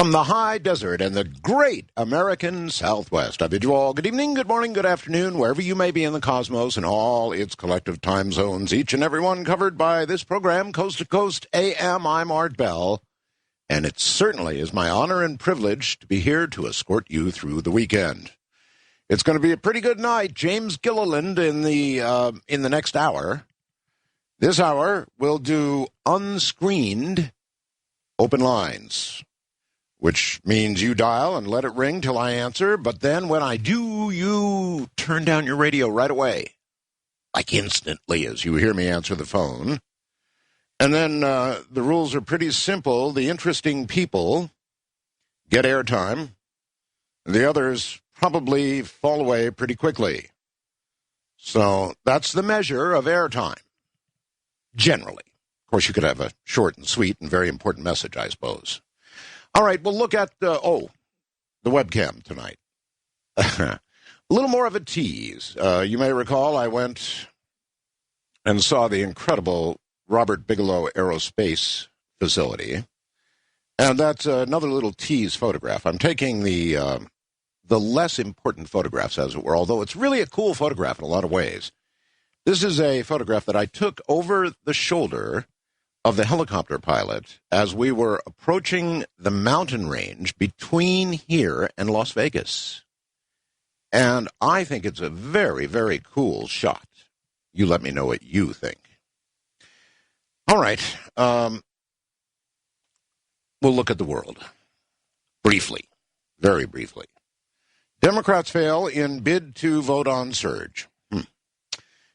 From the high desert and the great American Southwest, I bid you all good evening, good morning, good afternoon, wherever you may be in the cosmos and all its collective time zones, each and every one covered by this program, Coast to Coast AM. I'm Art Bell, and it certainly is my honor and privilege to be here to escort you through the weekend. It's going to be a pretty good night. James Gilliland in the next hour. This hour, we'll do unscreened open lines, which means you dial and let it ring till I answer, but then when I do, you turn down your radio right away, like instantly as you hear me answer the phone. And then the rules are pretty simple. The interesting people get airtime. The others probably fall away pretty quickly. So that's the measure of airtime, generally. Of course, you could have a short and sweet and very important message, I suppose. All right, we'll look at, the webcam tonight. A little more of a tease. You may recall I went and saw the incredible Robert Bigelow Aerospace facility. And that's another little tease photograph. I'm taking the less important photographs, as it were, although it's really a cool photograph in a lot of ways. This is a photograph that I took over the shoulder of the helicopter pilot as we were approaching the mountain range between here and Las Vegas. And I think it's a very, very cool shot. You let me know what you think. All right. We'll look at the world. Briefly. Very briefly. Democrats fail in bid to vote on surge.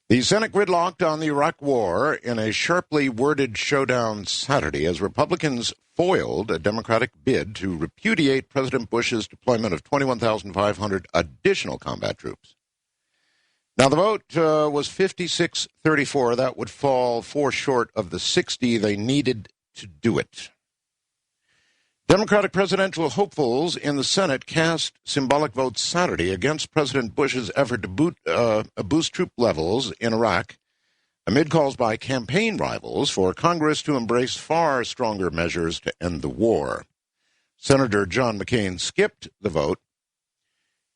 The Senate gridlocked on the Iraq War in a sharply worded showdown Saturday as Republicans foiled a Democratic bid to repudiate President Bush's deployment of 21,500 additional combat troops. Now, the vote was 56-34. That would fall 4 short of the 60 they needed to do it. Democratic presidential hopefuls in the Senate cast symbolic votes Saturday against President Bush's effort to boost troop levels in Iraq, amid calls by campaign rivals for Congress to embrace far stronger measures to end the war. Senator John McCain skipped the vote.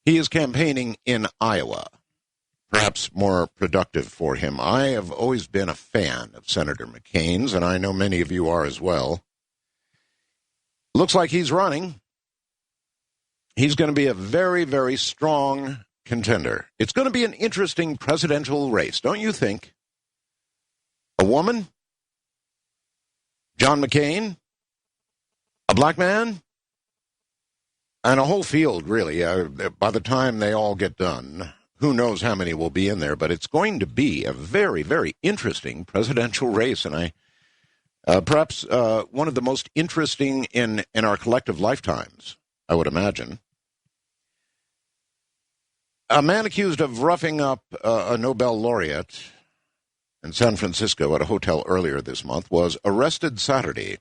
He is campaigning in Iowa. Perhaps more productive for him. I have always been a fan of Senator McCain's, and I know many of you are as well. Looks like he's running. He's going to be a very, very strong contender. It's going to be an interesting presidential race, don't you think? A woman? John McCain? A black man? And a whole field, really. By the time they all get done, who knows how many will be in there, but it's going to be a very, very interesting presidential race, and perhaps one of the most interesting in our collective lifetimes, I would imagine. A man accused of roughing up a Nobel laureate in San Francisco at a hotel earlier this month was arrested Saturday.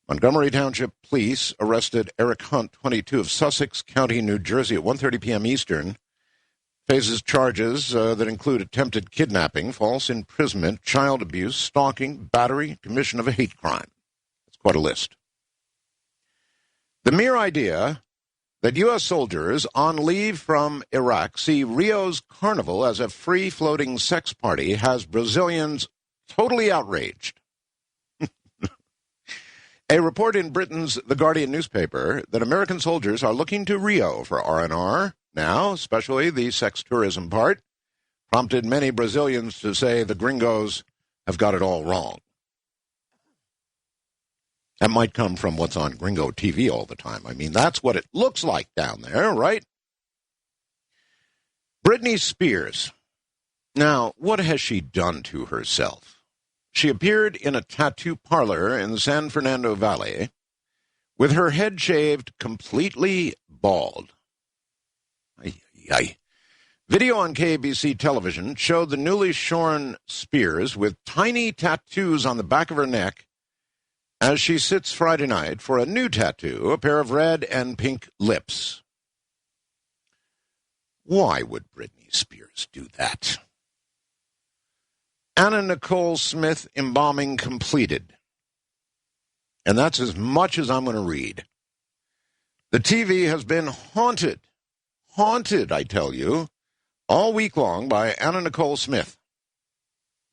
Montgomery Township Police arrested Eric Hunt, 22, of Sussex County, New Jersey, at 1:30 p.m. Eastern. Faces charges that include attempted kidnapping, false imprisonment, child abuse, stalking, battery, commission of a hate crime. That's quite a list. The mere idea that U.S. soldiers on leave from Iraq see Rio's carnival as a free-floating sex party has Brazilians totally outraged. A report in Britain's The Guardian newspaper that American soldiers are looking to Rio for R&R now, especially the sex tourism part, prompted many Brazilians to say the gringos have got it all wrong. That might come from what's on Gringo TV all the time. I mean, that's what it looks like down there, right? Britney Spears. Now, what has she done to herself? She appeared in a tattoo parlor in the San Fernando Valley with her head shaved completely bald. Video on KBC television showed the newly shorn Spears with tiny tattoos on the back of her neck as she sits Friday night for a new tattoo, a pair of red and pink lips. Why would Britney Spears do that? Anna Nicole Smith embalming completed. And that's as much as I'm going to read. The TV has been haunted, I tell you, all week long by Anna Nicole Smith.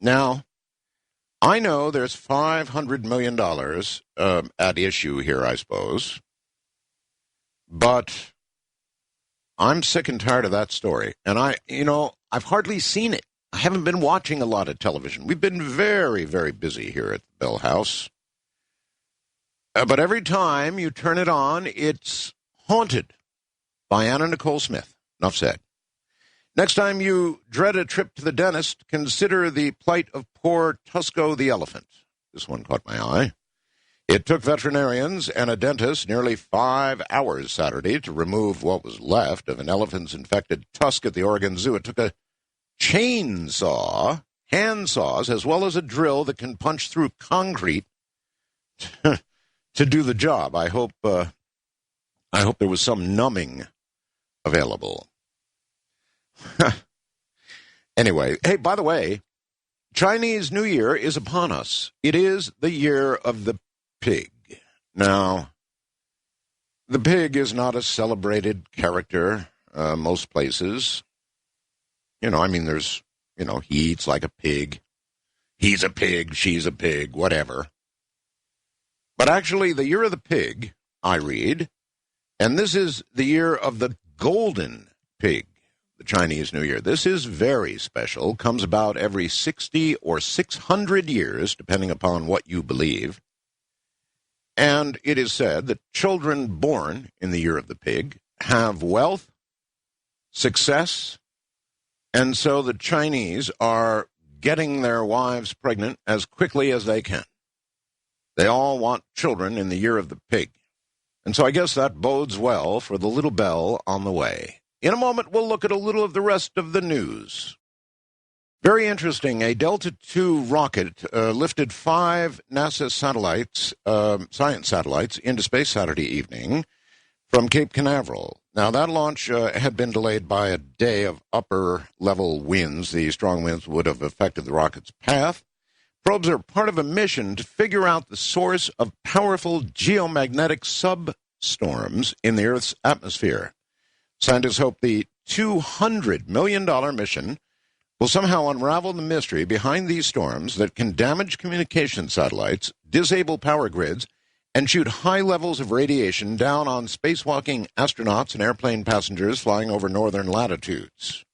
Now, I know there's $500 million at issue here, I suppose, but I'm sick and tired of that story. And I've hardly seen it. I haven't been watching a lot of television. We've been very, very busy here at the Bell House. But every time you turn it on, it's haunted by Anna Nicole Smith. Enough said. Next time you dread a trip to the dentist, consider the plight of poor Tusco the elephant. This one caught my eye. It took veterinarians and a dentist nearly 5 hours Saturday to remove what was left of an elephant's infected tusk at the Oregon Zoo. It took a chainsaw, handsaws, as well as a drill that can punch through concrete to do the job. I hope there was some numbing available. Anyway, hey, by the way, Chinese New Year is upon us. It is the year of the pig. Now, the pig is not a celebrated character most places. There's, he eats like a pig. He's a pig, she's a pig, whatever. But actually, the year of the pig, I read, and this is the year of the golden pig, the Chinese New Year. This is very special, comes about every 60 or 600 years, depending upon what you believe. And it is said that children born in the year of the pig have wealth, success, and so the Chinese are getting their wives pregnant as quickly as they can. They all want children in the year of the pig. And so I guess that bodes well for the little bell on the way. In a moment, we'll look at a little of the rest of the news. Very interesting. A Delta II rocket lifted 5 NASA satellites, science satellites, into space Saturday evening from Cape Canaveral. Now, that launch had been delayed by a day of upper-level winds. The strong winds would have affected the rocket's path. Probes are part of a mission to figure out the source of powerful geomagnetic substorms in the Earth's atmosphere. Scientists hope the $200 million mission will somehow unravel the mystery behind these storms that can damage communication satellites, disable power grids, and shoot high levels of radiation down on spacewalking astronauts and airplane passengers flying over northern latitudes.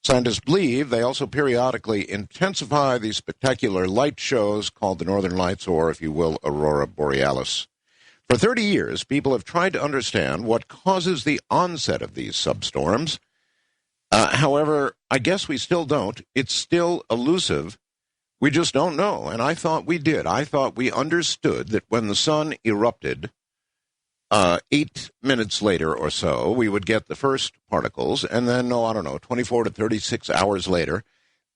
Scientists believe they also periodically intensify the spectacular light shows called the Northern Lights, or, if you will, Aurora Borealis. For 30 years, people have tried to understand what causes the onset of these substorms. However, I guess we still don't. It's still elusive. We just don't know, and I thought we did. I thought we understood that when the sun erupted, 8 minutes later or so, we would get the first particles, and then, 24 to 36 hours later,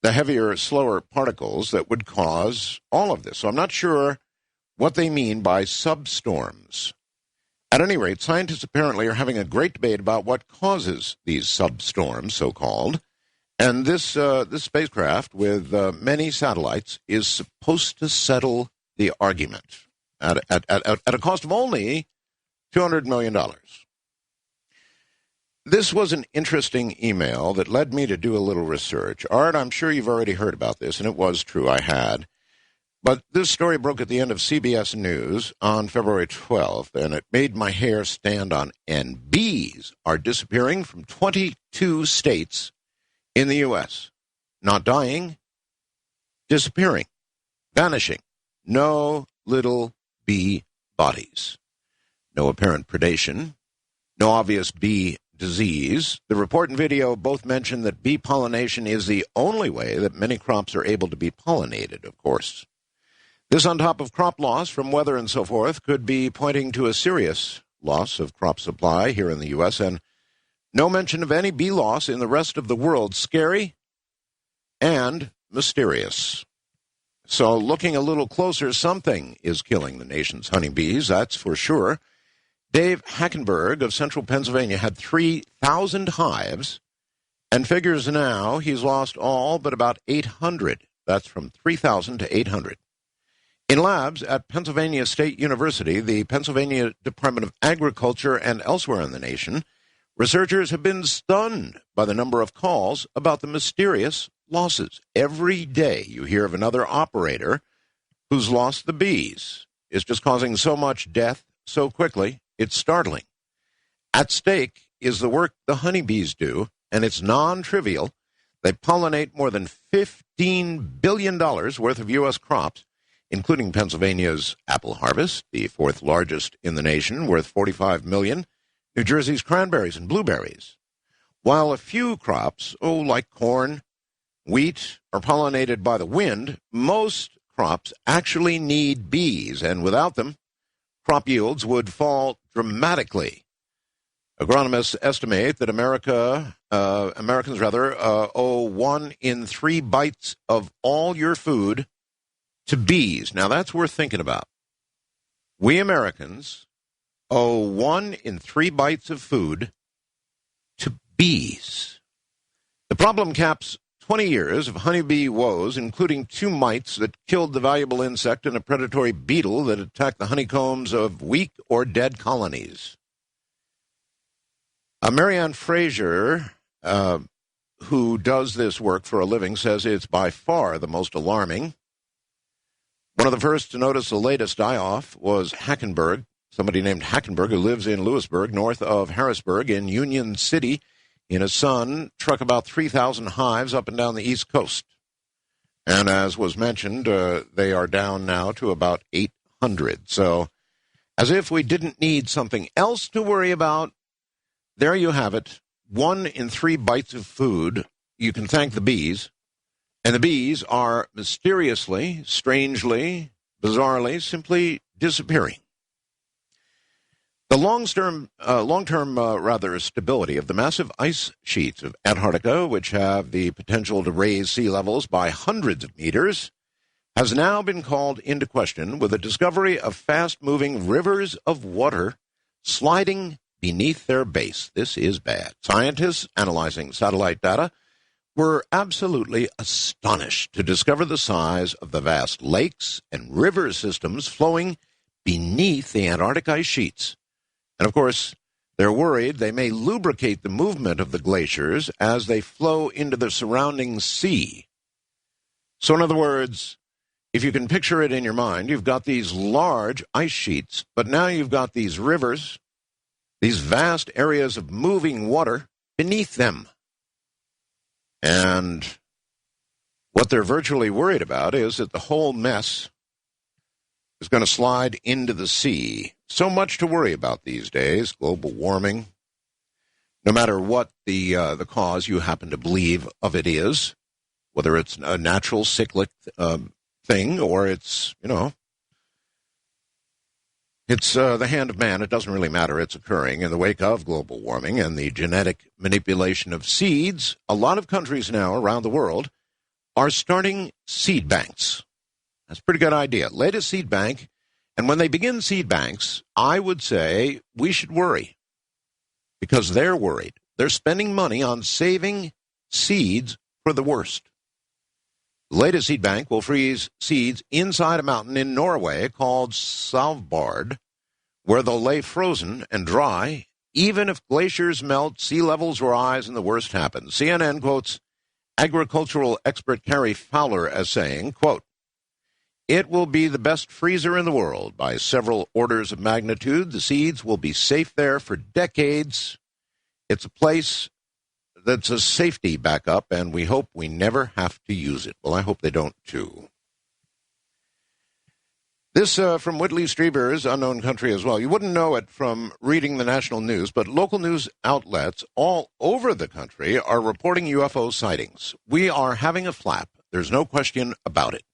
the heavier, slower particles that would cause all of this. So I'm not sure what they mean by substorms. At any rate, scientists apparently are having a great debate about what causes these substorms, so-called. And this spacecraft with many satellites is supposed to settle the argument at a cost of only $200 million. This was an interesting email that led me to do a little research. Art, I'm sure you've already heard about this, and it was true, I had. But this story broke at the end of CBS News on February 12th, and it made my hair stand on end. Bees are disappearing from 22 states in the U.S. Not dying, disappearing, vanishing. No little bee bodies. No apparent predation. No obvious bee disease. The report and video both mention that bee pollination is the only way that many crops are able to be pollinated, of course. This, on top of crop loss from weather and so forth, could be pointing to a serious loss of crop supply here in the U.S., and no mention of any bee loss in the rest of the world. Scary and mysterious. So looking a little closer, something is killing the nation's honeybees, that's for sure. Dave Hackenberg of central Pennsylvania had 3,000 hives and figures now he's lost all but about 800. That's from 3,000 to 800. In labs at Pennsylvania State University, the Pennsylvania Department of Agriculture, and elsewhere in the nation, researchers have been stunned by the number of calls about the mysterious losses. Every day you hear of another operator who's lost the bees. It's just causing so much death so quickly, it's startling. At stake is the work the honeybees do, and it's non-trivial. They pollinate more than $15 billion worth of U.S. crops, including Pennsylvania's apple harvest, the fourth largest in the nation, worth $45 million, New Jersey's cranberries and blueberries. While a few crops, like corn, wheat, are pollinated by the wind, most crops actually need bees, and without them, crop yields would fall dramatically. Agronomists estimate that Americans owe 1 in 3 bites of all your food to bees. Now, that's worth thinking about. We Americans owe 1 in 3 bites of food to bees. The problem caps 20 years of honeybee woes, including 2 mites that killed the valuable insect and a predatory beetle that attacked the honeycombs of weak or dead colonies. Marianne Fraser, who does this work for a living, says it's by far the most alarming. One of the first to notice the latest die-off was Hackenberg, somebody named Hackenberg who lives in Lewisburg, north of Harrisburg in Union City. In a son, truck about 3,000 hives up and down the East Coast. And as was mentioned, they are down now to about 800. So as if we didn't need something else to worry about, there you have it. 1 in 3 bites of food. You can thank the bees. And the bees are mysteriously, strangely, bizarrely, simply disappearing. The long-term stability of the massive ice sheets of Antarctica, which have the potential to raise sea levels by hundreds of meters, has now been called into question with the discovery of fast-moving rivers of water sliding beneath their base. This is bad. Scientists analyzing satellite data were absolutely astonished to discover the size of the vast lakes and river systems flowing beneath the Antarctic ice sheets. And, of course, they're worried they may lubricate the movement of the glaciers as they flow into the surrounding sea. So, in other words, if you can picture it in your mind, you've got these large ice sheets, but now you've got these rivers, these vast areas of moving water beneath them. And what they're virtually worried about is that the whole mess is going to slide into the sea. So much to worry about these days, global warming. No matter what the cause you happen to believe of it is, whether it's a natural cyclic thing or it's, it's the hand of man. It doesn't really matter. It's occurring in the wake of global warming and the genetic manipulation of seeds. A lot of countries now around the world are starting seed banks. That's a pretty good idea. Latest seed bank. And when they begin seed banks, I would say we should worry because they're worried. They're spending money on saving seeds for the worst. The latest seed bank will freeze seeds inside a mountain in Norway called Svalbard, where they'll lay frozen and dry. Even if glaciers melt, sea levels rise, and the worst happens. CNN quotes agricultural expert Carrie Fowler as saying, quote, "It will be the best freezer in the world by several orders of magnitude. The seeds will be safe there for decades. It's a place that's a safety backup, and we hope we never have to use it." Well, I hope they don't, too. This from Whitley Strieber's Unknown Country as well. You wouldn't know it from reading the national news, but local news outlets all over the country are reporting UFO sightings. We are having a flap. There's no question about it.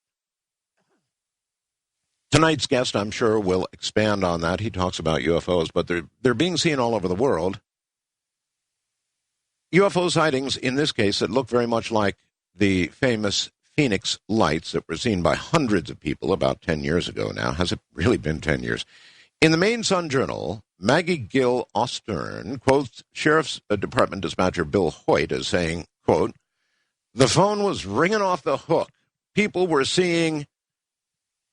Tonight's guest, I'm sure, will expand on that. He talks about UFOs, but they're being seen all over the world. UFO sightings, in this case, that look very much like the famous Phoenix lights that were seen by hundreds of people about 10 years ago now. Has it really been 10 years? In the Maine Sun Journal, Maggie Gill Ostern quotes Sheriff's Department dispatcher Bill Hoyt as saying, quote, "The phone was ringing off the hook. People were seeing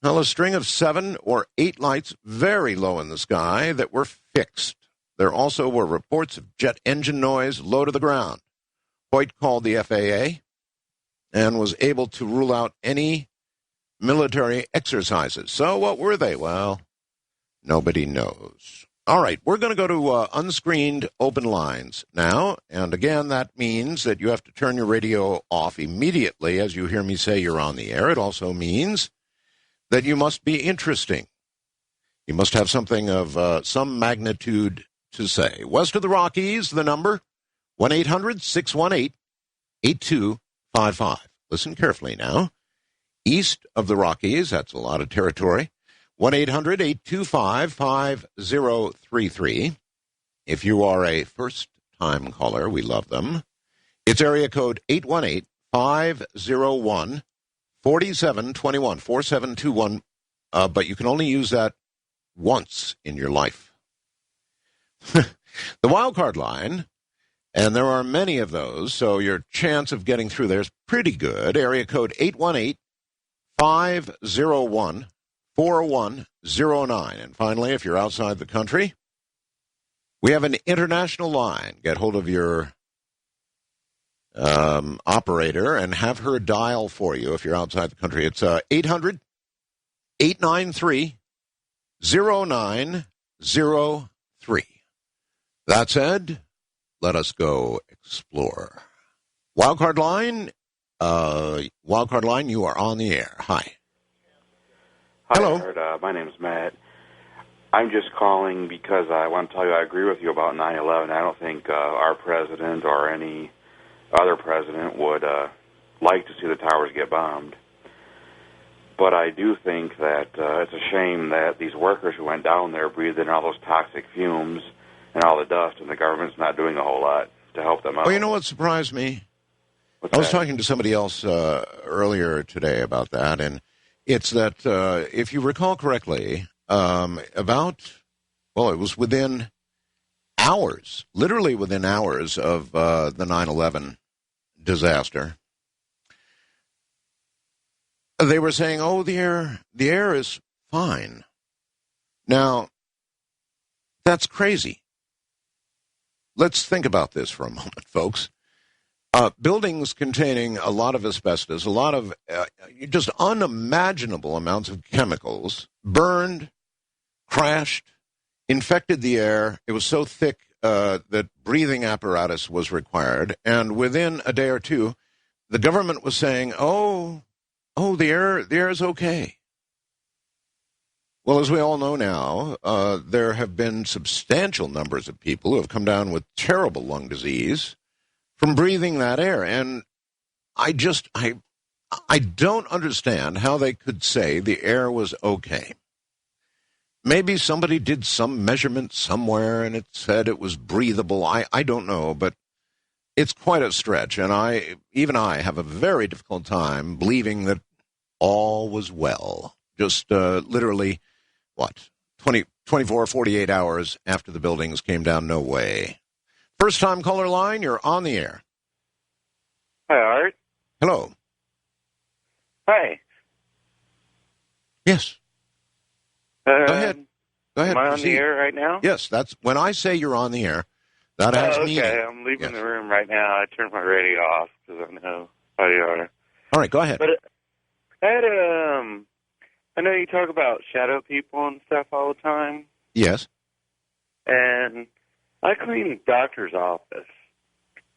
Well, a string of 7 or 8 lights very low in the sky that were fixed. There also were reports of jet engine noise low to the ground. Hoyt called the FAA and was able to rule out any military exercises. So what were they? Well, nobody knows. All right, we're going to go to unscreened open lines now. And again, that means that you have to turn your radio off immediately as you hear me say you're on the air. It also means that you must be interesting. You must have something of some magnitude to say. West of the Rockies, the number, 1-800-618-8255. Listen carefully now. East of the Rockies, that's a lot of territory, 1-800-825-5033. If you are a first-time caller, we love them. It's area code 818-501-4721, 4721, but you can only use that once in your life. The wild card line, and there are many of those, so your chance of getting through there is pretty good. Area code 818-501-4109. And finally, if you're outside the country, we have an international line. Get hold of your operator and have her dial for you if you're outside the country. It's 800-893-0903. That said, let us go explore. Wildcard line, you are on the air. Hi. Hi, Hello. Art. My name is Matt. I'm just calling because I want to tell you I agree with you about 9/11. I don't think our president or any other president would like to see the towers get bombed. But I do think that it's a shame that these workers who went down there breathed in all those toxic fumes and all the dust, and the government's not doing a whole lot to help them out. Well, you know what surprised me? I was talking to somebody else earlier today about that, and it's that, if you recall correctly, it was within hours, literally within hours of the 9/11 disaster, they were saying, oh, the air is fine. Now, that's crazy. Let's think about this for a moment, folks. Buildings containing a lot of asbestos, a lot of just unimaginable amounts of chemicals, burned, crashed, infected the air. It was so thick that breathing apparatus was required. And within a day or two, the government was saying, oh, the air is okay. Well, as we all know now, there have been substantial numbers of people who have come down with terrible lung disease from breathing that air. And I don't understand how they could say the air was okay. Maybe somebody did some measurement somewhere and it said it was breathable. I don't know, but it's quite a stretch. And I have a very difficult time believing that all was well. Just literally, 24, 48 hours after the buildings came down? No way. First-time caller line, you're on the air. Hi, Art. Hello. Hi. Yes. Go ahead. Am I on the air right now? Yes, that's when I say you're on the air. That has meaning. Okay, I'm leaving the room right now. I turned my radio off because I know how you are. All right, go ahead. But I know you talk about shadow people and stuff all the time. Yes. And I clean the doctor's office,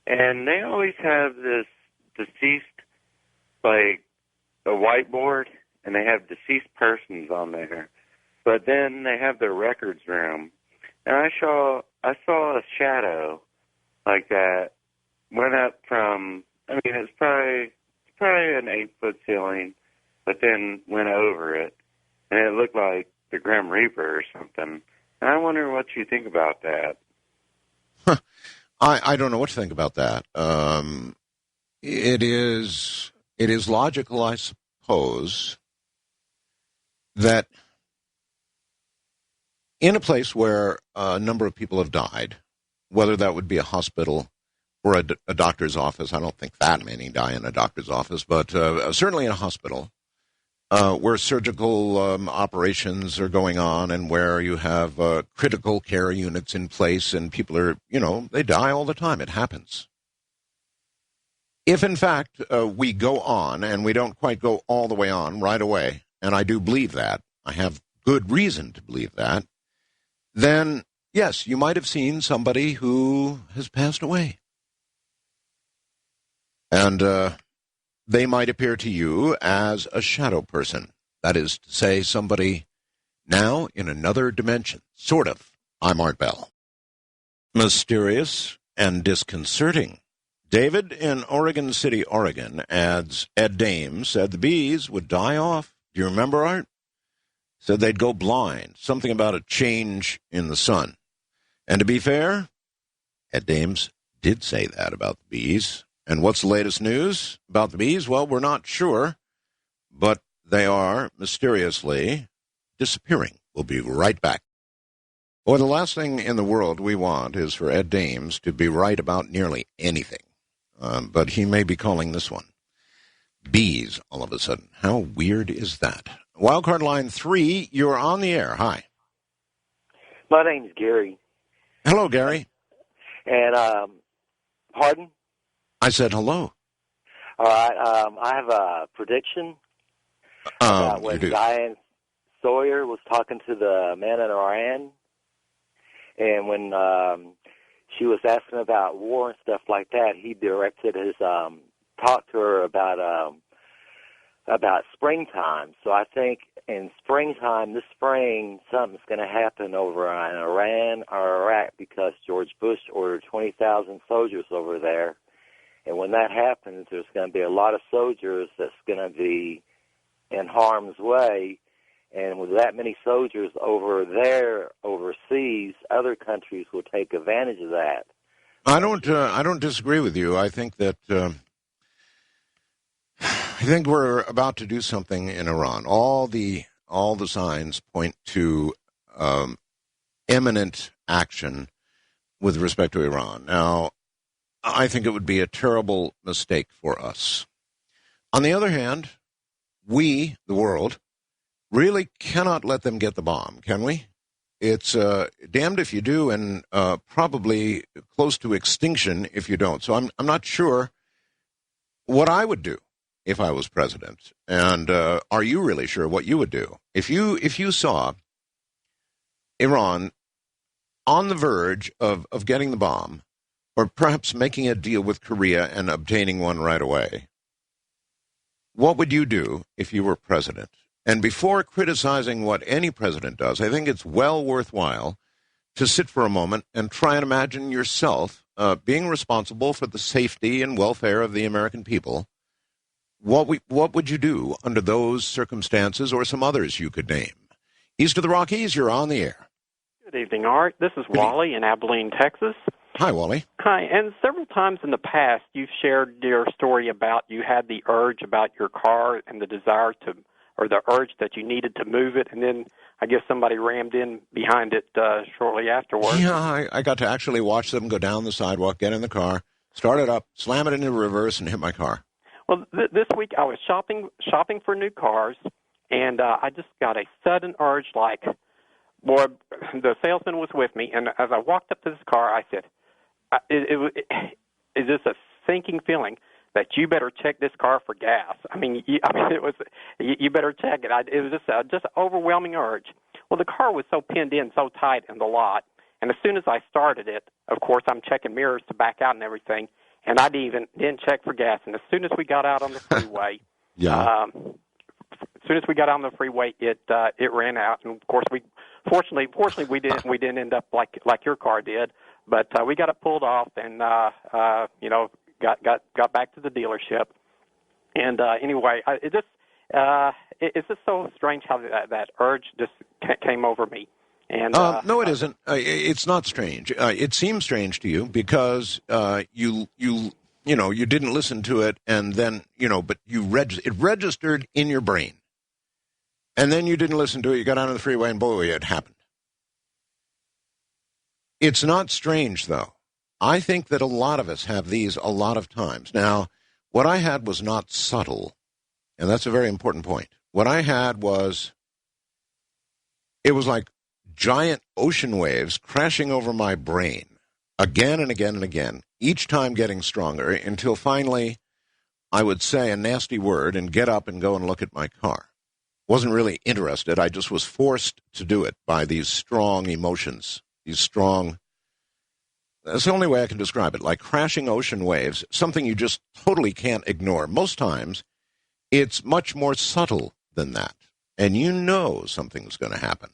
and they always have this deceased, like a whiteboard, and they have deceased persons on there. But then they have their records room, and I saw a shadow like that went up from. I mean, it's probably an 8-foot ceiling, but then went over it, and it looked like the Grim Reaper or something. And I wonder what you think about that. I don't know what to think about that. It is logical, I suppose, that in a place where a number of people have died, whether that would be a hospital or a doctor's office, I don't think that many die in a doctor's office, but certainly in a hospital, where surgical operations are going on and where you have critical care units in place and people are, they die all the time. It happens. If, in fact, we go on, and we don't quite go all the way on right away, and I do believe that, I have good reason to believe that, then, yes, you might have seen somebody who has passed away. And they might appear to you as a shadow person. That is to say, somebody now in another dimension. Sort of. I'm Art Bell. Mysterious and disconcerting. David in Oregon City, Oregon, adds, Ed Dames said the bees would die off. Do you remember, Art? Said they'd go blind. Something about a change in the sun. And to be fair, Ed Dames did say that about the bees. And what's the latest news about the bees? Well, we're not sure, but they are mysteriously disappearing. We'll be right back. Well, the last thing in the world we want is for Ed Dames to be right about nearly anything. But he may be calling this one bees all of a sudden. How weird is that? Wildcard line 3, you're on the air. Hi. My name's Gary. Hello, Gary. And, pardon? I said hello. All right. I have a prediction about when Diane Sawyer was talking to the man in Iran, and when she was asking about war and stuff like that, he directed his talk to her about springtime. So I think in springtime, this spring, something's going to happen over in Iran or Iraq because George Bush ordered 20,000 soldiers over there. And when that happens, there's going to be a lot of soldiers that's going to be in harm's way. And with that many soldiers over there, overseas, other countries will take advantage of that. I don't disagree with you. I think that we're about to do something in Iran. All the signs point to imminent action with respect to Iran. Now, I think it would be a terrible mistake for us. On the other hand, we, the world, really cannot let them get the bomb, can we? It's damned if you do, and probably close to extinction if you don't. So I'm not sure what I would do if I was president. And are you really sure what you would do if you saw Iran on the verge of getting the bomb, or perhaps making a deal with Korea and obtaining one right away? What would you do if you were president? And before criticizing what any president does, I think it's well worthwhile to sit for a moment and try and imagine yourself being responsible for the safety and welfare of the American people. What would you do under those circumstances, or some others you could name? East of the Rockies, you're on the air. Good evening, Art. This is Wally in Abilene, Texas. Hi, Wally. Hi, and several times in the past you've shared your story about you had the urge about your car and the desire to, or the urge that you needed to move it, and then I guess somebody rammed in behind it shortly afterwards. Yeah, I got to actually watch them go down the sidewalk, get in the car, start it up, slam it into reverse, and hit my car. Well, this week I was shopping for new cars, and I just got a sudden urge, like, boy, the salesman was with me, and as I walked up to this car, I said, is this a sinking feeling that you better check this car for gas? It was, you better check it. It was just an overwhelming urge. Well, the car was so pinned in, so tight in the lot, and as soon as I started it, of course, I'm checking mirrors to back out and everything, and I didn't check for gas. And as soon as we got out on the freeway, yeah. As soon as we got on the freeway, it ran out, and of course, fortunately we didn't end up like your car did. But we got it pulled off, and got back to the dealership. And anyway, it's just so strange how that urge just came over me. And no, it isn't. It's not strange. It seems strange to you because you didn't listen to it, and then but it registered in your brain, and then you didn't listen to it. You got out on the freeway, and boy, it happened. It's not strange, though. I think that a lot of us have these a lot of times. Now, what I had was not subtle, and that's a very important point. what I had was, it was like giant ocean waves crashing over my brain again and again and again, each time getting stronger, until finally I would say a nasty word and get up and go and look at my car. Wasn't really interested. I just was forced to do it by these strong emotions, these strong... That's the only way I can describe it, like crashing ocean waves, something you just totally can't ignore. Most times, it's much more subtle than that, and you know something's going to happen.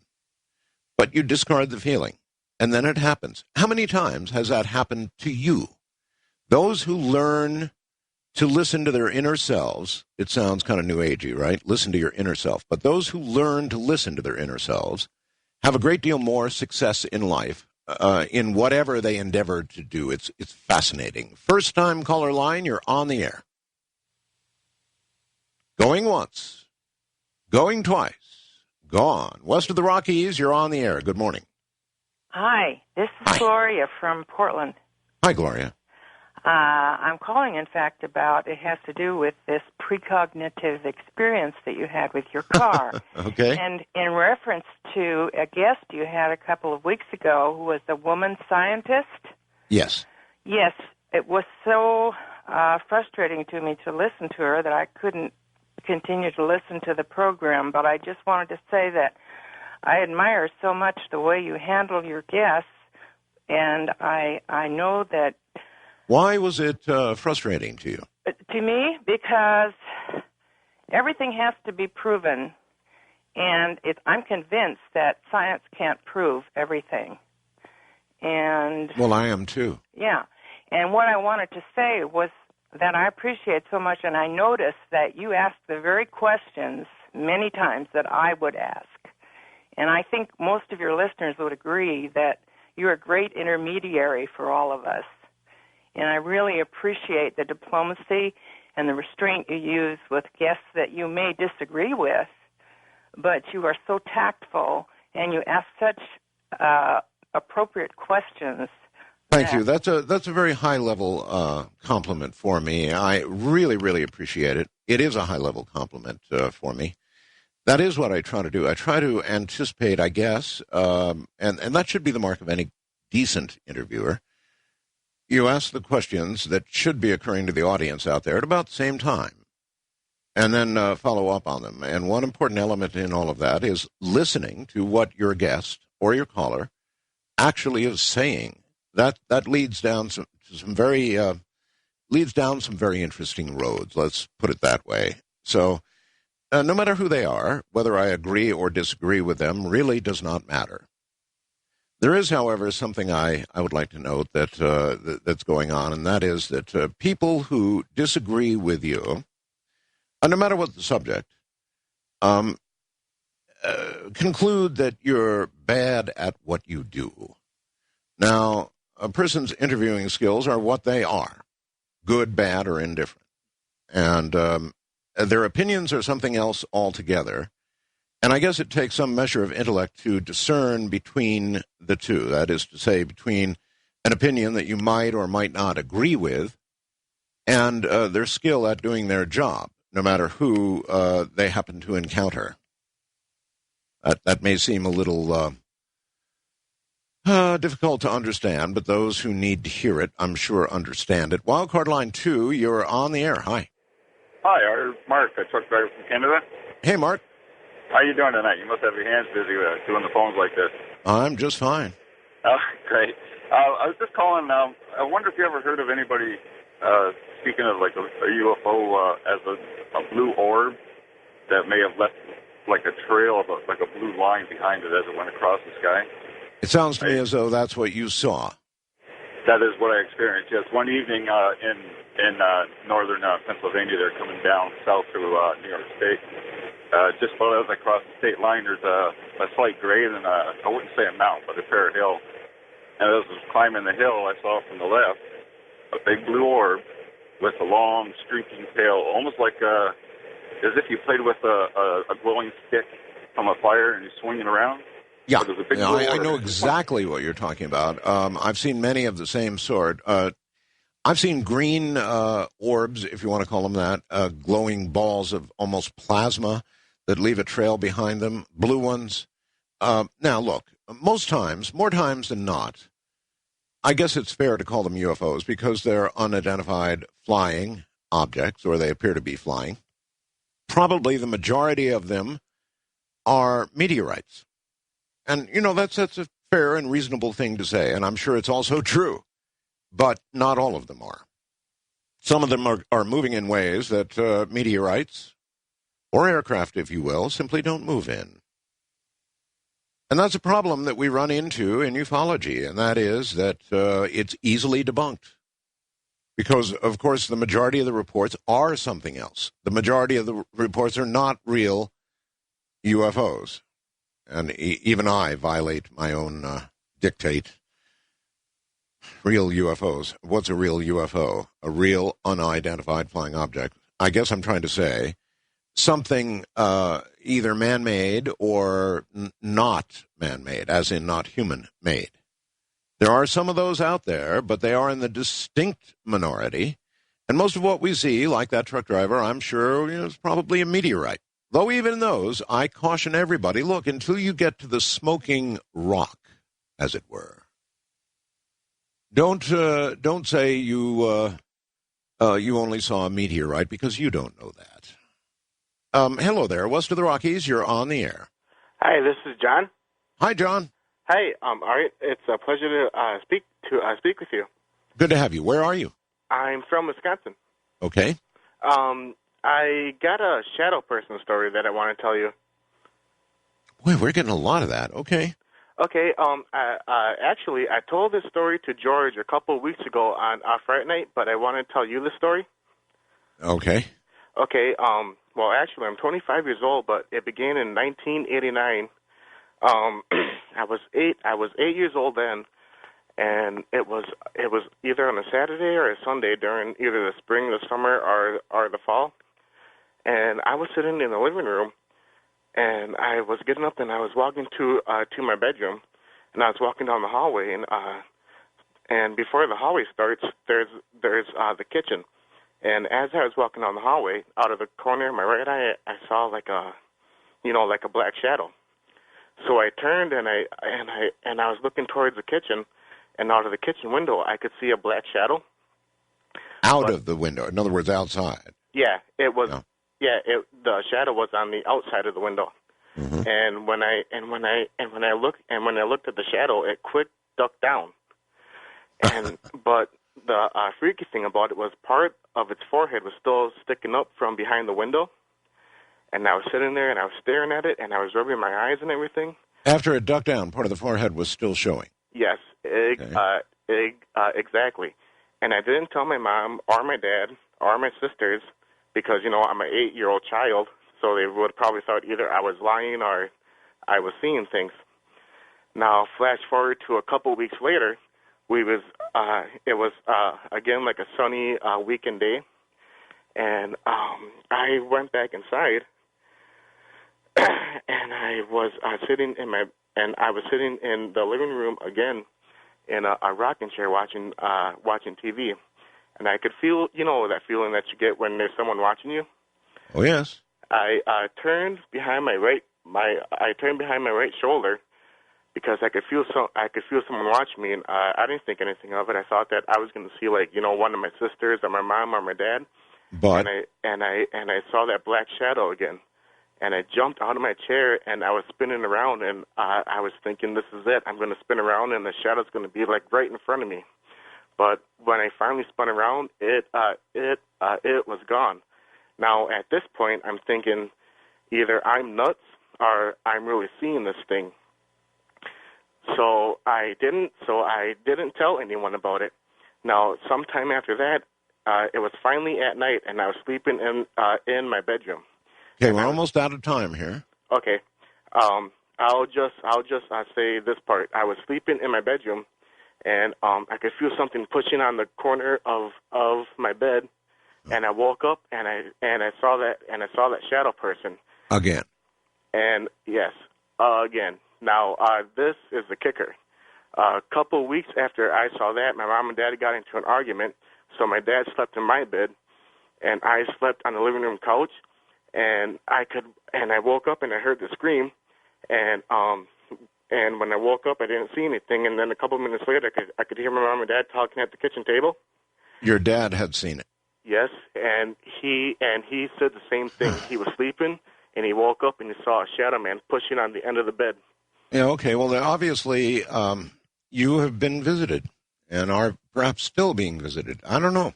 But you discard the feeling, and then it happens. How many times has that happened to you? Those who learn to listen to their inner selves, it sounds kind of new agey, right? Listen to your inner self. But those who learn to listen to their inner selves have a great deal more success in life, in whatever they endeavor to do. It's fascinating. First time caller line, you're on the air. Going once, going twice, gone. West of the Rockies, you're on the air. Good morning. Hi, this is Gloria from Portland. Hi, Gloria. I'm calling, in fact, about, it has to do with this precognitive experience that you had with your car. Okay. And in reference to a guest you had a couple of weeks ago who was a woman scientist. Yes. Yes, it was so frustrating to me to listen to her that I couldn't continue to listen to the program, but I just wanted to say that I admire so much the way you handle your guests, and I know that... Why was it frustrating to you? To me, because everything has to be proven, and I'm convinced that science can't prove everything. And well, I am too. Yeah, and what I wanted to say was that I appreciate so much, and I noticed that you asked the very questions many times that I would ask. And I think most of your listeners would agree that you're a great intermediary for all of us. And I really appreciate the diplomacy and the restraint you use with guests that you may disagree with, but you are so tactful and you ask such appropriate questions. Thank you. That's a very high-level compliment for me. I really, really appreciate it. It is a high-level compliment for me. That is what I try to do. I try to anticipate, I guess, and that should be the mark of any decent interviewer. You ask the questions that should be occurring to the audience out there at about the same time, and then follow up on them. And one important element in all of that is listening to what your guest or your caller actually is saying. That leads down some very interesting roads. Let's put it that way. So, no matter who they are, whether I agree or disagree with them, really does not matter. There is, however, something I would like to note that's going on, and that is that people who disagree with you, no matter what the subject, conclude that you're bad at what you do. Now, a person's interviewing skills are what they are, good, bad, or indifferent. And their opinions are something else altogether. And I guess it takes some measure of intellect to discern between the two. That is to say, between an opinion that you might or might not agree with and their skill at doing their job, no matter who they happen to encounter. That may seem a little difficult to understand, but those who need to hear it, I'm sure, understand it. Wildcard line 2, you're on the air. Hi. Hi, Mark. I took back from Canada. Hey, Mark. How you doing tonight? You must have your hands busy doing the phones like this. I'm just fine. Oh, great. I was just calling. I wonder if you ever heard of anybody speaking of like a UFO as a blue orb that may have left like a trail of like a blue line behind it as it went across the sky. It sounds to me as though that's what you saw. That is what I experienced. Yes, one evening in northern Pennsylvania, they're coming down south through New York State. Just about as I crossed the state line, there's a slight grade and I wouldn't say a mountain, but a fair hill. And as I was climbing the hill, I saw from the left a big blue orb with a long streaking tail, almost like as if you played with a glowing stick from a fire and you're swinging around. Yeah, I know exactly what you're talking about. I've seen many of the same sort. I've seen green orbs, if you want to call them that, glowing balls of almost plasma that leave a trail behind them, blue ones. Now, look, most times, more times than not, I guess it's fair to call them UFOs because they're unidentified flying objects, or they appear to be flying. Probably the majority of them are meteorites. And, that's a fair and reasonable thing to say, and I'm sure it's also true. But not all of them are. Some of them are moving in ways that meteorites, or aircraft, if you will, simply don't move in. And that's a problem that we run into in ufology, and that is that it's easily debunked. Because, of course, the majority of the reports are something else. The majority of the reports are not real UFOs. And even I violate my own dictate. Real UFOs. What's a real UFO? A real unidentified flying object. I guess I'm trying to say something either man-made or not man-made, as in not human-made. There are some of those out there, but they are in the distinct minority. And most of what we see, like that truck driver, I'm sure is probably a meteorite. Though even those, I caution everybody, look, until you get to the smoking rock, as it were, don't say you only saw a meteorite, because you don't know that. Hello there, west of the Rockies. You're on the air. Hi, this is John. Hi, John. Hi, all right. It's a pleasure to speak with you. Good to have you. Where are you? I'm from Wisconsin. Okay. I got a shadow person story that I want to tell you. Boy, we're getting a lot of that. Okay. Okay. Actually, I told this story to George a couple of weeks ago on Friday night, but I want to tell you the story. Okay. Okay. Well, actually, I'm 25 years old, but it began in 1989. I was 8 years old then, and it was either on a Saturday or a Sunday during either the spring, the summer, or the fall. And I was sitting in the living room, and I was getting up, and I was walking to my bedroom, and I was walking down the hallway, and before the hallway starts, there's the kitchen. And as I was walking down the hallway, out of the corner of my right eye, I saw like a black shadow. So I turned and I was looking towards the kitchen, and out of the kitchen window I could see a black shadow. Of the window, in other words, outside. Yeah, it was. No. Yeah, the shadow was on the outside of the window. Mm-hmm. And when I looked at the shadow, it quick ducked down. And but the freaky thing about it was part of its forehead was still sticking up from behind the window. And I was sitting there, and I was staring at it, and I was rubbing my eyes and everything. After it ducked down, part of the forehead was still showing. Yes, exactly. And I didn't tell my mom or my dad or my sisters because, I'm an 8-year-old child, so they would probably thought either I was lying or I was seeing things. Now, flash forward to a couple weeks later, it was again like a sunny weekend day, and I went back inside. And I was sitting in the living room again in a rocking chair watching TV, and I could feel that feeling that you get when there's someone watching you. Oh yes. I turned behind my right shoulder because I could feel someone watching me, and I didn't think anything of it. I thought that I was going to see one of my sisters or my mom or my dad. But and I saw that black shadow again. And I jumped out of my chair, and I was spinning around, and I was thinking, this is it. I'm going to spin around, and the shadow's going to be, right in front of me. But when I finally spun around, it was gone. Now, at this point, I'm thinking either I'm nuts or I'm really seeing this thing. So I didn't tell anyone about it. Now, sometime after that, it was finally at night, and I was sleeping in my bedroom. Okay, we're almost out of time here. Okay, I'll just say this part. I was sleeping in my bedroom, and I could feel something pushing on the corner of my bed, and I woke up and I saw that shadow person again. And yes, again. Now this is the kicker. A couple weeks after I saw that, my mom and dad got into an argument. So my dad slept in my bed, and I slept on the living room couch. and I woke up and I heard the scream, and when I woke up I didn't see anything, and then a couple of minutes later I could hear my mom and dad talking at the kitchen table. Your dad had seen it. Yes, and he said the same thing. He was sleeping, and he woke up and he saw a shadow man pushing on the end of the bed. Yeah, okay. Well, then obviously you have been visited and are perhaps still being visited. I don't know.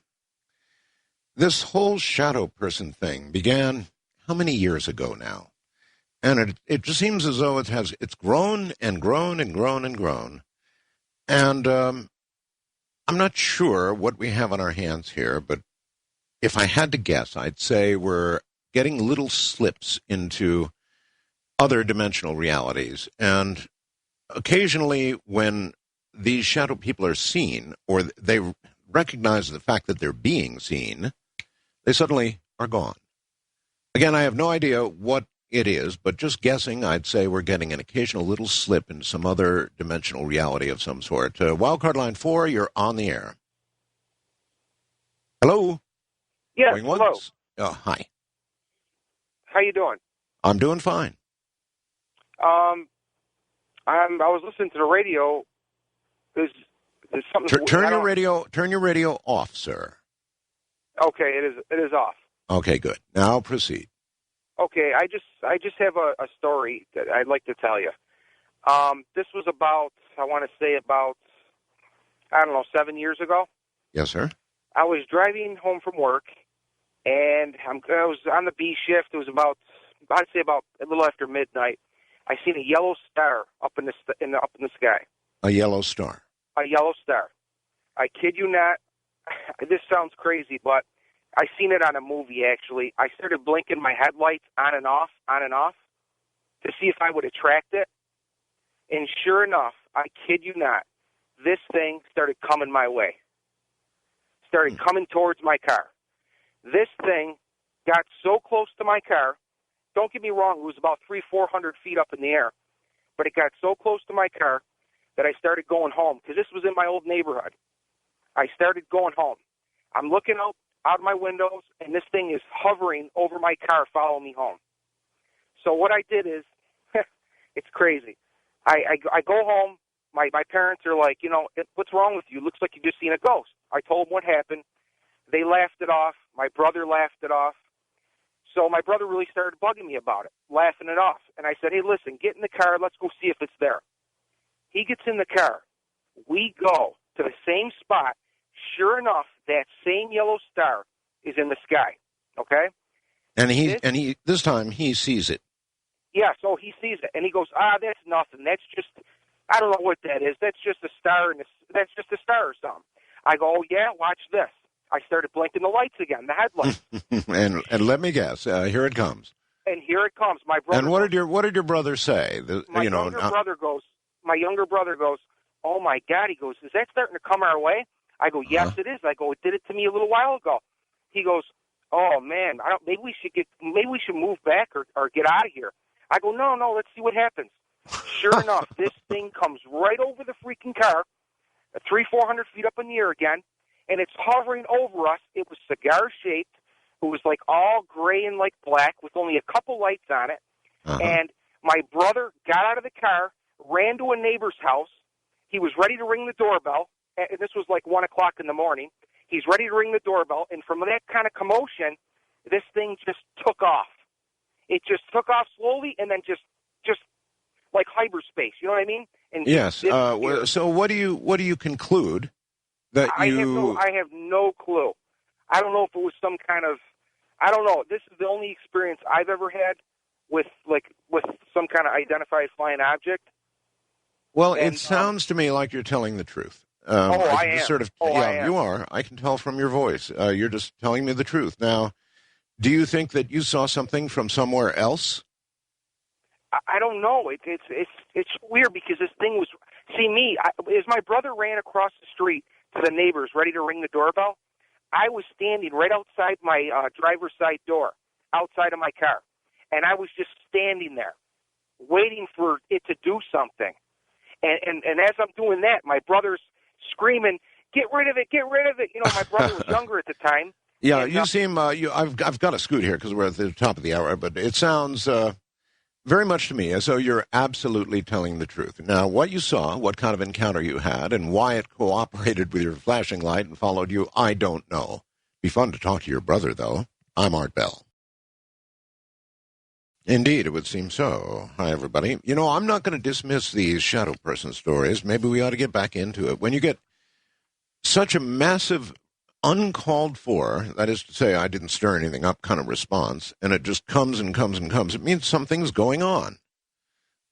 This whole shadow person thing began how many years ago now? And it just seems as though it's grown and grown and grown and grown. And I'm not sure what we have on our hands here, but if I had to guess, I'd say we're getting little slips into other dimensional realities. And occasionally when these shadow people are seen, or they recognize the fact that they're being seen, they suddenly are gone. Again, I have no idea what it is, but just guessing, I'd say we're getting an occasional little slip into some other dimensional reality of some sort. Wildcard line 4, you're on the air. Hello? Yes, Going hello. once? Oh, hi. How you doing? I'm doing fine. I was listening to the radio. There's something. Turn your radio off, sir. Okay, it is off. Okay, good. Now proceed. Okay, I just have a story that I'd like to tell you. This was about, I want to say about, I don't know, 7 years ago. Yes, sir. I was driving home from work, and I was on the B shift. It was about, I'd say about a little after midnight. I seen a yellow star up in the sky. A yellow star. A yellow star. I kid you not. This sounds crazy, but I seen it on a movie, actually. I started blinking my headlights on and off, to see if I would attract it. And sure enough, I kid you not, this thing started coming my way. Started coming towards my car. This thing got so close to my car. Don't get me wrong, it was about 300-400 feet up in the air. But it got so close to my car that I started going home, because this was in my old neighborhood. I started going home. I'm looking out of my windows, and this thing is hovering over my car, following me home. So what I did is, it's crazy. I go home. My parents are like, what's wrong with you? Looks like you just seen a ghost. I told them what happened. They laughed it off. My brother laughed it off. So my brother really started bugging me about it, laughing it off. And I said, hey, listen, get in the car. Let's go see if it's there. He gets in the car. We go to the same spot. Sure enough, that same yellow star is in the sky. Okay? And he this time he sees it. Yeah, so he sees it, and he goes, that's nothing. That's just, I don't know what that is. That's just a star, that's just a star or something. I go, oh, yeah, watch this. I started blinking the lights again, the headlights. and let me guess, here it comes. And here it comes. My brother. And what did your brother say? My younger brother goes, oh my God. He goes, is that starting to come our way? I go, yes, it is. I go, it did it to me a little while ago. He goes, oh man, maybe we should move back or get out of here. I go, no, let's see what happens. Sure enough, this thing comes right over the freaking car, 300-400 feet up in the air again, and it's hovering over us. It was cigar-shaped. It was like all gray and like black with only a couple lights on it. And my brother got out of the car, ran to a neighbor's house. He was ready to ring the doorbell. And this was like 1 o'clock in the morning. He's ready to ring the doorbell, and from that kind of commotion, this thing just took off. It just took off slowly, and then just like hyperspace. You know what I mean? And yes. So what do you conclude that you? I have no clue. I don't know if it was some kind of. I don't know. This is the only experience I've ever had with some kind of identified flying object. Well, it sounds to me like you're telling the truth. I am. Sort of, I am. You are. I can tell from your voice. You're just telling me the truth. Now, do you think that you saw something from somewhere else? I don't know. It's weird because this thing was. See me as my brother ran across the street to the neighbors, ready to ring the doorbell. I was standing right outside my driver's side door, outside of my car, and I was just standing there, waiting for it to do something. And as I'm doing that, my brother's screaming, "Get rid of it! Get rid of it!" My brother was younger at the time. Yeah, you seem. I've got to scoot here because we're at the top of the hour, but it sounds very much to me as though you're absolutely telling the truth. Now, what you saw, what kind of encounter you had, and why it cooperated with your flashing light and followed you, I don't know. Be fun to talk to your brother, though. I'm Art Bell. Indeed, it would seem so. Hi, everybody. You know, I'm not going to dismiss these shadow person stories. Maybe we ought to get back into it. When you get such a massive, uncalled for, that is to say, I didn't stir anything up kind of response, and it just comes and comes and comes, it means something's going on.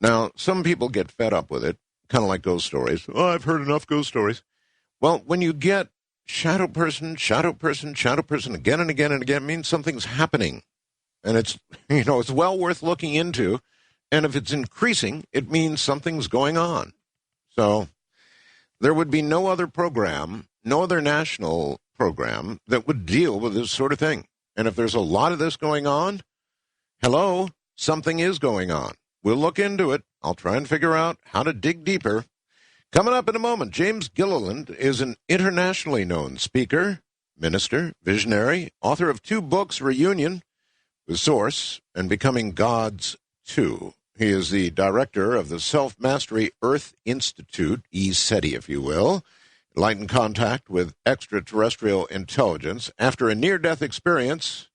Now, some people get fed up with it, kind of like ghost stories. Oh, I've heard enough ghost stories. Well, when you get shadow person again and again and again, it means something's happening. And it's, it's well worth looking into. And if it's increasing, it means something's going on. So there would be no other program, no other national program that would deal with this sort of thing. And if there's a lot of this going on, hello, something is going on. We'll look into it. I'll try and figure out how to dig deeper. Coming up in a moment, James Gilliland is an internationally known speaker, minister, visionary, author of 2 books, Reunion with Source and Becoming Gods 2. He is the director of the Self-Mastery Earth Institute, ESETI, if you will, enlightened contact with extraterrestrial intelligence. After a near-death experience,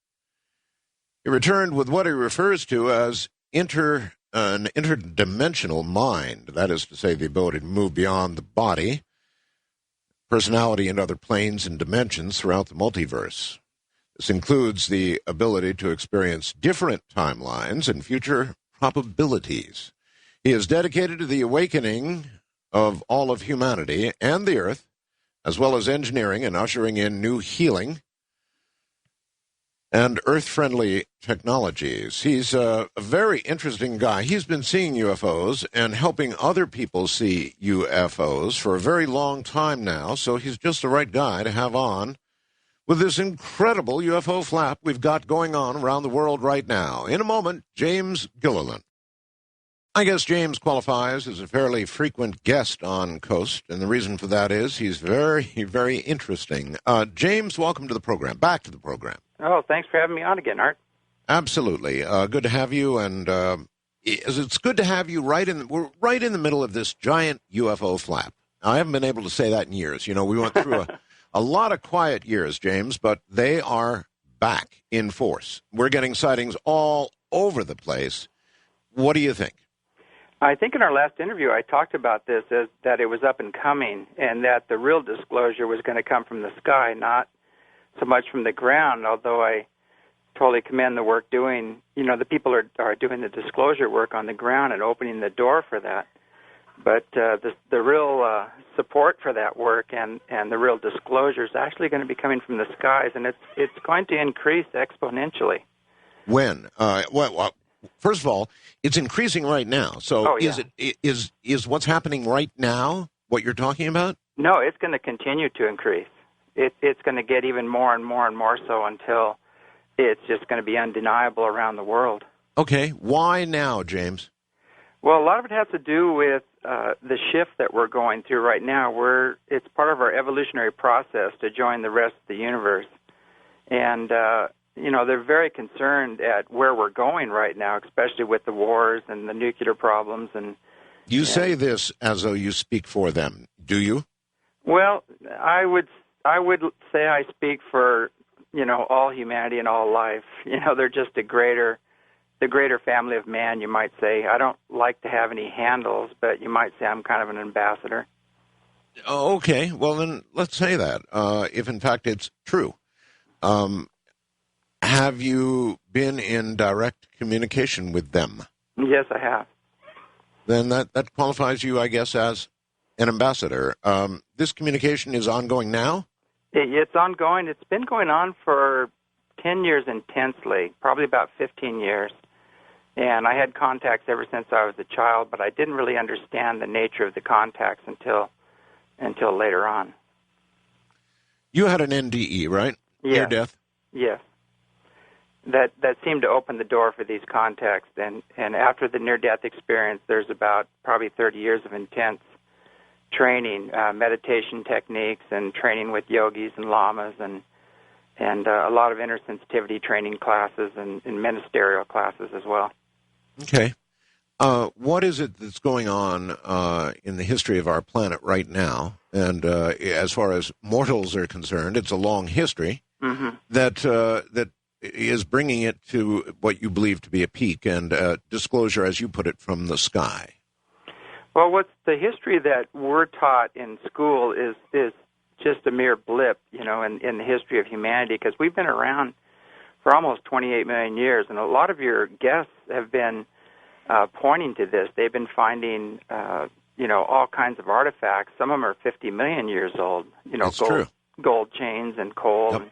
he returned with what he refers to as an interdimensional mind. That is to say, the ability to move beyond the body, personality, and other planes and dimensions throughout the multiverse. This includes the ability to experience different timelines and future probabilities. He is dedicated to the awakening of all of humanity and the Earth, as well as engineering and ushering in new healing and Earth-friendly technologies. He's a very interesting guy. He's been seeing UFOs and helping other people see UFOs for a very long time now, so he's just the right guy to have on with this incredible UFO flap we've got going on around the world right now. In a moment, James Gilliland. I guess James qualifies as a fairly frequent guest on Coast, and the reason for that is he's very, very interesting. James, welcome to the program. Back to the program. Oh, thanks for having me on again, Art. Absolutely. Good to have you, and it's good to have you we're right in the middle of this giant UFO flap. Now, I haven't been able to say that in years. We went through a lot of quiet years, James, but they are back in force. We're getting sightings all over the place. What do you think? I think in our last interview I talked about this as that it was up and coming, and that the real disclosure was going to come from the sky, not so much from the ground, although I totally commend the work doing, the people are doing the disclosure work on the ground and opening the door for that. But the real support for that work and the real disclosure is actually going to be coming from the skies, and it's going to increase exponentially. When? Well, first of all, it's increasing right now. So is what's happening right now what you're talking about? No, it's going to continue to increase. It's going to get even more and more and more so until it's just going to be undeniable around the world. Okay. Why now, James? Well, a lot of it has to do with the shift that we're going through right now. It's part of our evolutionary process to join the rest of the universe. And, they're very concerned at where we're going right now, especially with the wars and the nuclear problems. You say this as though you speak for them, do you? Well, I would say I speak for, all humanity and all life. They're just the greater family of man, you might say. I don't like to have any handles, but you might say I'm kind of an ambassador. Okay, well then let's say that, if in fact it's true. Have you been in direct communication with them? Yes, I have. Then that qualifies you, I guess, as an ambassador. This communication is ongoing now? It's ongoing. It's been going on for 10 years intensely, probably about 15 years. And I had contacts ever since I was a child, but I didn't really understand the nature of the contacts until later on. You had an NDE, right? Yes. Near death? Yes. That seemed to open the door for these contacts. And after the near-death experience, there's about probably 30 years of intense training, meditation techniques, and training with yogis and lamas, and a lot of intersensitivity training classes and ministerial classes as well. Okay. What is it that's going on in the history of our planet right now? And as far as mortals are concerned, it's a long history that is bringing it to what you believe to be a peak and disclosure, as you put it, from the sky. Well, what's the history that we're taught in school is just a mere blip, in the history of humanity, because we've been around for almost 28 million years, and a lot of your guests have been pointing to this. They've been finding, all kinds of artifacts. Some of them are 50 million years old, gold chains and coal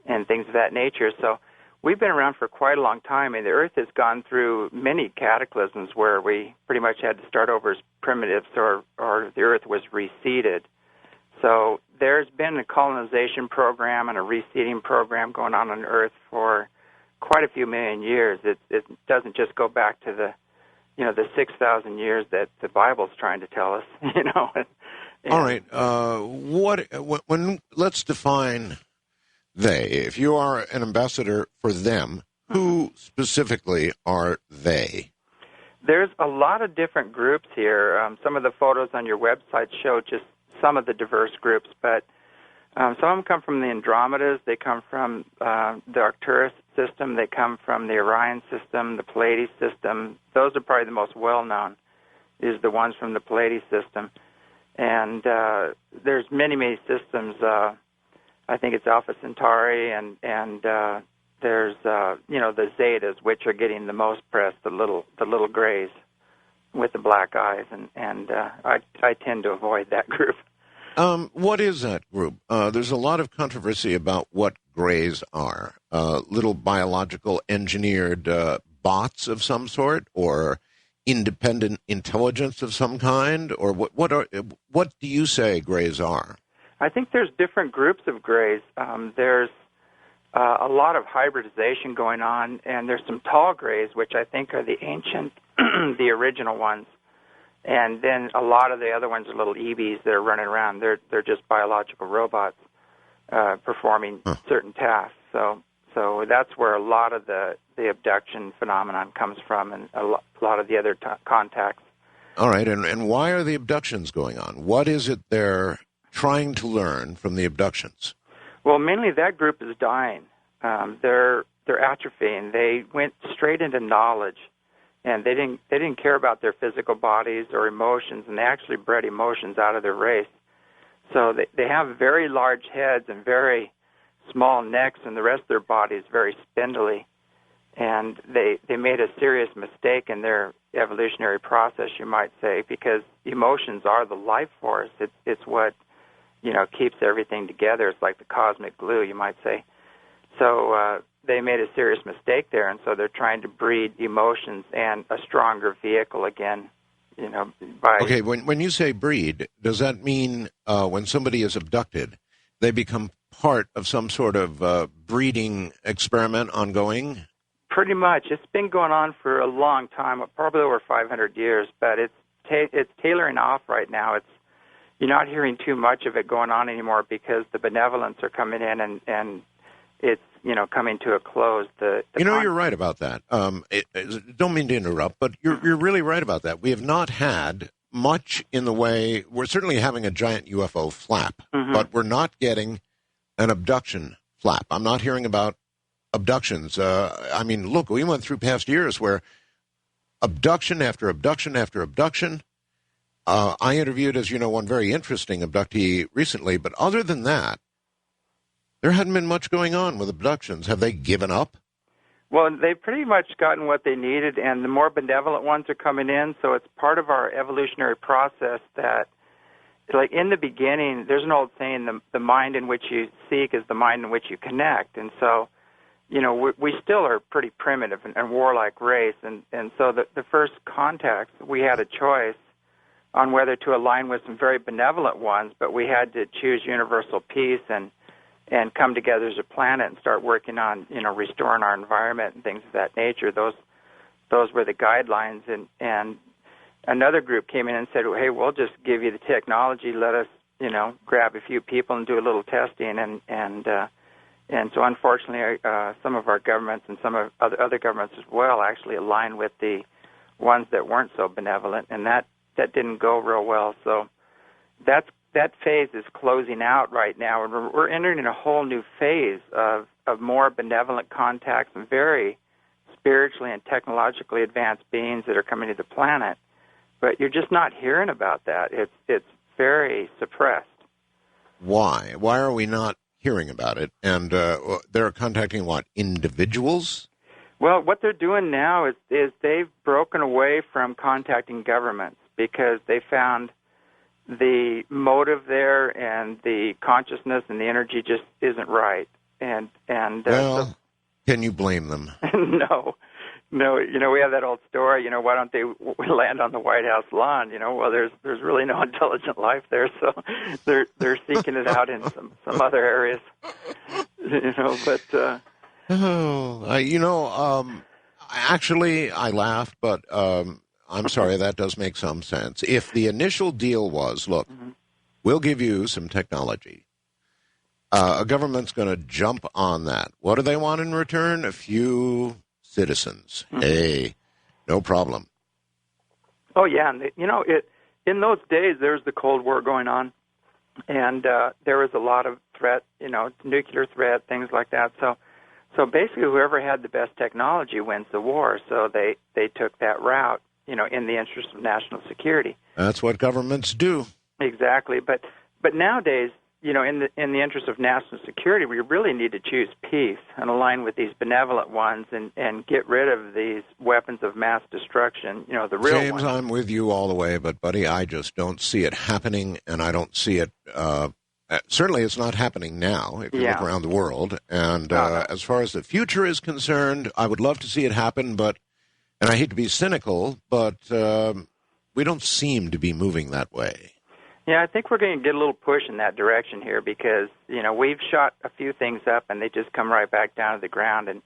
and things of that nature. So we've been around for quite a long time, and the Earth has gone through many cataclysms where we pretty much had to start over as primitives or the Earth was reseeded. So there's been a colonization program and a reseeding program going on Earth for quite a few million years. It doesn't just go back to the 6,000 years that the Bible's trying to tell us. All right. Let's define they. If you are an ambassador for them, who specifically are they? There's a lot of different groups here. Some of the photos on your website show just some of the diverse groups, but some of them come from the Andromedas. They come from the Arcturus system. They come from the Orion system, the Pleiades system. Those are probably the most well-known, is the ones from the Pleiades system. And there's many, many systems. I think it's Alpha Centauri, and there's the Zetas, which are getting the most press, the little grays with the black eyes, and I tend to avoid that group. What is that group? There's a lot of controversy about what grays are. Little biological engineered bots of some sort, or independent intelligence of some kind, or what do you say grays are? I think there's different groups of grays. There's a lot of hybridization going on, and there's some tall grays, which I think are the ancient, the original ones. And then a lot of the other ones are little EVs that are running around. They're just biological robots performing certain tasks. So that's where a lot of the abduction phenomenon comes from, and a lot of the other contacts. All right, and why are the abductions going on? What is it they're trying to learn from the abductions? Well, mainly that group is dying. They're atrophying. They went straight into knowledge, and they didn't care about their physical bodies or emotions, and they actually bred emotions out of their race. So they have very large heads and very small necks, and the rest of their body is very spindly. And they made a serious mistake in their evolutionary process, you might say, because emotions are the life force. It's what keeps everything together. It's like the cosmic glue, you might say. So they made a serious mistake there, and so they're trying to breed emotions and a stronger vehicle again. Okay, when you say breed, does that mean when somebody is abducted, they become part of some sort of breeding experiment ongoing? Pretty much. It's been going on for a long time, probably over 500 years, but it's tailoring off right now. You're not hearing too much of it going on anymore because the benevolents are coming in and it's coming to a close. You're right about that. Don't mean to interrupt, but you're really right about that. We have not had much in the way. We're certainly having a giant UFO flap, but we're not getting an abduction flap. I'm not hearing about abductions. Look, we went through past years where abduction after abduction after abduction. I interviewed, as you know, one very interesting abductee recently, but other than that, there hadn't been much going on with abductions. Have they given up? Well, they've pretty much gotten what they needed, and the more benevolent ones are coming in, so it's part of our evolutionary process that, like in the beginning, there's an old saying, the mind in which you seek is the mind in which you connect, and so, we still are pretty primitive and warlike race, and so the first contacts, we had a choice on whether to align with some very benevolent ones, but we had to choose universal peace and come together as a planet and start working on, restoring our environment and things of that nature. Those were the guidelines, and another group came in and said, hey, we'll just give you the technology, let us, grab a few people and do a little testing, and And so, unfortunately, some of our governments and some of other governments as well actually align with the ones that weren't so benevolent, and that didn't go real well. So that phase is closing out right now, and we're entering in a whole new phase of more benevolent contacts and very spiritually and technologically advanced beings that are coming to the planet. But you're just not hearing about that. It's very suppressed. Why? Why are we not hearing about it? And they're contacting what, individuals? Well, what they're doing now is they've broken away from contacting governments because they found the motive there and the consciousness and the energy just isn't right. And well, can you blame them? No. We have that old story. Why don't they land on the White House lawn? Well, there's really no intelligent life there, so they're seeking it out in some other areas. But actually, I laughed, but I'm sorry, that does make some sense. If the initial deal was, look, we'll give you some technology. A government's going to jump on that. What do they want in return? A few citizens. Hey, no problem. Oh, yeah. And, in those days, there was the Cold War going on, and there was a lot of threat, nuclear threat, things like that. So basically, whoever had the best technology wins the war. So they took that route, in the interest of national security. That's what governments do. Exactly. But nowadays, in the interest of national security, we really need to choose peace and align with these benevolent ones and get rid of these weapons of mass destruction, the real James, ones. I'm with you all the way, but, buddy, I just don't see it happening, and I don't see it certainly it's not happening now if you look around the world. And as far as the future is concerned, I would love to see it happen, and I hate to be cynical, but we don't seem to be moving that way. Yeah, I think we're going to get a little push in that direction here because, we've shot a few things up and they just come right back down to the ground. And,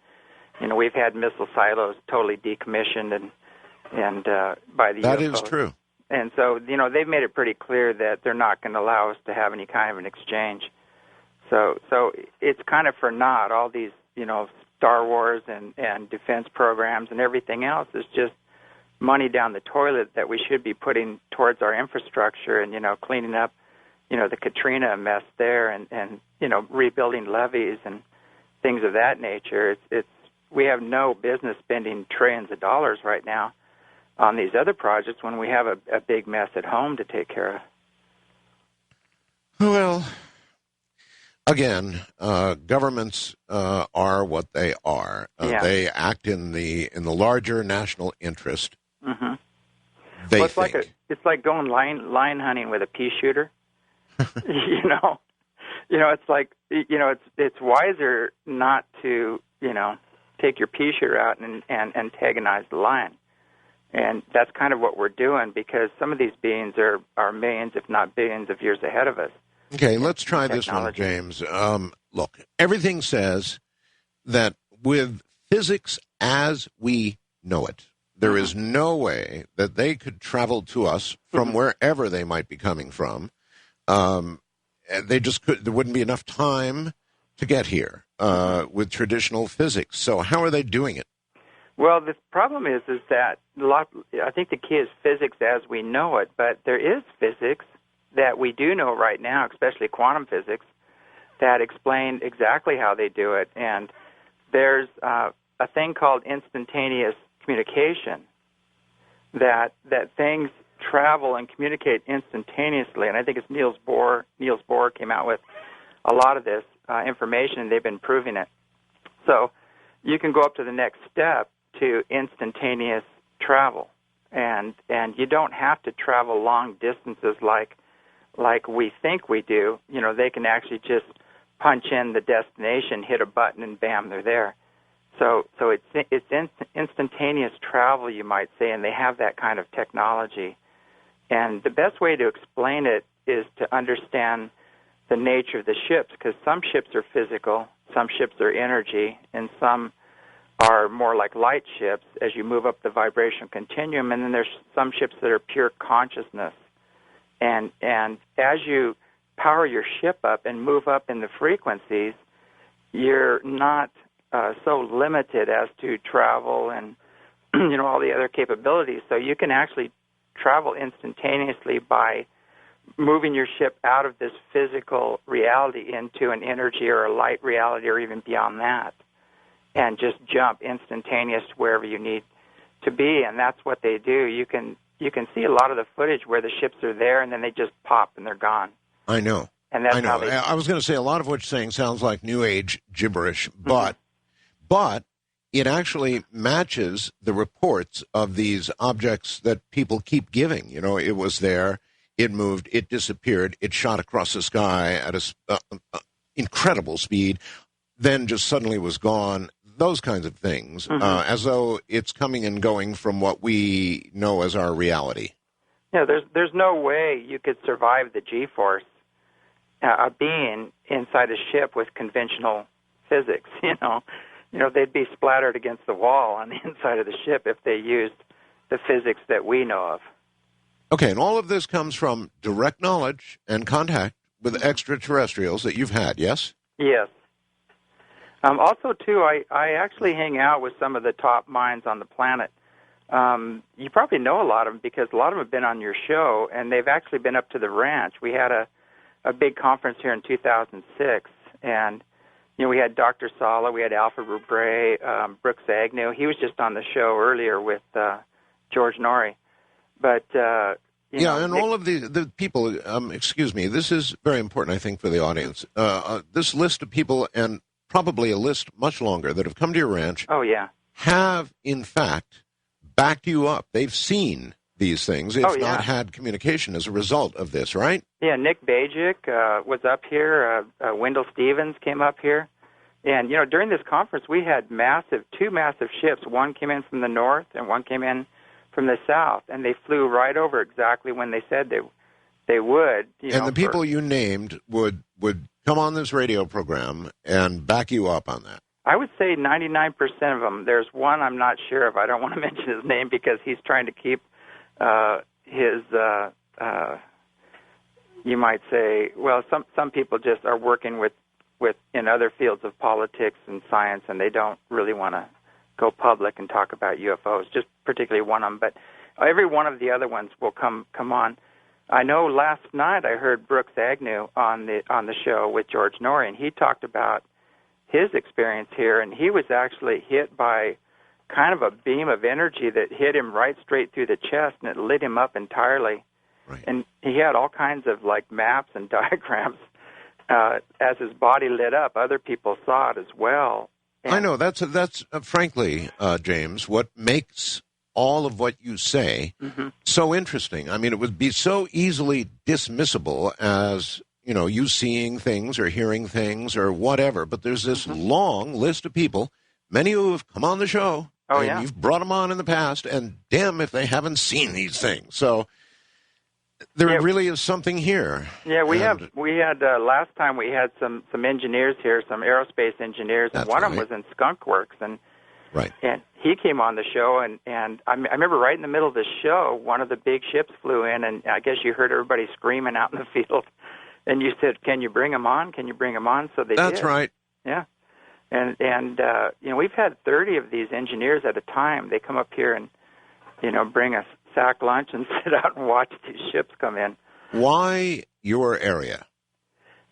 we've had missile silos totally decommissioned and by the UFOs. That is true. And so, they've made it pretty clear that they're not going to allow us to have any kind of an exchange. So it's kind of for naught. All these, Star Wars and defense programs and everything else is just money down the toilet that we should be putting towards our infrastructure and, cleaning up, the Katrina mess there and rebuilding levees and things of that nature. We have no business spending trillions of dollars right now on these other projects when we have a big mess at home to take care of. Well, again, governments are what they are. They act in the larger national interest. Mm-hmm. They think. It's like going lion hunting with a pea shooter. It's like it's wiser not to take your pea shooter out and antagonize the lion. And that's kind of what we're doing because some of these beings are millions, if not billions, of years ahead of us. Okay, let's try this one, James. Look, everything says that with physics as we know it, there is no way that they could travel to us from wherever they might be coming from. They just could. There wouldn't be enough time to get here with traditional physics. So how are they doing it? Well, the problem is that I think the key is physics as we know it, but there is physics that we do know right now, especially quantum physics, that explain exactly how they do it. And there's a thing called instantaneous communication, that things travel and communicate instantaneously. And I think it's Niels Bohr came out with a lot of this information, and they've been proving it. So you can go up to the next step to instantaneous travel, and you don't have to travel long distances like we think we do. They can actually just punch in the destination, hit a button, and bam, they're there. So it's instantaneous travel, you might say, and they have that kind of technology. And the best way to explain it is to understand the nature of the ships, because some ships are physical, some ships are energy, and some are more like light ships as you move up the vibration continuum, and then there's some ships that are pure consciousness. And as you power your ship up and move up in the frequencies, you're not so limited as to travel and all the other capabilities. So you can actually travel instantaneously by moving your ship out of this physical reality into an energy or a light reality or even beyond that, and just jump instantaneous to wherever you need to be. And that's what they do. You can see a lot of the footage where the ships are there and then they just pop and they're gone. I know. And that's I know. how they... I was going to say a lot of what you're saying sounds like New Age gibberish, but it actually matches the reports of these objects that people keep giving. It was there, it moved, it disappeared, it shot across the sky at an incredible speed, then just suddenly was gone. Those kinds of things, as though it's coming and going from what we know as our reality. Yeah, there's no way you could survive the G-force being inside a ship with conventional physics. They'd be splattered against the wall on the inside of the ship if they used the physics that we know of. Okay, and all of this comes from direct knowledge and contact with extraterrestrials that you've had, yes? Yes. Also, too, I actually hang out with some of the top minds on the planet. You probably know a lot of them because a lot of them have been on your show, and they've actually been up to the ranch. We had a big conference here in 2006, and we had Dr. Sala, we had Alfred Rubre, Brooks Agnew. He was just on the show earlier with George Norrie. But all of the people. Excuse me. This is very important, I think, for the audience. This list of people, and probably a list much longer, that have come to your ranch. Oh yeah. Have in fact backed you up. They've seen these things, if not had communication as a result of this, right? Yeah, Nick Bajic was up here. Wendell Stevens came up here. And, during this conference, we had two massive ships. One came in from the north and one came in from the south. And they flew right over exactly when they said they would. And the people you named would come on this radio program and back you up on that. I would say 99% of them. There's one I'm not sure of. I don't want to mention his name because he's trying to keep his, you might say, well, some people just are working with in other fields of politics and science, and they don't really want to go public and talk about UFOs, just particularly one of them. But every one of the other ones will come on. I know last night I heard Brooks Agnew on the show with George Norrie, and he talked about his experience here, and he was actually hit by kind of a beam of energy that hit him right straight through the chest, and it lit him up entirely. Right. And he had all kinds of maps and diagrams. As his body lit up, other people saw it as well. And I know that's frankly, James, what makes all of what you say so interesting. I mean, it would be so easily dismissible as you seeing things or hearing things or whatever. But there's this long list of people, many who have come on the show. Oh, and yeah. You've brought them on in the past, and damn if they haven't seen these things. So there really is something here. Yeah, we had last time we had some engineers here, some aerospace engineers, and one of them was in Skunk Works, and he came on the show, and I remember right in the middle of the show, one of the big ships flew in, and I guess you heard everybody screaming out in the field, and you said, "Can you bring them on? Can you bring them on?" So they did. That's right. Yeah, and we've had 30 of these engineers at a time. They come up here and bring us sack lunch and sit out and watch these ships come in. Why your area?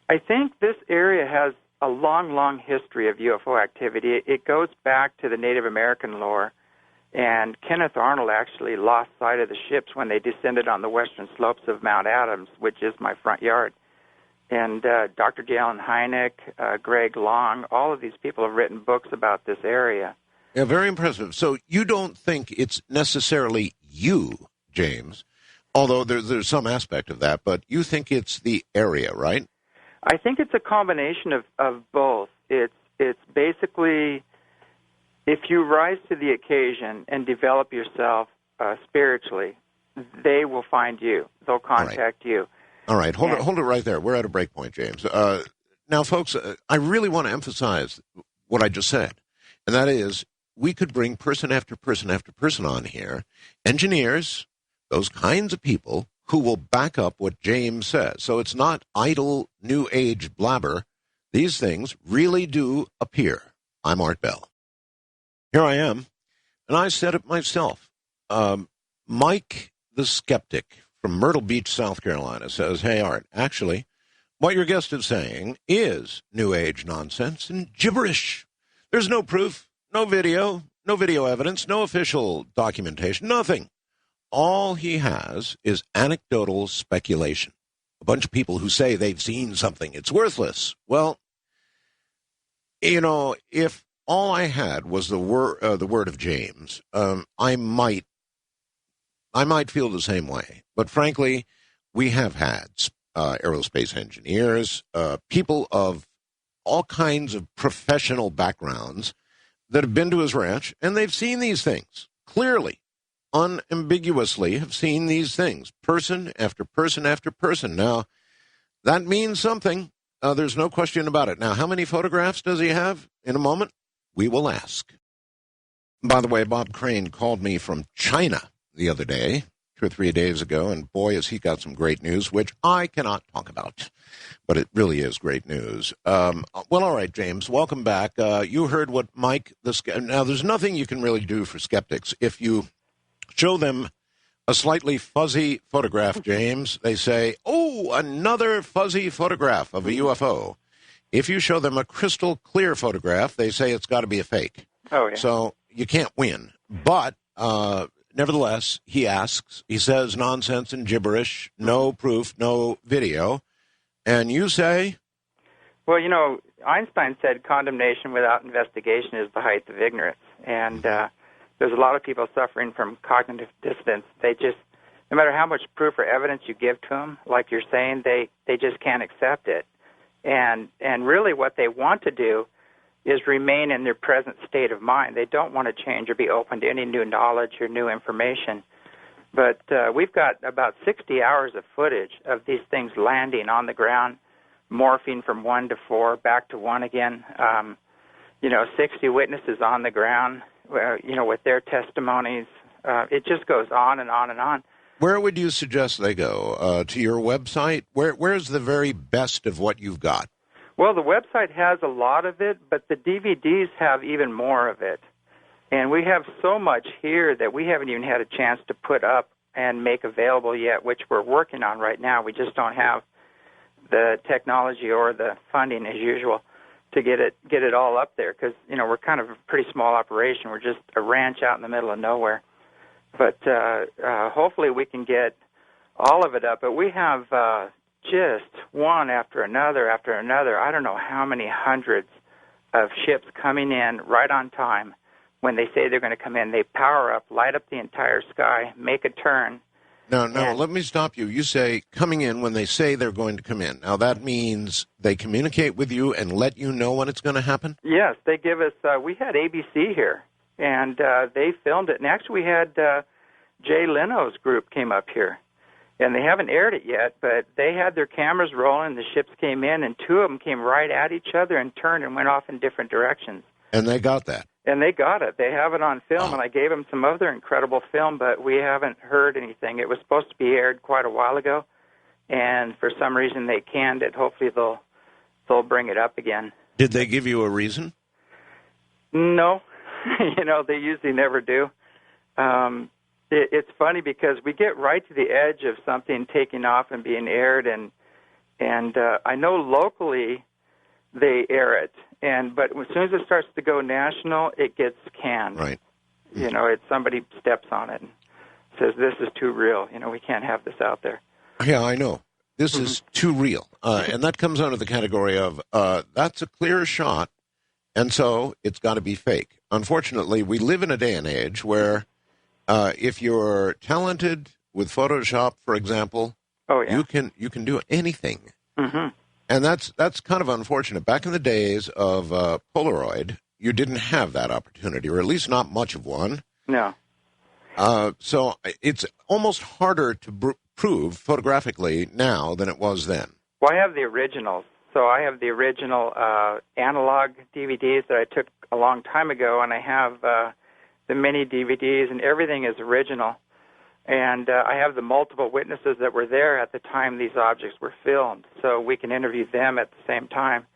I think this area has a long, long history of UFO activity. It goes back to the Native American lore, and Kenneth Arnold actually lost sight of the ships when they descended on the western slopes of Mount Adams, which is my front yard. And Dr. Gilliand Hynek, Greg Long, all of these people have written books about this area. Yeah, very impressive. So you don't think it's necessarily you, James, although there's some aspect of that, but you think it's the area, right? I think it's a combination of both. It's basically, if you rise to the occasion and develop yourself spiritually, they will find you. They'll contact you. All right, hold it right there. We're at a break point, James. Now, folks, I really want to emphasize what I just said, and that is we could bring person after person after person on here, engineers, those kinds of people who will back up what James says. So it's not idle New Age blabber These things really do appear. I'm Art Bell. Here I am, and I said it myself. Mike the Skeptic from Myrtle Beach, South Carolina says, hey, Art, actually, what your guest is saying is New Age nonsense and gibberish. There's no proof, no video evidence, no official documentation, nothing. All he has is anecdotal speculation. A bunch of people who say they've seen something. It's worthless. Well, you know, if all I had was the word of James, I might feel the same way. But frankly, we have had aerospace engineers, people of all kinds of professional backgrounds that have been to his ranch, and they've seen these things clearly, unambiguously have seen these things, person after person after person. Now, that means something. There's no question about it. Now, how many photographs does he have? In a moment, we will ask. By the way, Bob Crane called me from China the other day, 2 or 3 days ago, and boy, has he got some great news, which I cannot talk about, but it really is great news. Well, all right, James, welcome back. You heard what Mike, now there's nothing you can really do for skeptics. If you show them a slightly fuzzy photograph, James, they say, oh, another fuzzy photograph of a UFO. If you show them a crystal clear photograph, they say it's got to be a fake. Oh, yeah. So you can't win. But nevertheless, he says nonsense and gibberish, no proof, no video. And you say? Well, you know, Einstein said condemnation without investigation is the height of ignorance. And there's a lot of people suffering from cognitive dissonance. They just, no matter how much proof or evidence you give to them, like you're saying, they just can't accept it. And really what they want to do is remain in their present state of mind. They don't want to change or be open to any new knowledge or new information. But we've got about 60 hours of footage of these things landing on the ground, morphing from 1 to 4, back to 1 again. 60 witnesses on the ground, with their testimonies. It just goes on and on and on. Where would you suggest they go? To your website? Where's the very best of what you've got? Well, the website has a lot of it, but the DVDs have even more of it. And we have so much here that we haven't even had a chance to put up and make available yet, which we're working on right now. We just don't have the technology or the funding, as usual, to get it all up there, because we're kind of a pretty small operation. We're just a ranch out in the middle of nowhere. But hopefully we can get all of it up. But we have just one after another. I don't know how many hundreds of ships coming in right on time when they say they're going to come in. They power up, light up the entire sky, make a turn. No, let me stop you. You say coming in when they say they're going to come in. Now, that means they communicate with you and let you know when it's going to happen? Yes, they give us, we had ABC here, and they filmed it. And actually we had Jay Leno's group came up here, and they haven't aired it yet, but they had their cameras rolling, the ships came in, and 2 of them came right at each other and turned and went off in different directions. And they got that? And they got it. They have it on film, Wow. And I gave them some other incredible film, but we haven't heard anything. It was supposed to be aired quite a while ago, and for some reason they canned it. Hopefully they'll bring it up again. Did they give you a reason? No. They usually never do. It's funny because we get right to the edge of something taking off and being aired, and I know locally they air it, but as soon as it starts to go national, it gets canned. Right. It's somebody steps on it and says, this is too real. We can't have this out there. Yeah, I know. This is too real. And that comes under the category of that's a clear shot, and so it's got to be fake. Unfortunately, we live in a day and age where if you're talented with Photoshop, for example, you can do anything. Mm-hmm. And that's kind of unfortunate. Back in the days of Polaroid, you didn't have that opportunity, or at least not much of one. No. So it's almost harder to prove photographically now than it was then. Well, I have the originals. So I have the original analog DVDs that I took a long time ago, and I have the mini DVDs, and everything is original. And I have the multiple witnesses that were there at the time these objects were filmed, so we can interview them at the same time.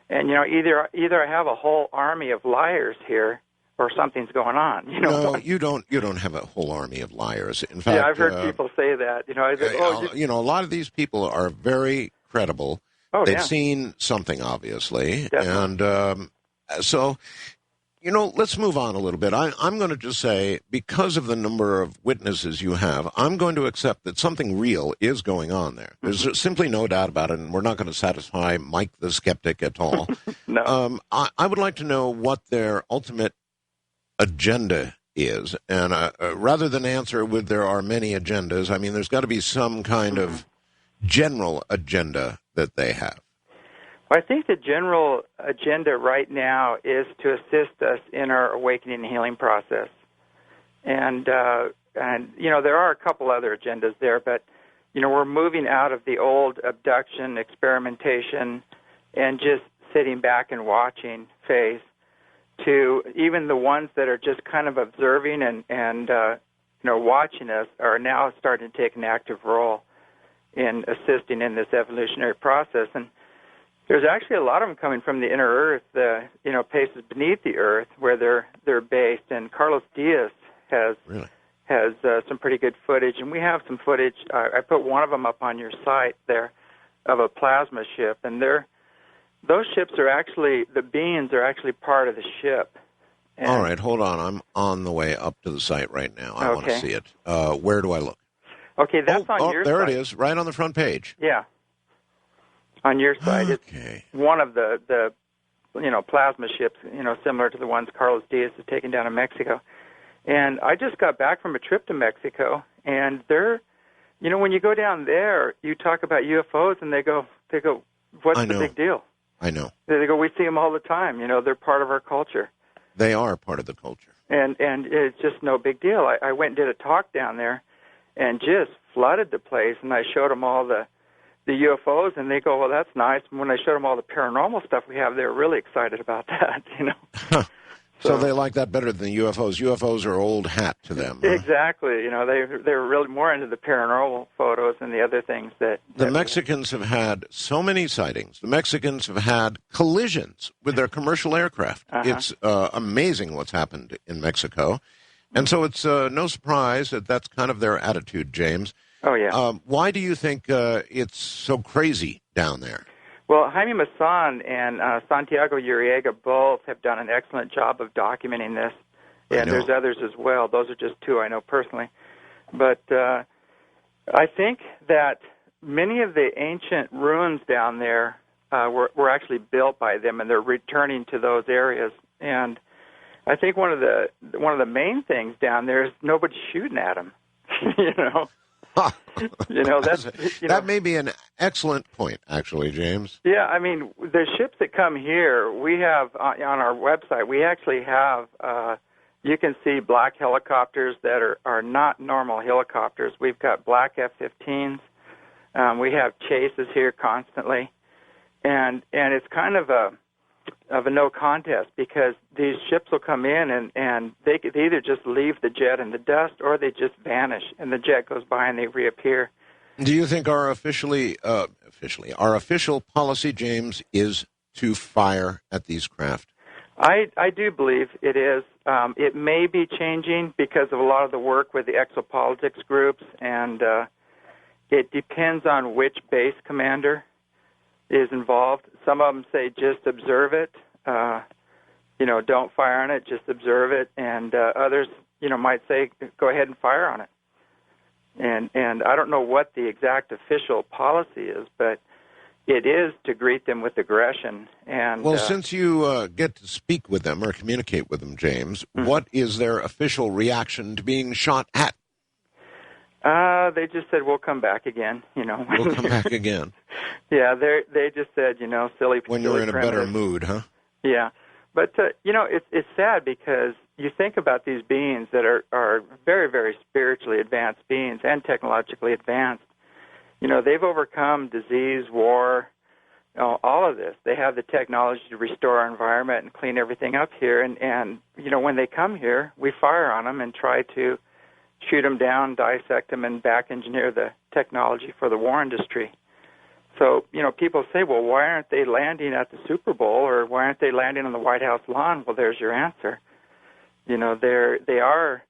And either I have a whole army of liars here, or something's going on. No, you don't. You don't have a whole army of liars. In fact, yeah, I've heard people say that. A lot of these people are very credible. Oh, They've yeah. seen something, obviously, Definitely. and so. Let's move on a little bit. I'm going to just say, because of the number of witnesses you have, I'm going to accept that something real is going on there. There's simply no doubt about it, and we're not going to satisfy Mike the skeptic at all. No. I would like to know what their ultimate agenda is, and rather than answer with there are many agendas, I mean, there's got to be some kind of general agenda that they have. I think the general agenda right now is to assist us in our awakening and healing process. And there are a couple other agendas there, but, we're moving out of the old abduction, experimentation, and just sitting back and watching phase to even the ones that are just kind of observing and watching us are now starting to take an active role in assisting in this evolutionary process. And there's actually a lot of them coming from the inner earth, places beneath the earth where they're based. And Carlos Diaz has some pretty good footage, and we have some footage. I put one of them up on your site there of a plasma ship, and those ships are actually, the beings are actually part of the ship. And all right, hold on. I'm on the way up to the site right now. I want to see it. Where do I look? Okay, that's on your site. There it is, right on the front page. Yeah. On your side, okay. It's one of the plasma ships, similar to the ones Carlos Diaz has taken down in Mexico. And I just got back from a trip to Mexico, and they're, when you go down there, you talk about UFOs, and they go, what's the big deal? I know. They go, we see them all the time. They're part of our culture. They are part of the culture. And it's just no big deal. I went and did a talk down there, and just flooded the place, and I showed them all the UFOs, and they go, well, that's nice. And when I showed them all the paranormal stuff we have, they were really excited about that, So they like that better than the UFOs. UFOs are old hat to them. Huh? Exactly. They were really more into the paranormal photos and the other things that... The Mexicans have had so many sightings. The Mexicans have had collisions with their commercial aircraft. It's amazing what's happened in Mexico. And so it's no surprise that that's kind of their attitude, James. Oh, yeah. Why do you think it's so crazy down there? Well, Jaime Maussan and Santiago Uriega both have done an excellent job of documenting this, and there's others as well. Those are just two I know personally. But I think that many of the ancient ruins down there were actually built by them, and they're returning to those areas. And I think one of the main things down there is nobody's shooting at them. That may be an excellent point, actually, James. Yeah, I mean, the ships that come here, we have on our website, we actually have, you can see black helicopters that are not normal helicopters. We've got black F-15s. We have chases here constantly. And it's kind of a no contest, because these ships will come in and they either just leave the jet in the dust, or they just vanish and the jet goes by and they reappear. Do you think our official policy, James, is to fire at these craft? I do believe it is. It may be changing because of a lot of the work with the exopolitics groups, and it depends on which base commander is involved. Some of them say just observe it, don't fire on it, just observe it, and others, might say go ahead and fire on it. And I don't know what the exact official policy is, but it is to greet them with aggression. And well, since you get to speak with them or communicate with them, James, what is their official reaction to being shot at? They just said, we'll come back again, We'll come back again. Yeah, they just said, silly. When you're in a better mood, huh? Yeah. But, it's sad, because you think about these beings that are very, very spiritually advanced beings and technologically advanced. They've overcome disease, war, all of this. They have the technology to restore our environment and clean everything up here. And when they come here, we fire on them and try to shoot them down, dissect them, and back engineer the technology for the war industry. So, people say, well, why aren't they landing at the Super Bowl, or why aren't they landing on the White House lawn? Well, there's your answer. They are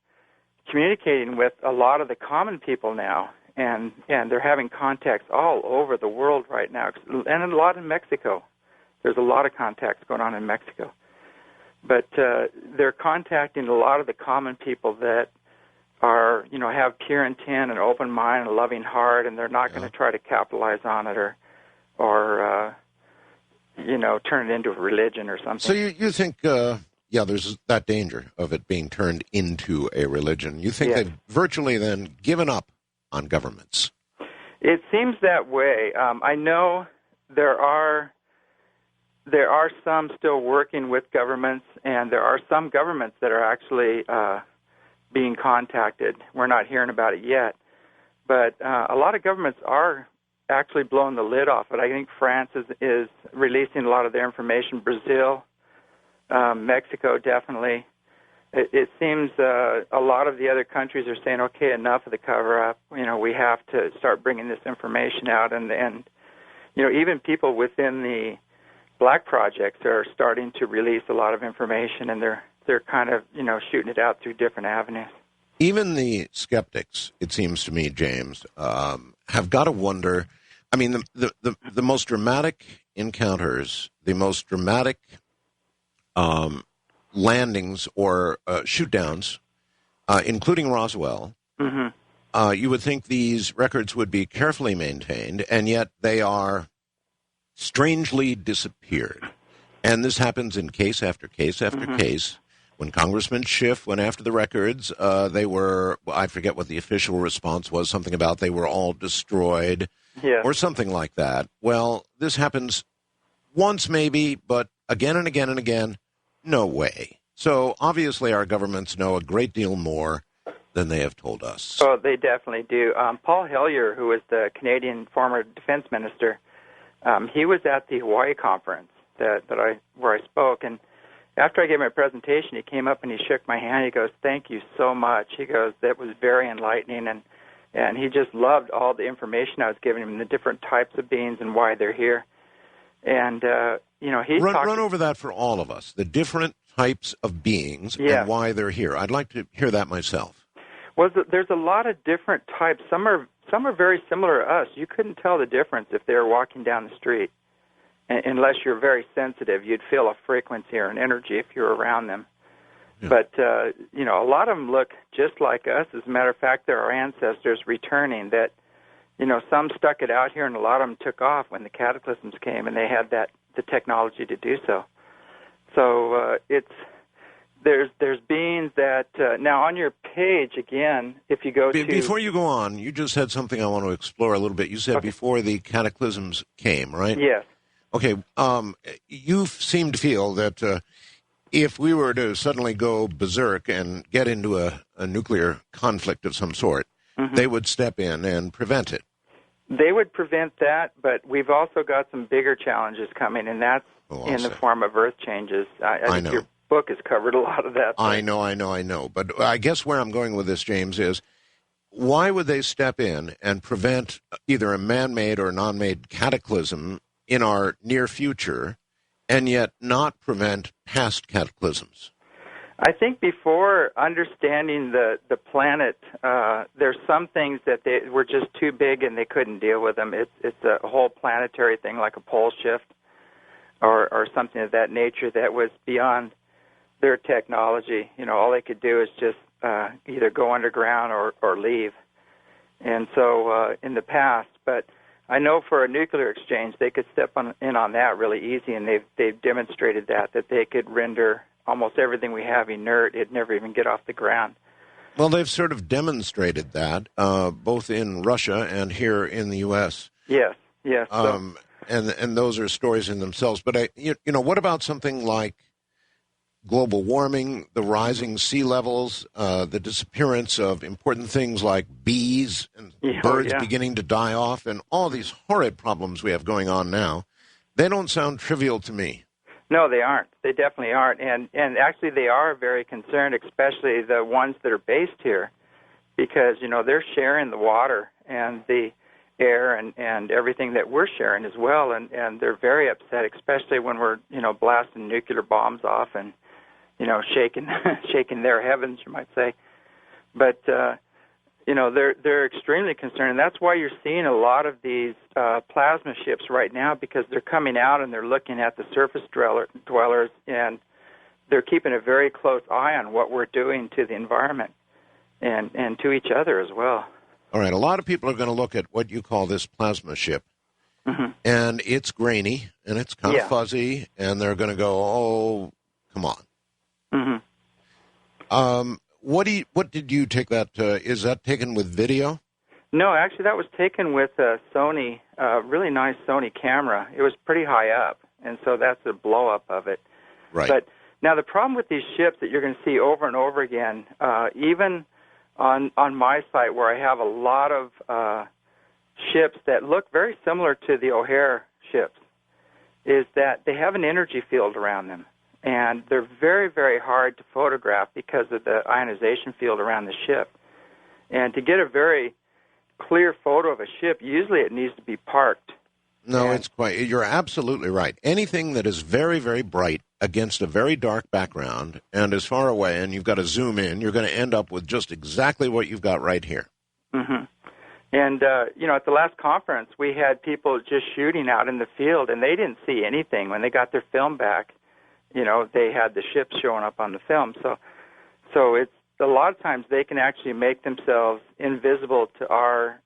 communicating with a lot of the common people now, and they're having contacts all over the world right now, and a lot in Mexico. There's a lot of contacts going on in Mexico. But they're contacting a lot of the common people that are, have pure intent and open mind and a loving heart, and they're not going to try to capitalize on it or turn it into a religion or something. So you think, there's that danger of it being turned into a religion. You think they've virtually then given up on governments? It seems that way. I know there are some still working with governments, and there are some governments that are actually being contacted. We're not hearing about it yet, but a lot of governments are actually blowing the lid off it. I think France is releasing a lot of their information. Brazil, Mexico, definitely. It seems a lot of the other countries are saying, okay, enough of the cover-up. We have to start bringing this information out, and even people within the Black projects are starting to release a lot of information, and they're kind of, shooting it out through different avenues. Even the skeptics, it seems to me, James, have got to wonder. I mean, the most dramatic encounters, the most dramatic landings or shoot-downs, including Roswell, you would think these records would be carefully maintained, and yet they are strangely disappeared. And this happens in case after case after case. When Congressman Schiff went after the records, they were, I forget what the official response was, something about they were all destroyed or something like that. Well, this happens once maybe, but again and again and again, no way. So obviously our governments know a great deal more than they have told us. Oh, they definitely do. Paul Hellyer, who was the Canadian former defense minister, he was at the Hawaii conference where I spoke, and after I gave my presentation, he came up and he shook my hand. He goes, "Thank you so much." He goes, "That was very enlightening," and he just loved all the information I was giving him, the different types of beings and why they're here. And he run over that for all of us, the different types of beings and why they're here. I'd like to hear that myself. Well, there's a lot of different types. Some are very similar to us. You couldn't tell the difference if they were walking down the street. Unless you're very sensitive, you'd feel a frequency or an energy if you're around them. Yeah. But, a lot of them look just like us. As a matter of fact, there are ancestors returning that, some stuck it out here, and a lot of them took off when the cataclysms came, and they had the technology to do so. So there's beings that, now on your page, again, if you go to... Before you go on, you just said something I want to explore a little bit. You said before the cataclysms came, right? Yes. Okay, you seem to feel that if we were to suddenly go berserk and get into a nuclear conflict of some sort, they would step in and prevent it. They would prevent that, but we've also got some bigger challenges coming, and that's in the form of earth changes. I think your book has covered a lot of that. I know. But I guess where I'm going with this, James, is why would they step in and prevent either a man-made or non-made cataclysm in our near future, and yet not prevent past cataclysms? I think before understanding the planet, there's some things that they were just too big and they couldn't deal with them. It's a whole planetary thing like a pole shift or something of that nature that was beyond their technology. All they could do is just either go underground or leave. And so in the past, but I know for a nuclear exchange, they could step in on that really easy, and they've demonstrated that they could render almost everything we have inert. It'd never even get off the ground. Well, they've sort of demonstrated that, both in Russia and here in the U.S. Yes. And those are stories in themselves. But, what about something like global warming, the rising sea levels, the disappearance of important things like bees and birds beginning to die off, and all these horrid problems we have going on now? They don't sound trivial to me. No, they aren't. They definitely aren't. And actually they are very concerned, especially the ones that are based here, because, they're sharing the water, and the air and everything that we're sharing as well, and they're very upset, especially when we're blasting nuclear bombs off and shaking shaking their heavens, you might say. But they're extremely concerned, and that's why you're seeing a lot of these plasma ships right now, because they're coming out and they're looking at the surface dwellers, and they're keeping a very close eye on what we're doing to the environment and to each other as well. All right, a lot of people are going to look at what you call this plasma ship, and it's grainy, and it's kind of fuzzy, and they're going to go, oh, come on. What did you take that, is that taken with video? No, actually that was taken with a Sony, really nice Sony camera. It was pretty high up, and so that's a blow-up of it. Right. But now the problem with these ships that you're going to see over and over again, even on my site where I have a lot of ships that look very similar to the O'Hare ships, is that they have an energy field around them. And they're very, very hard to photograph because of the ionization field around the ship. And to get a very clear photo of a ship, usually it needs to be parked. No, you're absolutely right. Anything that is very, very bright against a very dark background and is far away and you've got to zoom in, you're going to end up with just exactly what you've got right here. And, at the last conference, we had people just shooting out in the field, and they didn't see anything. When they got their film back, they had the ships showing up on the film. So it's a lot of times they can actually make themselves invisible to our,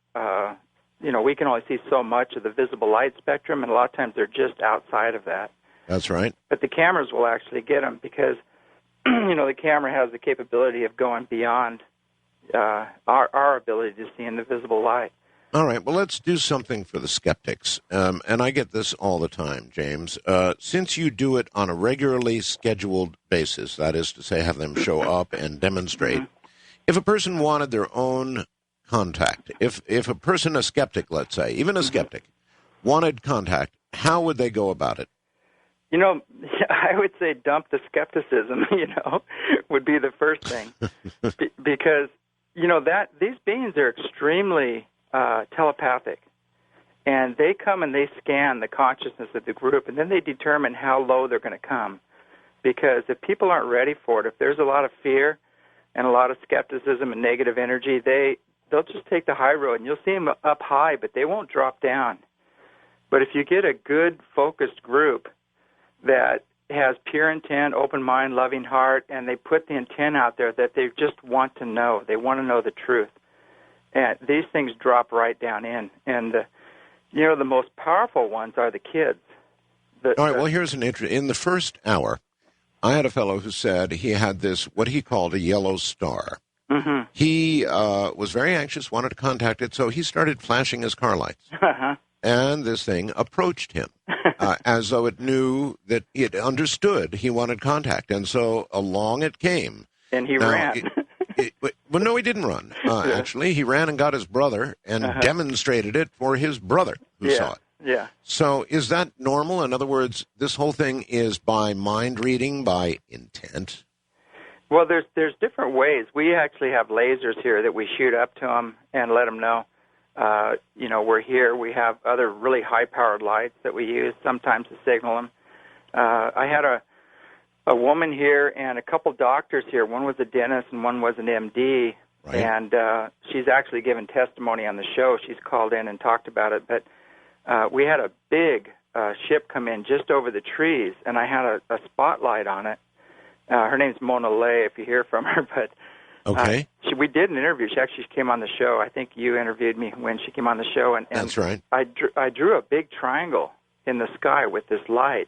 we can only see so much of the visible light spectrum, and a lot of times they're just outside of that. That's right. But the cameras will actually get them because, the camera has the capability of going beyond our ability to see in the visible light. All right, well, let's do something for the skeptics. And I get this all the time, James. Since you do it on a regularly scheduled basis, that is to say have them show up and demonstrate, if a person wanted their own contact, if a person, a skeptic, let's say, even a skeptic, wanted contact, how would they go about it? I would say dump the skepticism, would be the first thing. Because, these beings are extremely telepathic, and they come and they scan the consciousness of the group, and then they determine how low they're going to come. Because if people aren't ready for it, if there's a lot of fear and a lot of skepticism and negative energy, they'll just take the high road, and you'll see them up high, but they won't drop down. But if you get a good, focused group that has pure intent, open mind, loving heart, and they put the intent out there that they just want to know. They want to know the truth. And these things drop right down in. And, the most powerful ones are the kids. All right, well, here's an interesting. In the first hour, I had a fellow who said he had this, what he called a yellow star. He was very anxious, wanted to contact it, so he started flashing his car lights. And this thing approached him as though it knew that it understood he wanted contact. And so along it came. And he ran. Well, no, he didn't run. Actually, he ran and got his brother and demonstrated it for his brother who saw it. Yeah. So is that normal? In other words, this whole thing is by mind reading, by intent? Well, there's different ways. We actually have lasers here that we shoot up to them and let them know. We're here. We have other really high-powered lights that we use sometimes to signal them. I had a woman here and a couple doctors here. One was a dentist and one was an MD. Right. And she's actually given testimony on the show. She's called in and talked about it. But we had a big ship come in just over the trees, and I had a spotlight on it. Her name's Mona Lay, if you hear from her. But okay. We did an interview. She actually came on the show. I think you interviewed me when she came on the show. And that's right. I drew a big triangle in the sky with this light.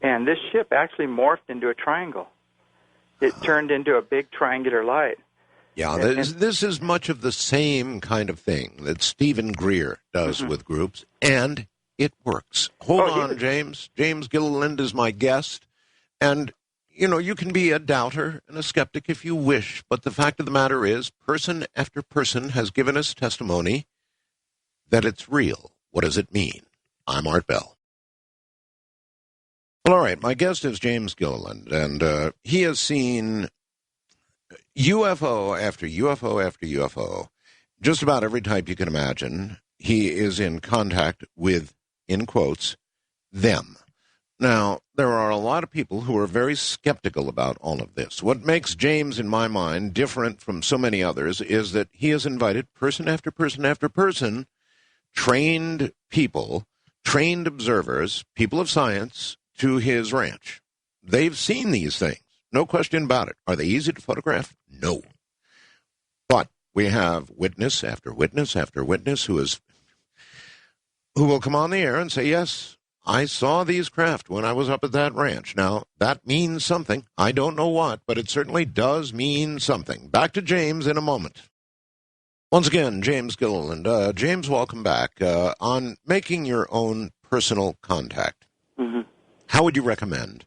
And this ship actually morphed into a triangle. It turned into a big triangular light. Yeah, this is much of the same kind of thing that Stephen Greer does with groups, and it works. Hold on, James. James Gilliland is my guest. And, you can be a doubter and a skeptic if you wish, but the fact of the matter is, person after person has given us testimony that it's real. What does it mean? I'm Art Bell. Well, all right, my guest is James Gilliland, and he has seen UFO after UFO after UFO, just about every type you can imagine. he is in contact with, in quotes, them. Now, there are a lot of people who are very skeptical about all of this. What makes James, in my mind, different from so many others is that he has invited person after person after person, trained people, trained observers, people of science, to his ranch. They've seen these things. No question about it. Are they easy to photograph? No. But we have witness after witness after witness who will come on the air and say, yes, I saw these craft when I was up at that ranch. Now, that means something. I don't know what, but it certainly does mean something. Back to James in a moment. Once again, James Gilliland. James, welcome back. On making your own personal contact, how would you recommend?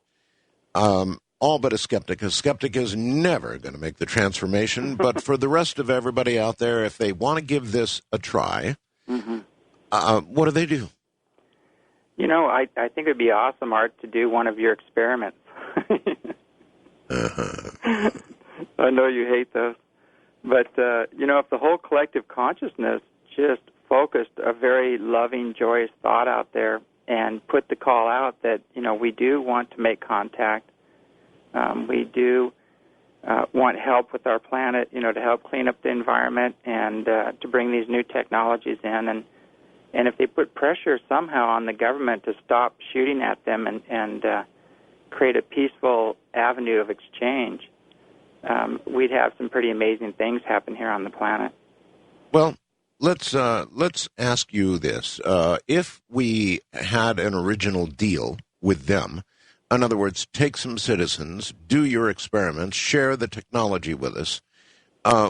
All but a skeptic. A skeptic is never going to make the transformation, but for the rest of everybody out there, if they want to give this a try, what do they do? You know, I think it would be awesome, Art, to do one of your experiments. I know you hate those. But, if the whole collective consciousness just focused a very loving, joyous thought out there and put the call out that, we do want to make contact. We do want help with our planet, to help clean up the environment and to bring these new technologies in. And if they put pressure somehow on the government to stop shooting at them and create a peaceful avenue of exchange, we'd have some pretty amazing things happen here on the planet. Well, let's ask you this. If we had an original deal with them, in other words, take some citizens, do your experiments, share the technology with us,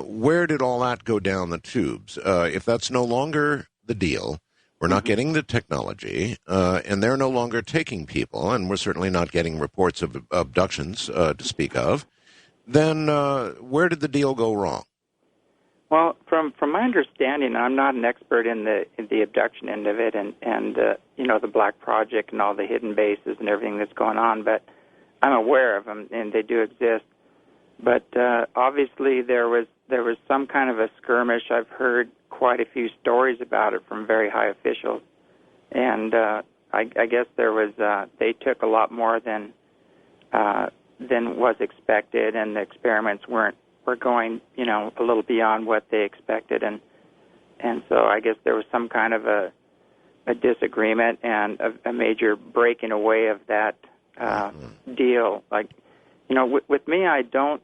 where did all that go down the tubes? If that's no longer the deal, we're not getting the technology, and they're no longer taking people, and we're certainly not getting reports of abductions to speak of, then where did the deal go wrong? Well, from my understanding, I'm not an expert in the abduction end of it and the Black Project and all the hidden bases and everything that's going on, but I'm aware of them, and they do exist. But obviously there was some kind of a skirmish. I've heard quite a few stories about it from very high officials, and I guess there was they took a lot more than was expected, and the experiments were going a little beyond what they expected, and so I guess there was some kind of a disagreement and a major breaking away of that deal. Like, with me, I don't.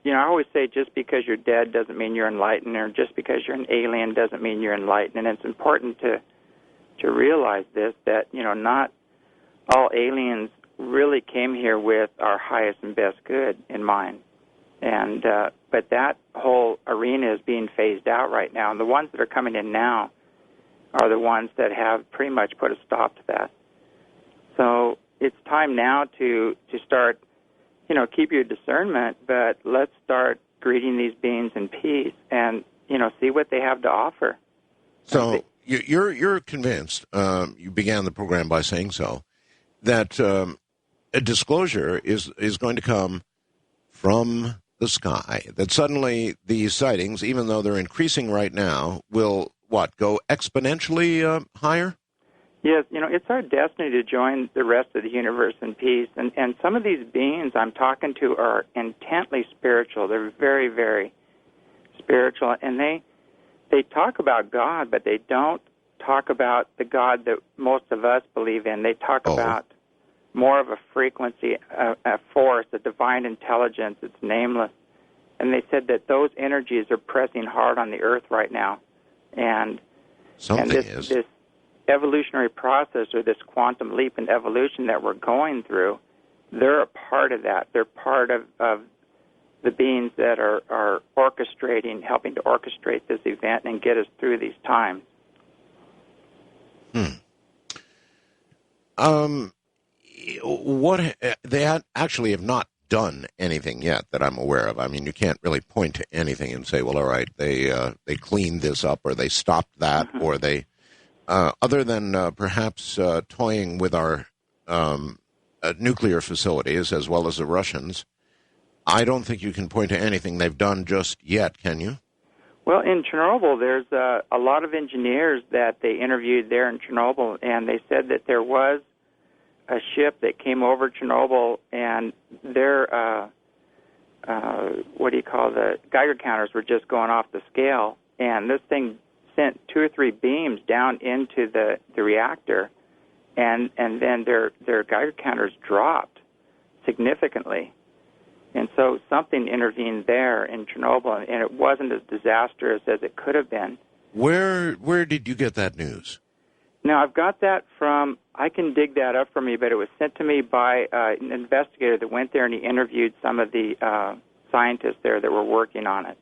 I always say just because you're dead doesn't mean you're enlightened, or just because you're an alien doesn't mean you're enlightened. And it's important to realize this, that, not all aliens really came here with our highest and best good in mind. And but that whole arena is being phased out right now. And the ones that are coming in now are the ones that have pretty much put a stop to that. So it's time now to start, keep your discernment, but let's start greeting these beings in peace and, see what they have to offer. So you're convinced, you began the program by saying so, that a disclosure is going to come from the sky, that suddenly these sightings, even though they're increasing right now, will, go exponentially higher? Yes, it's our destiny to join the rest of the universe in peace. And some of these beings I'm talking to are intently spiritual. They're very, very spiritual. And they talk about God, but they don't talk about the God that most of us believe in. They talk about more of a frequency, a force, a divine intelligence. It's nameless. And they said that those energies are pressing hard on the earth right now. And this evolutionary process, or this quantum leap in evolution that we're going through, they're a part of that. They're part of the beings that are orchestrating, helping to orchestrate this event and get us through these times. What they actually have not done anything yet that I'm aware of. I mean, you can't really point to anything and say, well, all right, they cleaned this up, or they stopped that, or they, other than perhaps toying with our nuclear facilities as well as the Russians. I don't think you can point to anything they've done just yet, can you? Well, in Chernobyl, there's a lot of engineers that they interviewed there in Chernobyl, and they said that there was a ship that came over Chernobyl, and their the Geiger counters were just going off the scale, and this thing sent 2 or 3 beams down into the reactor, and then their Geiger counters dropped significantly. And so something intervened there in Chernobyl, and it wasn't as disastrous as it could have been. Where did you get that news? Now, I've got that from, I can dig that up for me, but it was sent to me by an investigator that went there, and he interviewed some of the scientists there that were working on it.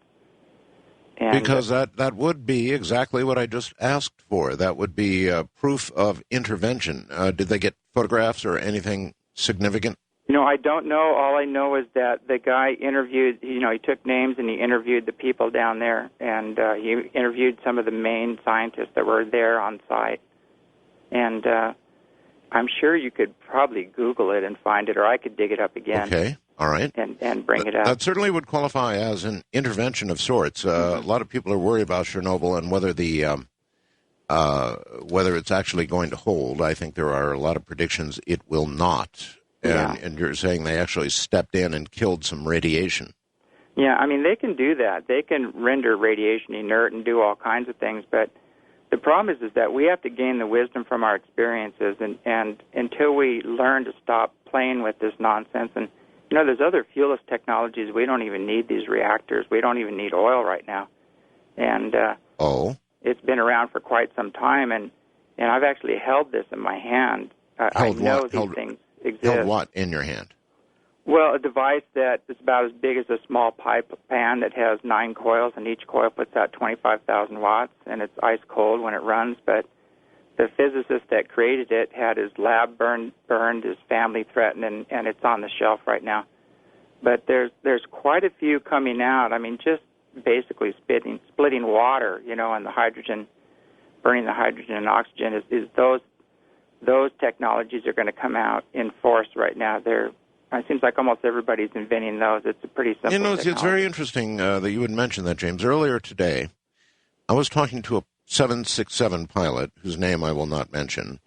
And, because that would be exactly what I just asked for. That would be proof of intervention. Did they get photographs or anything significant? I don't know. All I know is that the guy interviewed, he took names and he interviewed the people down there, and he interviewed some of the main scientists that were there on site. And I'm sure you could probably Google it and find it, or I could dig it up again. Okay, all right. And bring it up. That certainly would qualify as an intervention of sorts. A lot of people are worried about Chernobyl and whether whether it's actually going to hold. I think there are a lot of predictions it will not. And you're saying they actually stepped in and killed some radiation. Yeah, I mean, they can do that. They can render radiation inert and do all kinds of things, but the problem is that we have to gain the wisdom from our experiences, and until we learn to stop playing with this nonsense, and, there's other fuelless technologies. We don't even need these reactors. We don't even need oil right now. And it's been around for quite some time, and I've actually held this in my hand. I know these things exist. Held what in your hand? Well, a device that is about as big as a small pipe pan that has 9 coils, and each coil puts out 25,000 watts, and it's ice cold when it runs. But the physicist that created it had his lab burned, his family threatened, and it's on the shelf right now. But there's quite a few coming out. I mean, just basically splitting water, and the hydrogen, burning the hydrogen and oxygen is those technologies are going to come out in force right now. It seems like almost everybody's inventing those. It's a pretty simple technology. It's very interesting that you would mention that, James. Earlier today, I was talking to a 767 pilot, whose name I will not mention,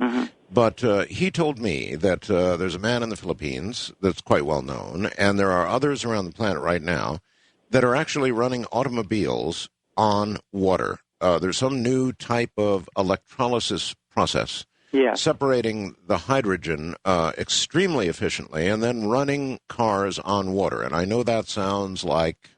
but he told me that there's a man in the Philippines that's quite well known, and there are others around the planet right now that are actually running automobiles on water. There's some new type of electrolysis process. Yeah. Separating the hydrogen extremely efficiently and then running cars on water. And I know that sounds like,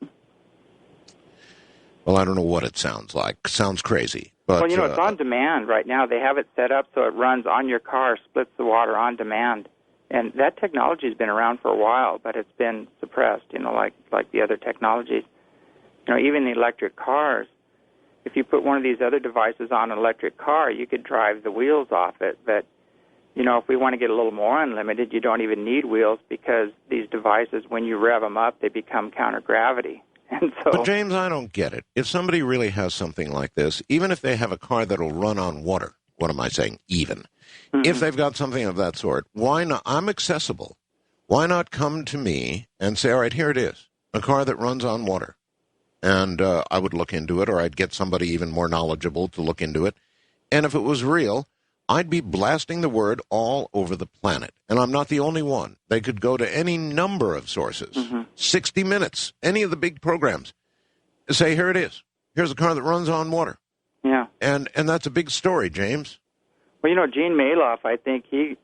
well, I don't know what it sounds like. Sounds crazy. But, well, it's on demand right now. They have it set up so it runs on your car, splits the water on demand. And that technology has been around for a while, but it's been suppressed, like the other technologies. Even the electric cars, if you put one of these other devices on an electric car, you could drive the wheels off it. But, if we want to get a little more unlimited, you don't even need wheels because these devices, when you rev them up, they become counter-gravity. And so, but, James, I don't get it. If somebody really has something like this, even if they have a car that'll run on water, what am I saying, even? If they've got something of that sort, why not? I'm accessible. Why not come to me and say, all right, here it is, a car that runs on water. And I would look into it, or I'd get somebody even more knowledgeable to look into it. And if it was real, I'd be blasting the word all over the planet. And I'm not the only one. They could go to any number of sources, 60 Minutes, any of the big programs, say, here it is. Here's a car that runs on water. Yeah. And that's a big story, James. Well, Gene Maloff, I think he,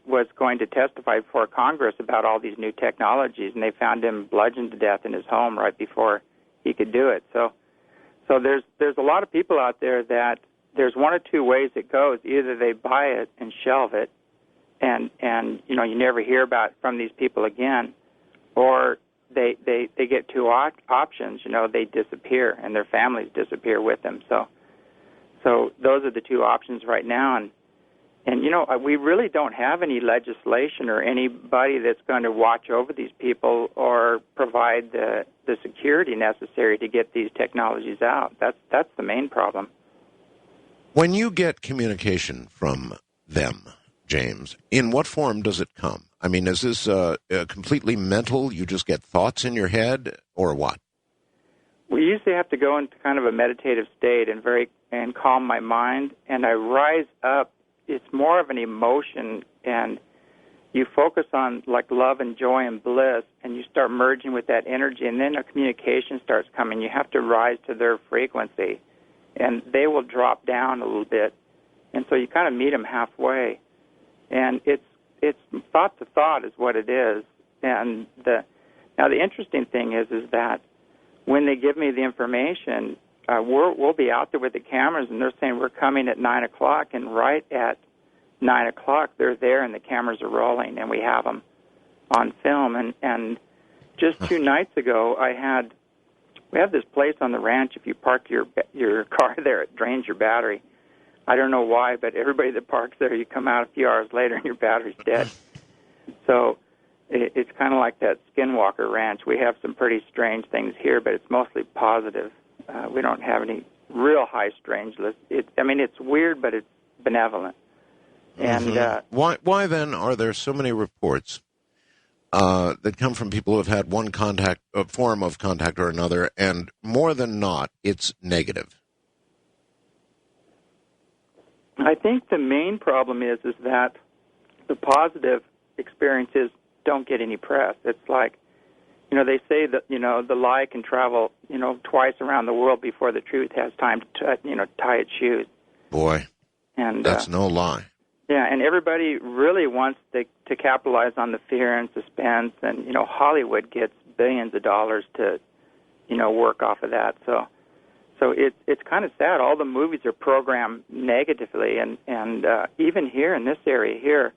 was going to testify before Congress about all these new technologies, and they found him bludgeoned to death in his home right before he could do it. So there's a lot of people out there that there's one or two ways it goes. Either they buy it and shelve it, and you never hear about it from these people again, or they get two options. They disappear and their families disappear with them. So those are the two options right now, and we really don't have any legislation or anybody that's going to watch over these people or provide the security necessary to get these technologies out. That's the main problem. When you get communication from them, James, in what form does it come? I mean, is this completely mental? You just get thoughts in your head, or what? we usually have to go into kind of a meditative state and calm my mind, and I rise up. It's more of an emotion, and you focus on like love and joy and bliss, and you start merging with that energy, and then a communication starts coming. You have to rise to their frequency, and they will drop down a little bit, and so you kind of meet them halfway, and it's thought to thought is what it is. And now the interesting thing is that when they give me the information, we'll be out there with the cameras, and they're saying we're coming at 9 o'clock, and right at 9 o'clock they're there, and the cameras are rolling, and we have them on film. And just 2 nights ago, we have this place on the ranch. If you park your car there, it drains your battery. I don't know why, but everybody that parks there, you come out a few hours later and your battery's dead. So it's kind of like that Skinwalker Ranch. We have some pretty strange things here, but it's mostly positive. We don't have any real high strangeness. It's weird, but it's benevolent. And why then are there so many reports that come from people who have had one form of contact or another, and more than not, it's negative? I think the main problem is that the positive experiences don't get any press. It's like, they say that, the lie can travel, twice around the world before the truth has time to, tie its shoes. Boy, and that's no lie. Yeah, and everybody really wants to capitalize on the fear and suspense, and, Hollywood gets billions of dollars to, work off of that. So it's kind of sad. All the movies are programmed negatively, and even here in this area here,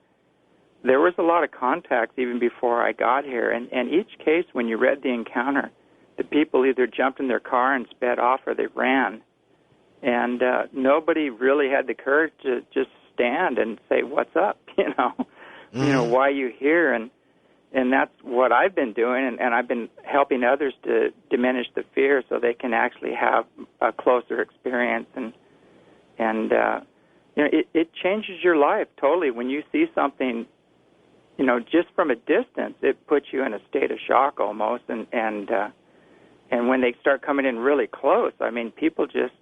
there was a lot of contacts even before I got here. And each case, when you read the encounter, the people either jumped in their car and sped off or they ran. And nobody really had the courage to just stand and say, what's up, why are you here? And that's what I've been doing, and I've been helping others to diminish the fear so they can actually have a closer experience. And it changes your life totally. When you see something, just from a distance, it puts you in a state of shock almost. And when they start coming in really close, people just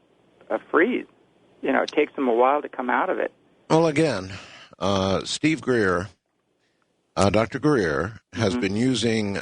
freeze. It takes them a while to come out of it. Well, again, Steve Greer, Dr. Greer, has been using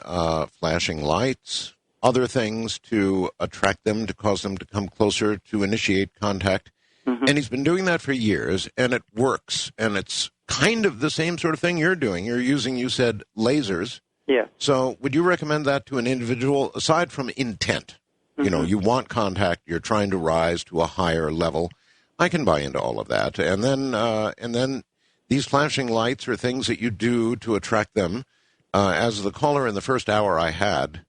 flashing lights, other things to attract them, to cause them to come closer, to initiate contact. And he's been doing that for years, and it works. And it's kind of the same sort of thing you're doing. You're using, you said, lasers. Yeah. So would you recommend that to an individual, aside from intent? You want contact, you're trying to rise to a higher level. I can buy into all of that. And then these flashing lights are things that you do to attract them. As the caller in the first hour I had,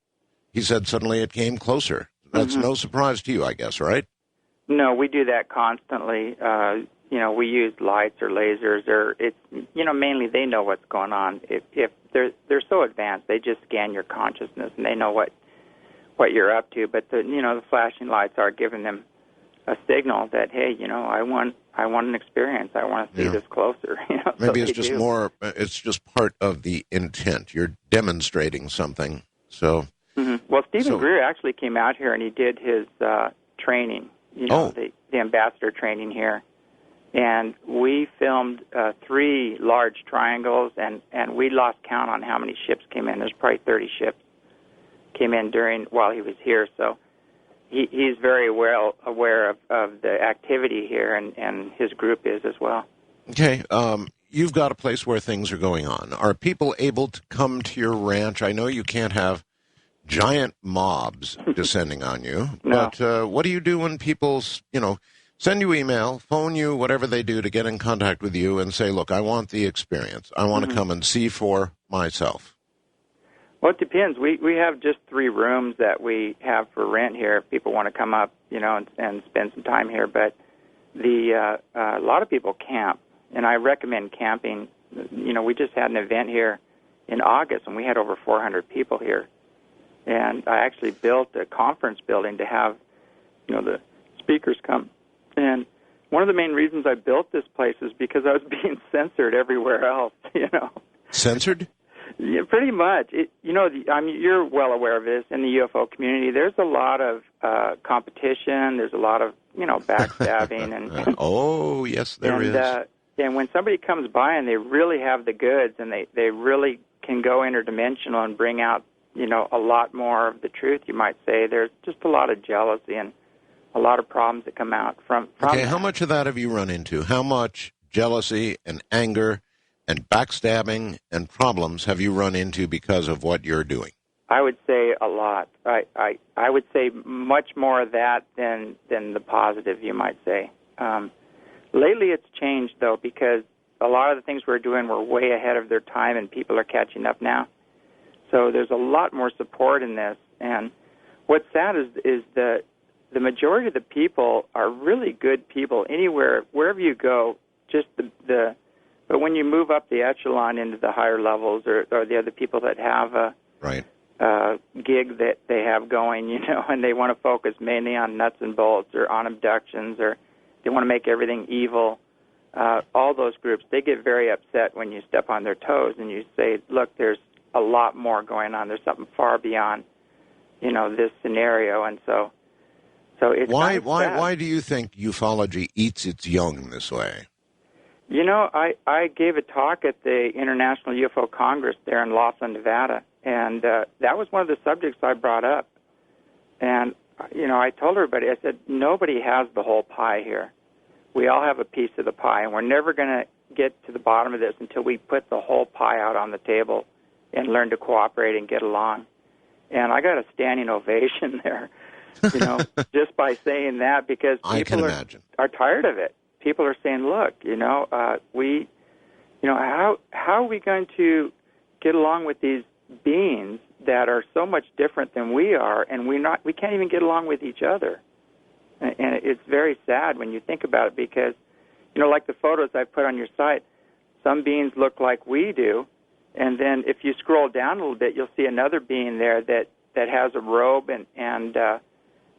he said suddenly it came closer. That's no surprise to you, I guess, right? No, we do that constantly. We use lights or lasers, or it's mainly they know what's going on. If they're so advanced, they just scan your consciousness and they know what you're up to. But the flashing lights are giving them a signal that, hey, I want an experience. I want to see this closer. Maybe it's just more. It's just part of the intent. You're demonstrating something. So. Well, Stephen Greer actually came out here and he did his training. The ambassador training here, and we filmed 3 large triangles, and we lost count on how many ships came in. There's probably 30 ships came in while he was here. So. He's very well aware of the activity here, and his group is as well. Okay. You've got a place where things are going on. Are people able to come to your ranch? I know you can't have giant mobs descending on you, no. But what do you do when people, send you email, phone you, whatever they do to get in contact with you and say, look, I want the experience. I want to come and see for myself. Well, it depends. We have just 3 rooms that we have for rent here if people want to come up, and spend some time here. But a lot of people camp, and I recommend camping. We just had an event here in August, and we had over 400 people here. And I actually built a conference building to have, the speakers come. And one of the main reasons I built this place is because I was being censored everywhere else, Censored? Yeah, Pretty much. You're well aware of this in the UFO community. There's a lot of competition. There's a lot of, backstabbing. and Oh, yes, there is. And when somebody comes by and they really have the goods and they really can go interdimensional and bring out, a lot more of the truth, you might say, there's just a lot of jealousy and a lot of problems that come out from Okay, that. how much of that have you run into? How much jealousy and anger and backstabbing and problems have you run into because of what you're doing? I would say a lot. I would say much more of that than the positive, you might say. Lately it's changed, though, because a lot of the things we're doing were way ahead of their time, and people are catching up now. So there's a lot more support in this. And what's sad is the majority of the people are really good people. Wherever you go, just but when you move up the echelon into the higher levels, or the other people that have a gig that they have going, and they want to focus mainly on nuts and bolts or on abductions, or they want to make everything evil, all those groups, they get very upset when you step on their toes and you say, look, there's a lot more going on. There's something far beyond, this scenario. And so it's why do you think ufology eats its young this way? I gave a talk at the International UFO Congress there in Laughlin, Nevada, and that was one of the subjects I brought up. And, I told everybody, I said, nobody has the whole pie here. We all have a piece of the pie, and we're never going to get to the bottom of this until we put the whole pie out on the table and learn to cooperate and get along. And I got a standing ovation there, just by saying that, because people are tired of it. People are saying, look, how are we going to get along with these beings that are so much different than we are, and we can't even get along with each other? And it's very sad when you think about it, because, like the photos I put on your site, some beings look like we do, and then if you scroll down a little bit, you'll see another being there that has a robe, and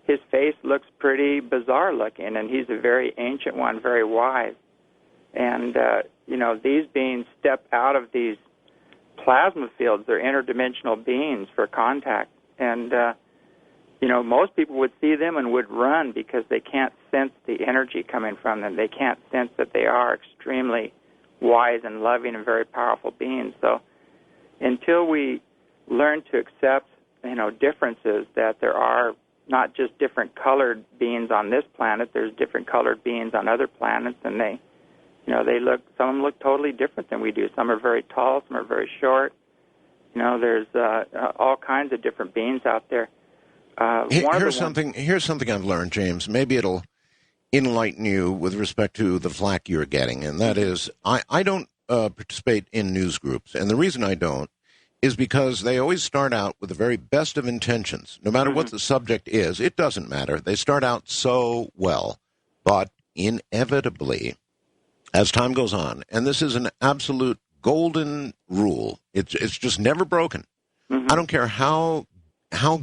his face looks pretty bizarre looking, and he's a very ancient one, very wise. And, these beings step out of these plasma fields. They're interdimensional beings for contact. And, most people would see them and would run because they can't sense the energy coming from them. They can't sense that they are extremely wise and loving and very powerful beings. So until we learn to accept, differences, that there are not just different colored beings on this planet, there's different colored beings on other planets, and some of them look totally different than we do. Some are very tall, some are very short. There's all kinds of different beings out there. Here's something I've learned, James. Maybe it'll enlighten you with respect to the flack you're getting, and that is, I don't participate in news groups, and the reason I don't is because they always start out with the very best of intentions. No matter what the subject is, it doesn't matter. They start out so well, but inevitably, as time goes on, and this is an absolute golden rule, it's just never broken. I don't care how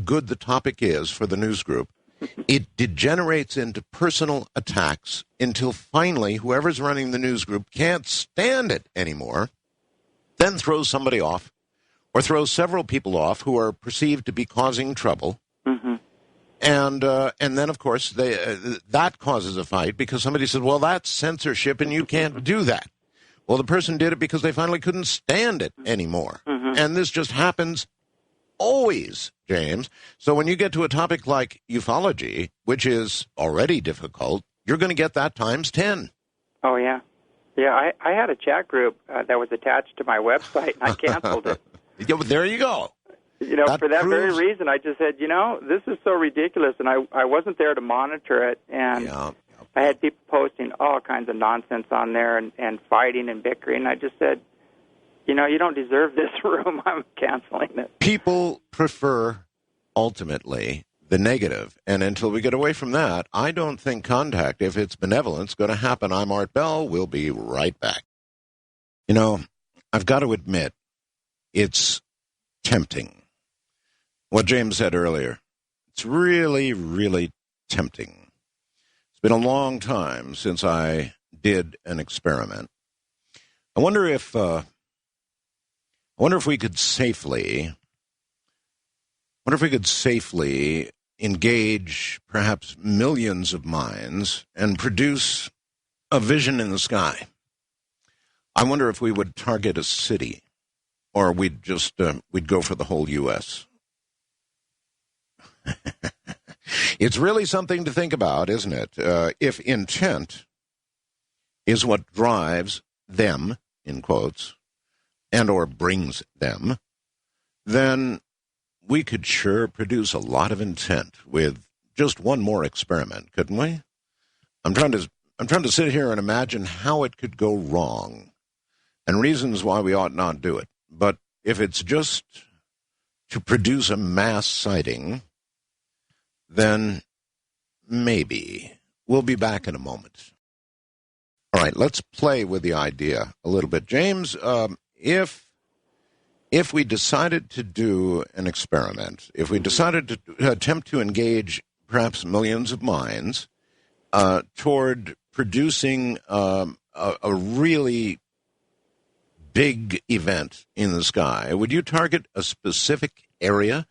good the topic is for the news group, it degenerates into personal attacks until finally whoever's running the news group can't stand it anymore, then throws somebody off, or throws several people off who are perceived to be causing trouble. And then, of course, that causes a fight because somebody says, well, that's censorship and you can't do that. Well, the person did it because they finally couldn't stand it anymore. And this just happens always, James. So when you get to a topic like ufology, which is already difficult, you're going to get that times 10. Oh, yeah. Yeah, I had a chat group that was attached to my website, and I canceled it. Yeah, well, there you go. For that very reason, I just said, this is so ridiculous, and I wasn't there to monitor it, and I had people posting all kinds of nonsense on there and fighting and bickering, and I just said, you don't deserve this room. I'm canceling it. People prefer, ultimately, the negative, and until we get away from that, I don't think contact, if it's benevolent, is going to happen. I'm Art Bell. We'll be right back. I've got to admit, it's tempting. What James said earlier, it's really, really tempting. It's been a long time since I did an experiment. I wonder if I wonder if we could safely engage perhaps millions of minds and produce a vision in the sky. I wonder if we would target a city, or we'd go for the whole U.S. It's really something to think about, isn't it? If intent is what drives them, in quotes, and or brings them, then we could sure produce a lot of intent with just one more experiment, couldn't we? I'm trying to sit here and imagine how it could go wrong and reasons why we ought not do it. But if it's just to produce a mass sighting, then maybe. We'll be back in a moment. All right, let's play with the idea a little bit. James, if we decided to do an experiment, if we decided to attempt to engage perhaps millions of minds toward producing a really big event in the sky, would you target a specific area?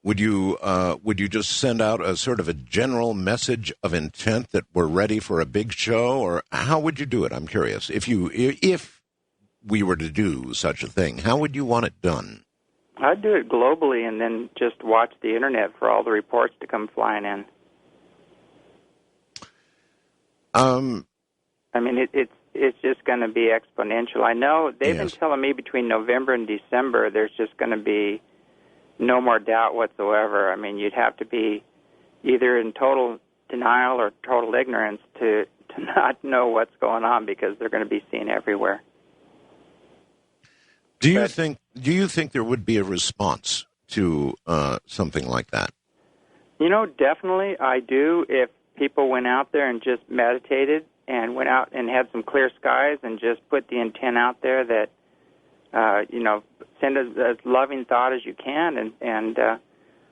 Would you just send out a sort of a general message of intent that we're ready for a big show, or how would you do it? I'm curious. If we were to do such a thing, how would you want it done? I'd do it globally and then just watch the internet for all the reports to come flying in. I mean, it's just going to be exponential. I know they've been telling me between November and December there's just going to be no more doubt whatsoever. I mean, you'd have to be either in total denial or total ignorance to not know what's going on, because they're going to be seen everywhere. Do you think there would be a response to something like that? You know, definitely I do. If people went out there and just meditated and went out and had some clear skies and just put the intent out there that, send as loving thought as you can and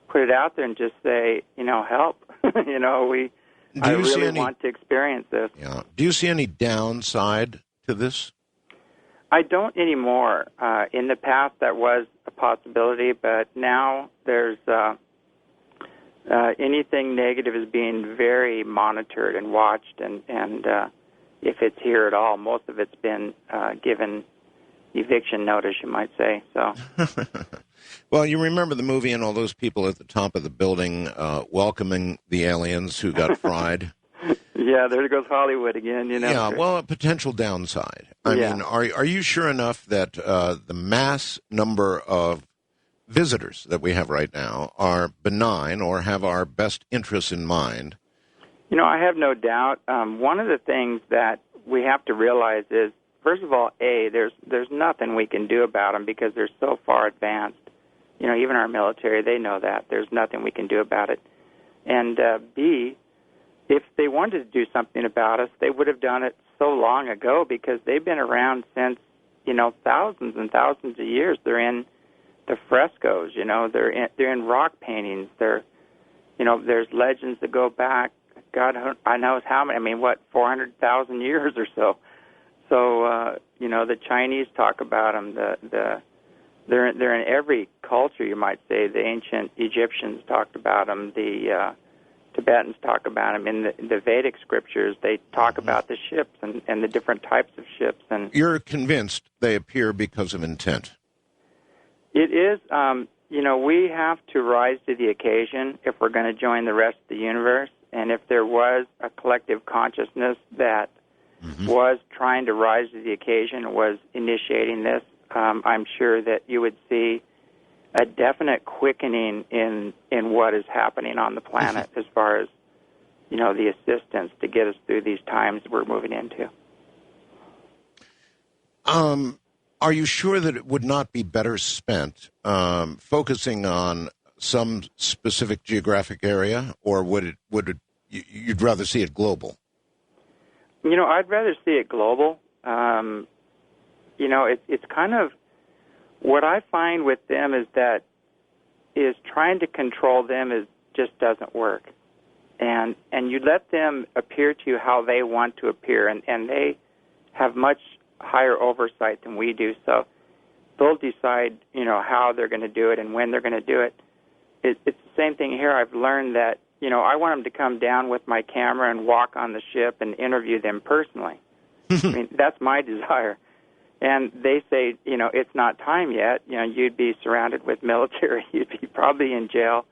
put it out there and just say, help. I really want to experience this. Yeah. Do you see any downside to this? I don't anymore. In the past, that was a possibility, but now there's anything negative is being very monitored and watched, and if it's here at all, most of it's been given eviction notice, you might say. So. Well, you remember the movie and all those people at the top of the building welcoming the aliens who got fried? Yeah, there goes Hollywood again, Yeah, well, a potential downside. I mean, are you sure enough that the mass number of visitors that we have right now are benign or have our best interests in mind? I have no doubt. One of the things that we have to realize is, first of all, there's nothing we can do about them because they're so far advanced. Even our military, they know that. There's nothing we can do about it. And B, if they wanted to do something about us, they would have done it so long ago, because they've been around since, thousands and thousands of years. They're in the frescoes, they're in rock paintings. They're, there's legends that go back, God, I knows how many, 400,000 years or so. So, the Chinese talk about them. They're in every culture, you might say. The ancient Egyptians talked about them. The Tibetans talk about them. In the Vedic scriptures, they talk about the ships and the different types of ships. And you're convinced they appear because of intent? It is. We have to rise to the occasion if we're going to join the rest of the universe. And if there was a collective consciousness that was trying to rise to the occasion, was initiating this, I'm sure that you would see a definite quickening in what is happening on the planet as far as, the assistance to get us through these times we're moving into. Are you sure that it would not be better spent focusing on some specific geographic area, or would it you'd rather see it global? I'd rather see it global. It's kind of what I find with them is trying to control them just doesn't work. And you let them appear to you how they want to appear, and they have much higher oversight than we do. So they'll decide, how they're going to do it and when they're going to do it. It's the same thing here. I've learned that, I want them to come down with my camera and walk on the ship and interview them personally. I mean, that's my desire. And they say, it's not time yet. You'd be surrounded with military. You'd be probably in jail.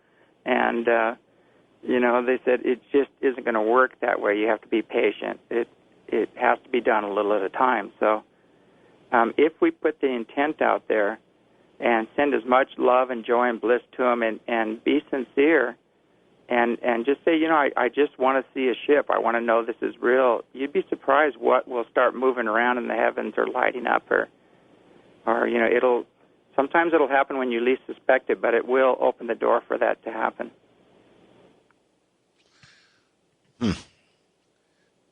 And, they said it just isn't going to work that way. You have to be patient. It has to be done a little at a time. So if we put the intent out there and send as much love and joy and bliss to them and be sincere and just say, I just want to see a ship. I want to know this is real. You'd be surprised what will start moving around in the heavens or lighting up or sometimes it'll happen when you least suspect it, but it will open the door for that to happen.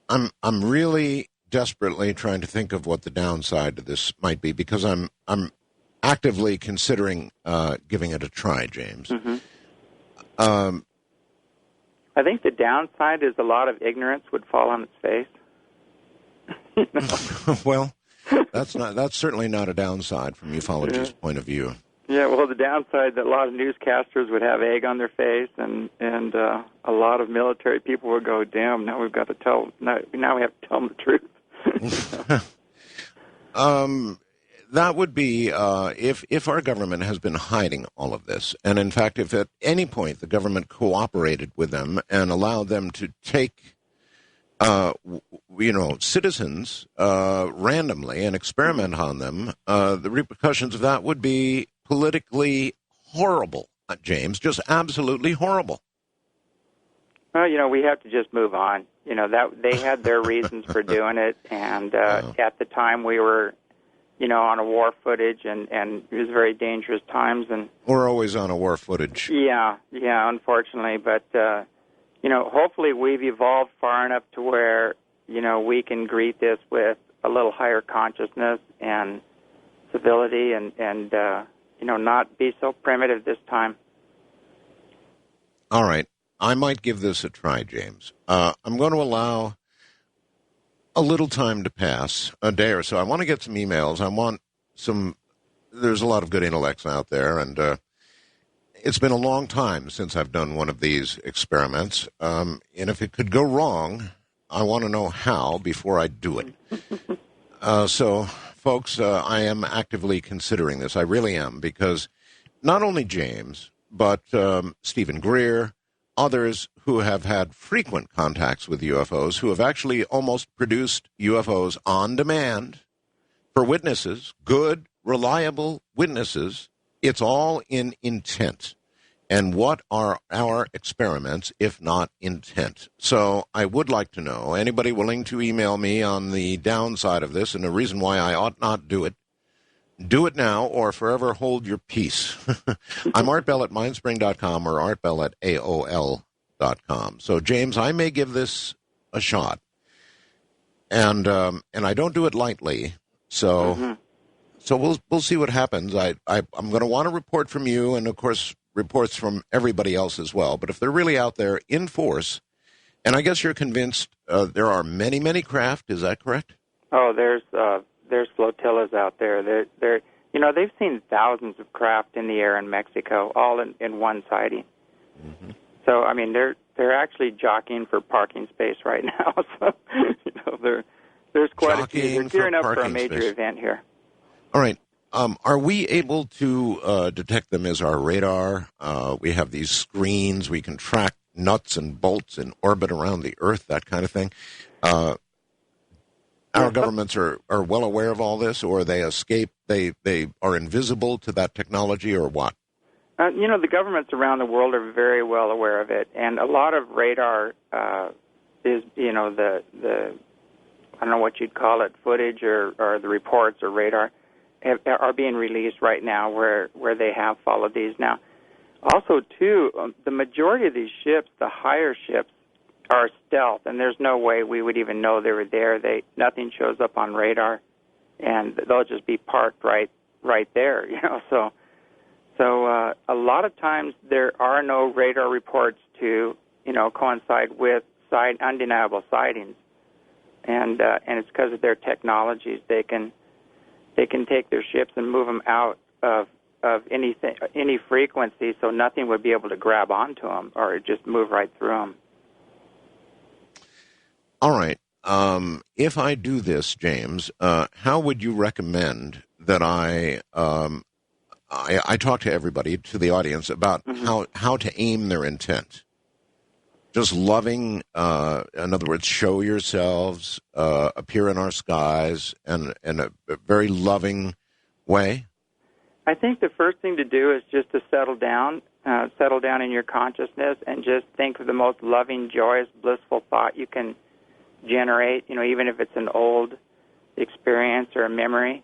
I'm really desperately trying to think of what the downside to this might be, because I'm actively considering giving it a try, James. Mm-hmm. I think the downside is a lot of ignorance would fall on its face. Well, that's certainly not a downside from ufology's point of view. Yeah, well, the downside that a lot of newscasters would have egg on their face, and a lot of military people would go, "Damn! Now we've got to tell. Now we have to tell them the truth." That would be if our government has been hiding all of this, and in fact, if at any point the government cooperated with them and allowed them to take, citizens randomly and experiment on them, the repercussions of that would be politically horrible, James, just absolutely horrible. Well, we have to just move on. That they had their reasons for doing it, and at the time we were, on a war footage, and it was very dangerous times. And we're always on a war footage. Yeah, unfortunately, but hopefully we've evolved far enough to where we can greet this with a little higher consciousness and civility, and not be so primitive this time. All right. I might give this a try, James. I'm going to allow a little time to pass, a day or so. I want to get some emails. There's a lot of good intellects out there, and it's been a long time since I've done one of these experiments. And if it could go wrong, I want to know how before I do it. So, folks, I am actively considering this. I really am, because not only James, but Stephen Greer, others who have had frequent contacts with UFOs, who have actually almost produced UFOs on demand for witnesses, good, reliable witnesses. It's all in intent. And what are our experiments if not intent? So I would like to know, anybody willing to email me on the downside of this and the reason why I ought not do it now or forever hold your peace. I'm Art Bell at mindspring.com or artbell@aol.com. So, James, I may give this a shot. And I don't do it lightly. So so we'll see what happens. I'm going to want a report from you, and, of course, reports from everybody else as well. But if they're really out there in force, and I guess you're convinced there are many, many craft, is that correct? Oh, there's flotillas out there. They're they've seen thousands of craft in the air in Mexico, all in one sighting. Mm-hmm. So I mean, they're actually jockeying for parking space right now. So there's quite a few. They're gearing up for a major event here. All right. Are we able to detect them as our radar? We have these screens. We can track nuts and bolts in orbit around the Earth, that kind of thing. Our governments are well aware of all this, or they escape, they are invisible to that technology, or what? The governments around the world are very well aware of it, and a lot of radar is, the I don't know what you'd call it, footage or the reports or radar are being released right now where they have followed these. Now, also, too, the majority of these ships, the higher ships, are stealth, and there's no way we would even know they were there. Nothing shows up on radar, and they'll just be parked right there, So a lot of times there are no radar reports to, coincide with undeniable sightings, and it's because of their technologies. They can they can take their ships and move them out of any frequency, so nothing would be able to grab onto them or just move right through them. All right. If I do this, James, how would you recommend that I talk to everybody, to the audience, about how to aim their intent? Just loving, in other words, show yourselves, appear in our skies, and in a very loving way? I think the first thing to do is just to settle down in your consciousness, and just think of the most loving, joyous, blissful thought you can generate, even if it's an old experience or a memory.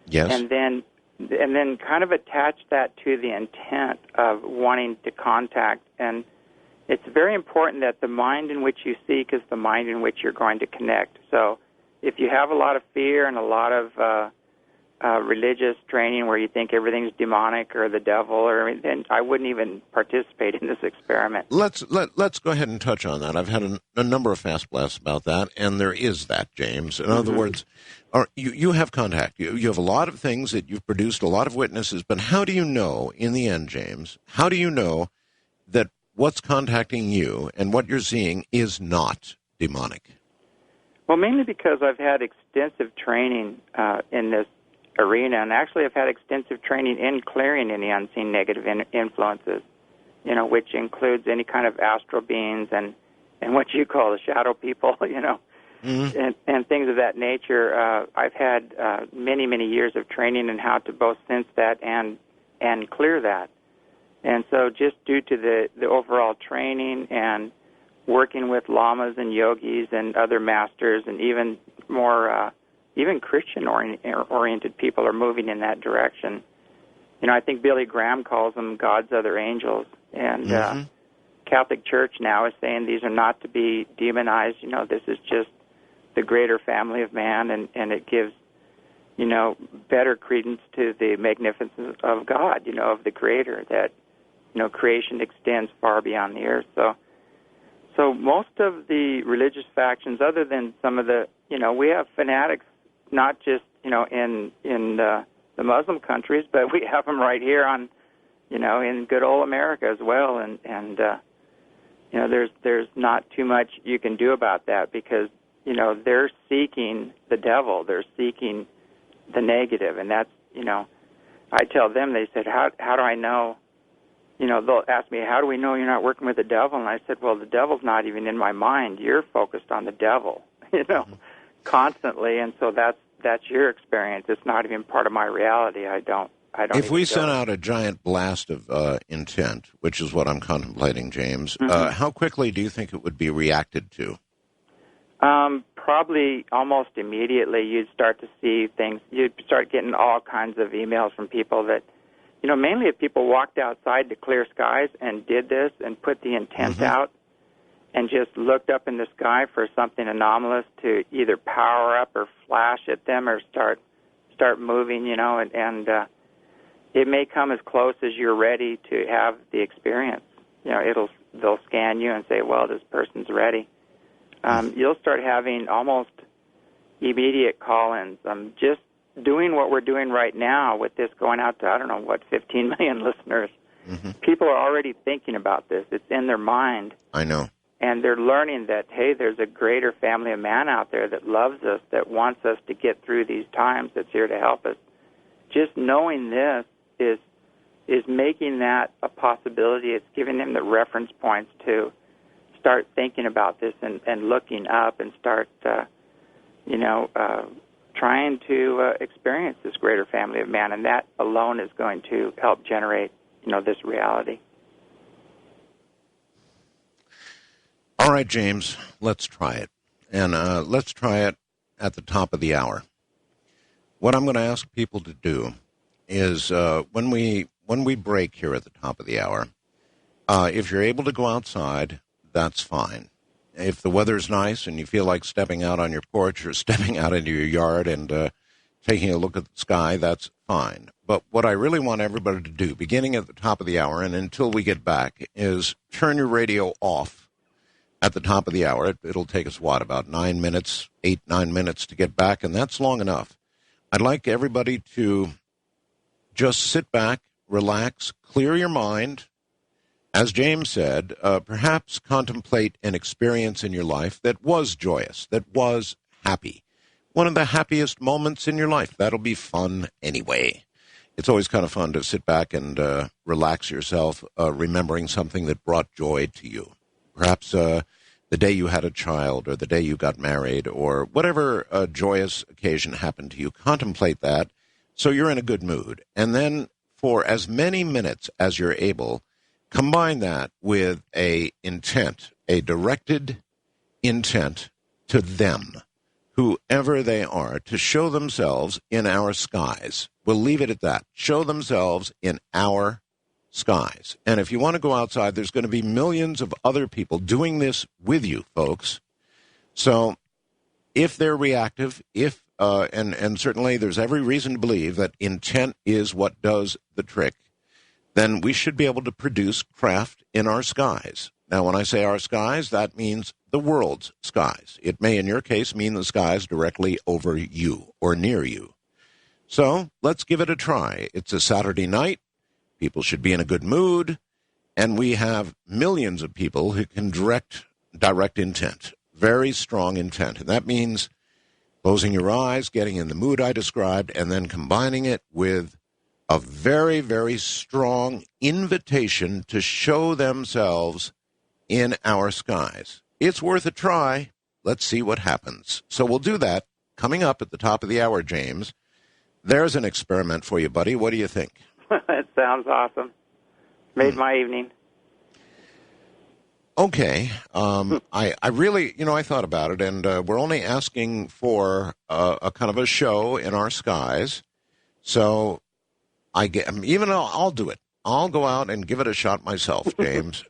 Yes. And then kind of attach that to the intent of wanting to contact. And it's very important that the mind in which you seek is the mind in which you're going to connect. So if you have a lot of fear and a lot of religious training where you think everything's demonic or the devil, then I wouldn't even participate in this experiment. Let's go ahead and touch on that. I've had a number of fast blasts about that, and there is that, James. In other words, you have contact. You have a lot of things that you've produced, a lot of witnesses, but how do you know, in the end, James, how do you know that what's contacting you and what you're seeing is not demonic? Well, mainly because I've had extensive training in this arena, and actually I've had extensive training in clearing any unseen negative influences, which includes any kind of astral beings and what you call the shadow people, and things of that nature. I've had many, many years of training in how to both sense that and clear that. And so just due to the overall training and working with lamas and yogis and other masters, and even more even Christian-oriented people are moving in that direction. I think Billy Graham calls them God's other angels, and Catholic Church now is saying these are not to be demonized. This is just the greater family of man, and it gives, better credence to the magnificence of God, of the Creator, that, creation extends far beyond the earth. So most of the religious factions, other than some of the, we have fanatics, not just, in the Muslim countries, but we have them right here on, in good old America as well. And there's not too much you can do about that, because, they're seeking the devil. They're seeking the negative. And that's, I tell them, they said, how do I know? They'll ask me, how do we know you're not working with the devil? And I said, well, the devil's not even in my mind. You're focused on the devil, constantly, and so that's your experience. It's not even part of my reality. I don't. If we sent out a giant blast of intent, which is what I'm contemplating, James, how quickly do you think it would be reacted to? Probably almost immediately. You'd start to see things. You'd start getting all kinds of emails from people that, mainly if people walked outside to clear skies and did this and put the intent out, and just looked up in the sky for something anomalous to either power up or flash at them or start moving, and it may come as close as you're ready to have the experience. They'll scan you and say, well, this person's ready. You'll start having almost immediate call-ins. Just doing what we're doing right now with this going out to, 15 million listeners. People are already thinking about this. It's in their mind. I know. And they're learning that, hey, there's a greater family of man out there that loves us, that wants us to get through these times, that's here to help us. Just knowing this is making that a possibility. It's giving them the reference points to start thinking about this and looking up and start, trying to experience this greater family of man. And that alone is going to help generate, this reality. All right, James, let's try it. And let's try it at the top of the hour. What I'm going to ask people to do is when we break here at the top of the hour, if you're able to go outside, that's fine. If the weather's nice and you feel like stepping out on your porch or stepping out into your yard and taking a look at the sky, that's fine. But what I really want everybody to do, beginning at the top of the hour and until we get back, is turn your radio off at the top of the hour. It'll take us, about 9 minutes, 8-9 minutes to get back, and that's long enough. I'd like everybody to just sit back, relax, clear your mind. As James said, perhaps contemplate an experience in your life that was joyous, that was happy. One of the happiest moments in your life. That'll be fun anyway. It's always kind of fun to sit back and relax yourself, remembering something that brought joy to you. Perhaps the day you had a child, or the day you got married, or whatever joyous occasion happened to you. Contemplate that so you're in a good mood. And then for as many minutes as you're able, combine that with a intent, a directed intent to them, whoever they are, to show themselves in our skies. We'll leave it at that. Show themselves in our skies. And if you want to go outside, there's going to be millions of other people doing this with you, folks. So if they're reactive, and certainly there's every reason to believe that intent is what does the trick, then we should be able to produce craft in our skies. Now, when I say our skies, that means the world's skies. It may, in your case, mean the skies directly over you or near you. So let's give it a try. It's a Saturday night. People should be in a good mood. And we have millions of people who can direct intent, very strong intent. And that means closing your eyes, getting in the mood I described, and then combining it with a very, very strong invitation to show themselves in our skies. It's worth a try. Let's see what happens. So we'll do that coming up at the top of the hour, James. There's an experiment for you, buddy. What do you think? It sounds awesome. Made my evening. Okay. I really, I thought about it, and we're only asking for a kind of a show in our skies. So I'll do it. I'll go out and give it a shot myself, James,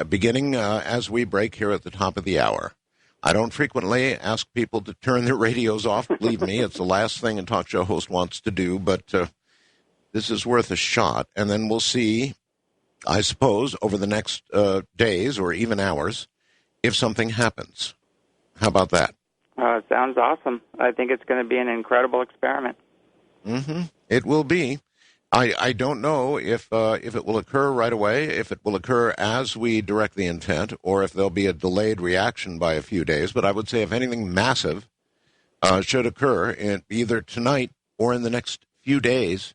beginning as we break here at the top of the hour. I don't frequently ask people to turn their radios off. Believe me, it's the last thing a talk show host wants to do, but this is worth a shot. And then we'll see, I suppose, over the next days or even hours, if something happens. How about that? It sounds awesome. I think it's going to be an incredible experiment. Mm-hmm. It will be. I don't know if it will occur right away, if it will occur as we direct the intent, or if there'll be a delayed reaction by a few days. But I would say if anything massive should occur either tonight or in the next few days,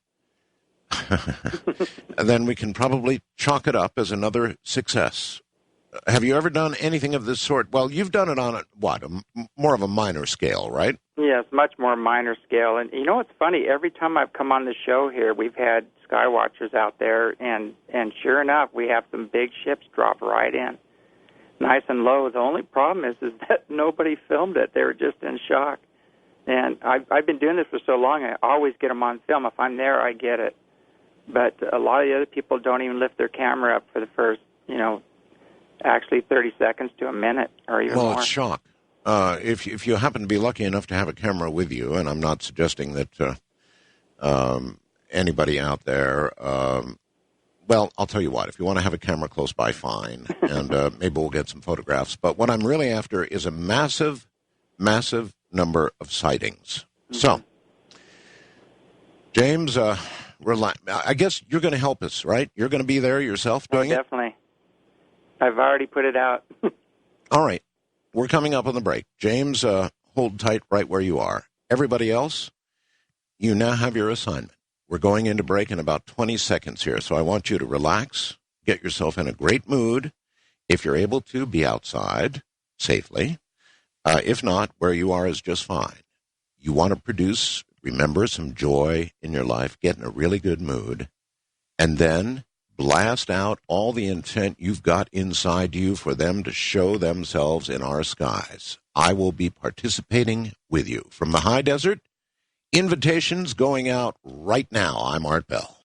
then we can probably chalk it up as another success. Have you ever done anything of this sort? Well, you've done it on more of a minor scale, right? Yes, much more minor scale. And you know what's funny? Every time I've come on the show here, we've had sky watchers out there, and sure enough, we have some big ships drop right in, nice and low. The only problem is that nobody filmed it. They were just in shock. And I've been doing this for so long, I always get them on film. If I'm there, I get it. But a lot of the other people don't even lift their camera up for the first, actually 30 seconds to a minute or even more. Well, it's shock. If you happen to be lucky enough to have a camera with you, and I'm not suggesting that anybody out there, well, I'll tell you what, if you want to have a camera close by, fine, and maybe we'll get some photographs. But what I'm really after is a massive, massive number of sightings. Mm-hmm. So, James, I guess you're going to help us, right? You're going to be there yourself doing it? Definitely. I've already put it out. All right. We're coming up on the break. James, hold tight right where you are. Everybody else, you now have your assignment. We're going into break in about 20 seconds here, so I want you to relax, get yourself in a great mood. If you're able to, be outside safely. If not, where you are is just fine. You want to produce, remember, some joy in your life, get in a really good mood, and then blast out all the intent you've got inside you for them to show themselves in our skies. I will be participating with you. From the high desert, invitations going out right now. I'm Art Bell.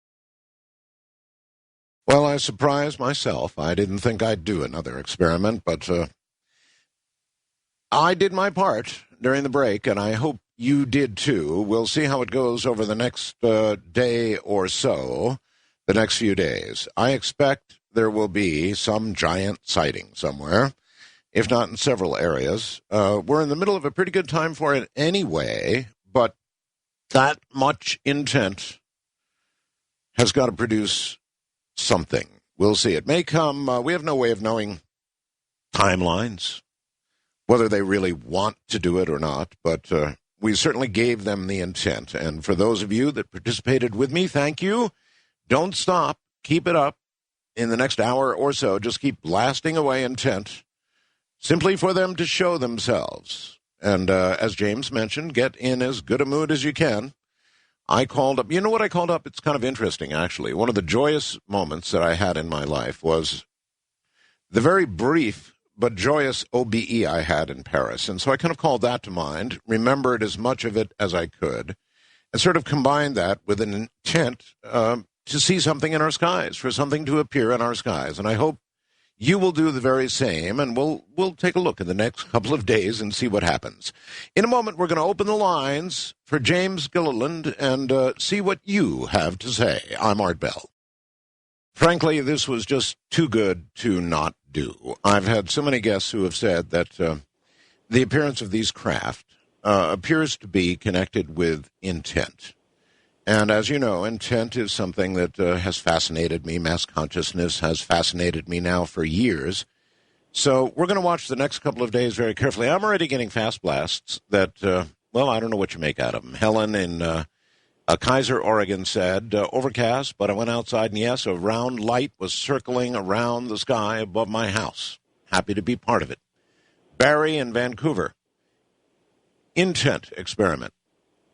Well, I surprised myself. I didn't think I'd do another experiment, but I did my part during the break, and I hope you did too. We'll see how it goes over the next day or so. The next few days. I expect there will be some giant sighting somewhere, if not in several areas. We're in the middle of a pretty good time for it anyway, but that much intent has got to produce something. We'll see. It may come. We have no way of knowing timelines, whether they really want to do it or not, but we certainly gave them the intent. And for those of you that participated with me, thank you. Don't stop. Keep it up. In the next hour or so, just keep blasting away intent, simply for them to show themselves. And as James mentioned, get in as good a mood as you can. I called up. You know what I called up? It's kind of interesting, actually. One of the joyous moments that I had in my life was the very brief but joyous OBE I had in Paris. And so I kind of called that to mind, remembered as much of it as I could, and sort of combined that with an intent to see something in our skies, for something to appear in our skies. And I hope you will do the very same, and we'll take a look in the next couple of days and see what happens. In a moment, we're going to open the lines for James Gilliland and see what you have to say. I'm Art Bell. Frankly, this was just too good to not do. I've had so many guests who have said that the appearance of these craft appears to be connected with intent. And as you know, intent is something that has fascinated me. Mass consciousness has fascinated me now for years. So we're going to watch the next couple of days very carefully. I'm already getting fast blasts that, well, I don't know what you make out of them. Helen in Kaiser, Oregon said, overcast, but I went outside, and yes, a round light was circling around the sky above my house. Happy to be part of it. Barry in Vancouver, intent experiment.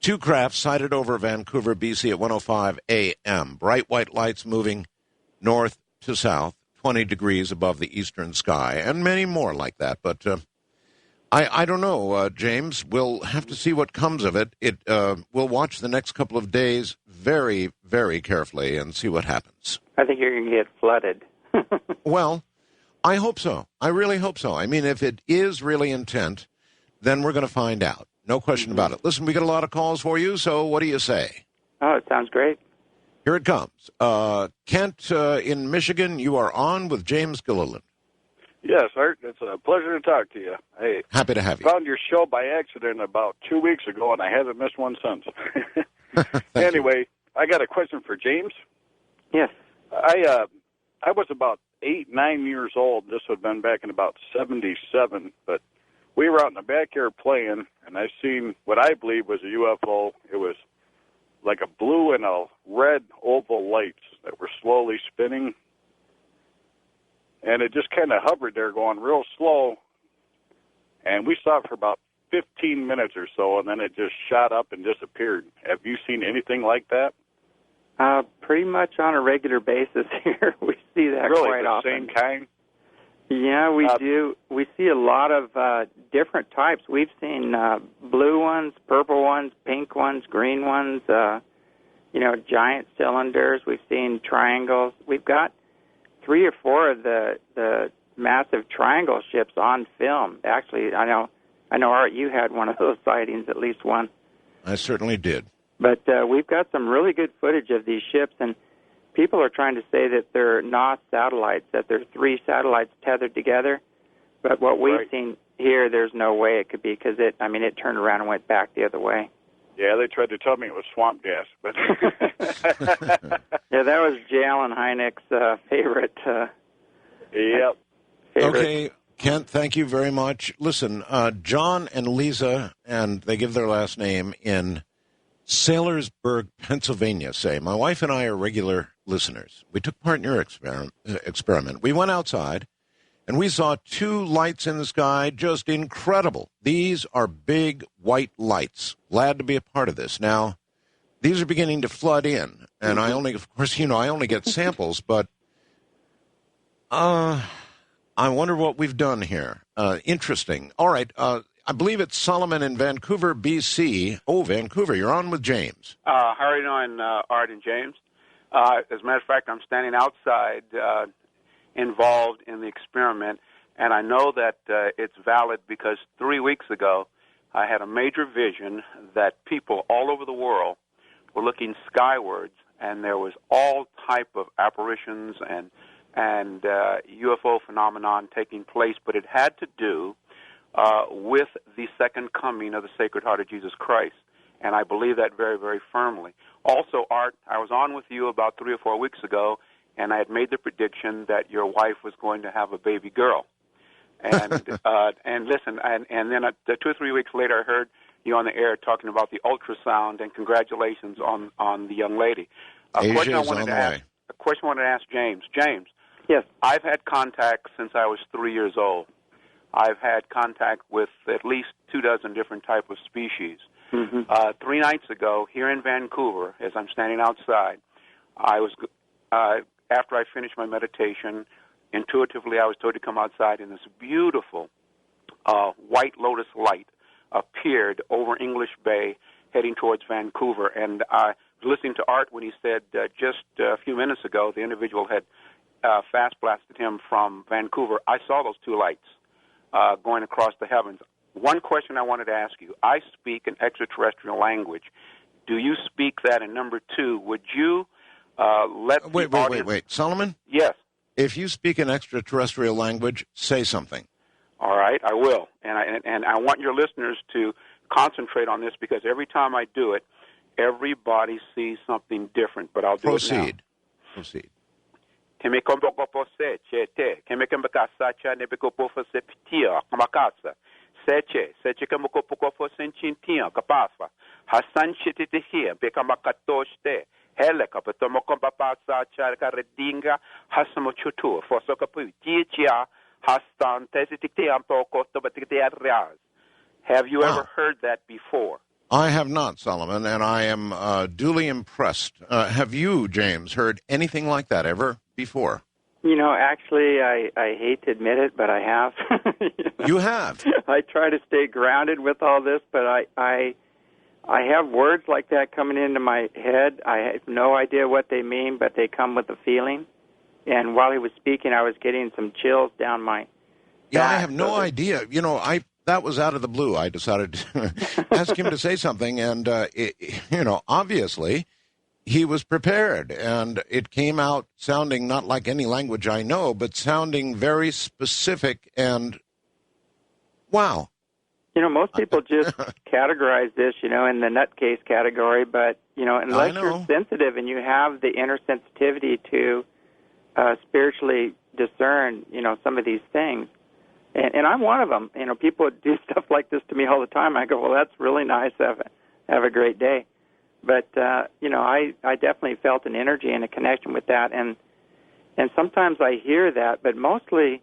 2 craft sighted over Vancouver, BC at 1:05 a.m. Bright white lights moving north to south, 20 degrees above the eastern sky, and many more like that. But I don't know, James. We'll have to see what comes of it. We'll watch the next couple of days very, very carefully and see what happens. I think you're going to get flooded. Well, I hope so. I really hope so. I mean, if it is really intent, then we're going to find out. No question about it. Listen, we got a lot of calls for you, so what do you say? Oh, it sounds great. Here it comes. Kent in Michigan, you are on with James Gilliland. Yes, Art. It's a pleasure to talk to you. Hey, happy to have you. Found your show by accident about 2 weeks ago, and I haven't missed one since. Anyway, I got a question for James. Yes. I was about 8, 9 years old. This would have been back in about 1977, but we were out in the backyard playing, and I seen what I believe was a UFO. It was like a blue and a red oval lights that were slowly spinning. And it just kind of hovered there going real slow. And we saw it for about 15 minutes or so, and then it just shot up and disappeared. Have you seen anything like that? Pretty much on a regular basis here. We see that really, quite often. Really, the same kind? Yeah, we do. We see a lot of different types. We've seen blue ones, purple ones, pink ones, green ones, giant cylinders. We've seen triangles. We've got 3 or 4 of the massive triangle ships on film. Actually, I know, Art, you had one of those sightings, at least one. I certainly did. But we've got some really good footage of these ships, and people are trying to say that they're not satellites, that they're 3 satellites tethered together. But what we've seen here, there's no way it could be, because it turned around and went back the other way. Yeah, they tried to tell me it was swamp gas. But yeah, that was J. Allen Hynek's favorite. Yep. Okay, Kent, thank you very much. Listen, John and Lisa, and they give their last name in Saylorsburg, Pennsylvania, say, my wife and I are regular listeners. We took part in your experiment. We went outside, and we saw 2 lights in the sky, just incredible. These are big white lights. Glad to be a part of this. Now, these are beginning to flood in, and I only get samples, but I wonder what we've done here. Interesting. All right, I believe it's Solomon in Vancouver, BC. Oh, Vancouver, you're on with James. How are you doing, Art and James? As a matter of fact, I'm standing outside involved in the experiment, and I know that it's valid because 3 weeks ago I had a major vision that people all over the world were looking skywards, and there was all type of apparitions and UFO phenomenon taking place, but it had to do with the second coming of the Sacred Heart of Jesus Christ. and I believe that very, very firmly. Also, Art, I was on with you about 3 or 4 weeks ago, and I had made the prediction that your wife was going to have a baby girl. And and listen, and then 2 or 3 weeks later, I heard you on the air talking about the ultrasound, and congratulations on the young lady. Asia is on the way. A question I wanted to ask James. James. Yes. I've had contact since I was 3 years old. I've had contact with at least 24 different types of species. 3 nights ago, here in Vancouver, as I'm standing outside, I was after I finished my meditation, intuitively I was told to come outside, and this beautiful white lotus light appeared over English Bay, heading towards Vancouver. And I was listening to Art when he said just a few minutes ago the individual had fast blasted him from Vancouver. I saw those 2 lights going across the heavens. One question I wanted to ask you. I speak an extraterrestrial language. Do you speak that? And number 2, would you let Wait. Solomon? Yes. If you speak an extraterrestrial language, say something. All right, I will. And I want your listeners to concentrate on this, because every time I do it, everybody sees something different. But I'll do it now. Proceed. Seche kemukopukofo senchintia kapafa hasanchitihia bekamakatoshte hele kapatomokompapasa charkaredinga hasamochutu fosokapu tichia hastan tesitiampo kotobatiktiarias. Have you ever heard that before? I have not, Solomon, and I am duly impressed. Have you, James, heard anything like that ever before? You know, actually, I hate to admit it, but I have. You have? I try to stay grounded with all this, but I have words like that coming into my head. I have no idea what they mean, but they come with a feeling. And while he was speaking, I was getting some chills down my back. I have no idea. You know, that was out of the blue. I decided to ask him to say something, and, obviously he was prepared, and it came out sounding not like any language I know, but sounding very specific, and wow. You know, most people just categorize this, in the nutcase category, but, unless you're sensitive and you have the inner sensitivity to spiritually discern, some of these things, and I'm one of them. People do stuff like this to me all the time. I go, well, that's really nice. Have a great day. But, I definitely felt an energy and a connection with that. And sometimes I hear that, but mostly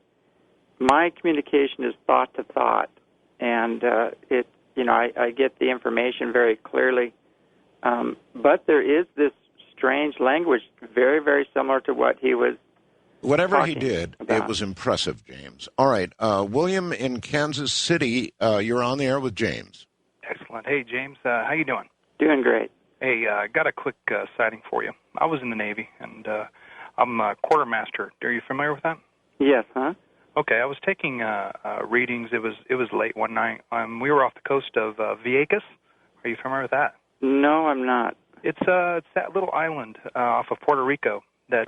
my communication is thought to thought. And I get the information very clearly. But there is this strange language, very, very similar to what he was Whatever he did, it was impressive, James. All right, William in Kansas City, you're on the air with James. Excellent. Hey, James, how you doing? Doing great. Hey, got a quick sighting for you. I was in the Navy, and I'm a quartermaster. Are you familiar with that? Yes, huh? Okay, I was taking readings. It was late one night. We were off the coast of Vieques. Are you familiar with that? No, I'm not. It's that little island off of Puerto Rico that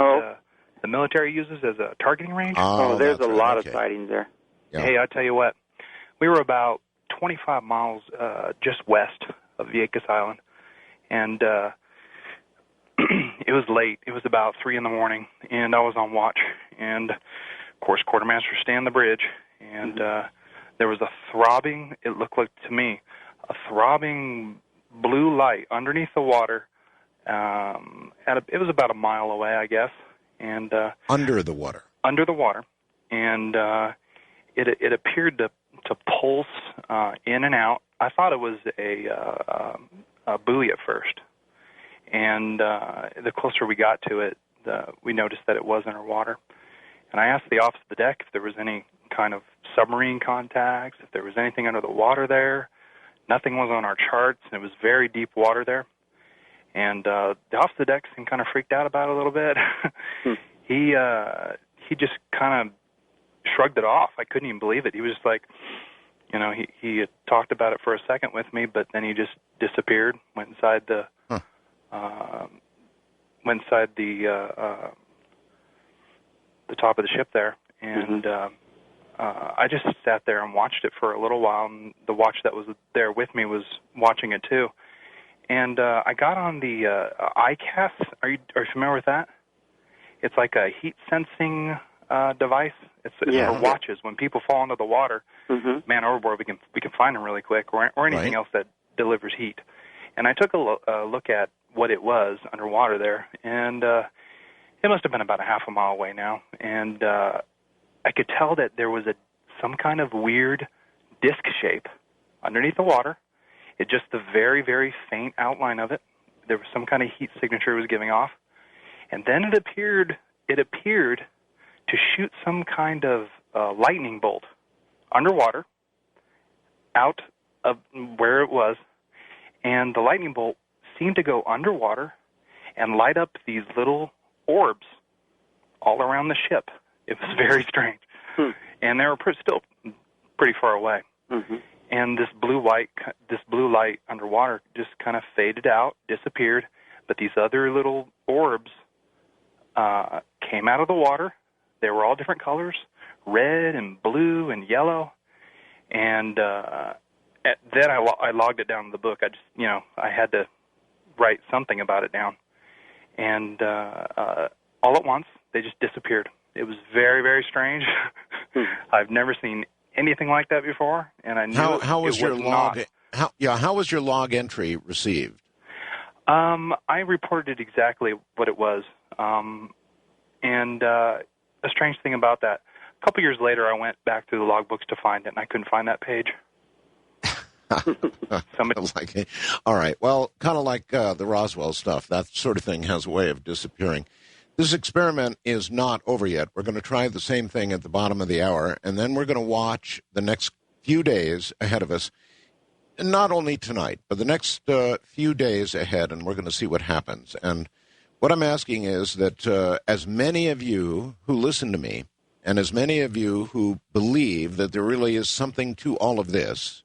the military uses as a targeting range. There's a lot of sightings there. Yeah. Hey, I tell you what, we were about 25 miles just west of Vieques Island, and it was late. It was about 3 in the morning, and I was on watch. And, of course, quartermaster stay on the bridge, and there was a throbbing, it looked like to me, a throbbing blue light underneath the water. It was about a mile away, I guess. And under the water. Under the water, and it appeared to pulse in and out. I thought it was a buoy at first, and the closer we got to it, we noticed that it was underwater. And I asked the officer of the deck if there was any kind of submarine contacts, if there was anything under the water there. Nothing was on our charts, and it was very deep water there. And the officer of the deck seemed kind of freaked out about it a little bit. He just kind of shrugged it off. I couldn't even believe it. He was just like, he had talked about it for a second with me, but then he just disappeared, went inside the top of the ship there, and I just sat there and watched it for a little while, and the watch that was there with me was watching it too. And I got on the ICAS. Are you familiar with that? It's like a heat sensing device. It's for watches. When people fall into the water, man overboard, we can find them really quick, or anything else that delivers heat. And I took a look at what it was underwater there, and it must have been about a half a mile away now. And I could tell that there was some kind of weird disc shape underneath the water. It just the very, very faint outline of it. There was some kind of heat signature it was giving off. And then it appeared to shoot some kind of lightning bolt underwater out of where it was. And the lightning bolt seemed to go underwater and light up these little orbs all around the ship. It was very strange. And they were still pretty far away. And this blue light underwater just kind of faded out, disappeared. But these other little orbs came out of the water. They were all different colors, red and blue and yellow. And then I logged it down in the book. I had to write something about it down. And all at once, they just disappeared. It was very, very strange. I've never seen anything like that before, and I knew how was your log? Not. How was your log entry received? I reported exactly what it was, and a strange thing about that, a couple years later, I went back to the logbooks to find it, and I couldn't find that page. All right. Well, kind of like the Roswell stuff, that sort of thing has a way of disappearing. This experiment is not over yet. We're going to try the same thing at the bottom of the hour, and then we're going to watch the next few days ahead of us, not only tonight, but the next few days ahead, and we're going to see what happens. And what I'm asking is that as many of you who listen to me, and as many of you who believe that there really is something to all of this,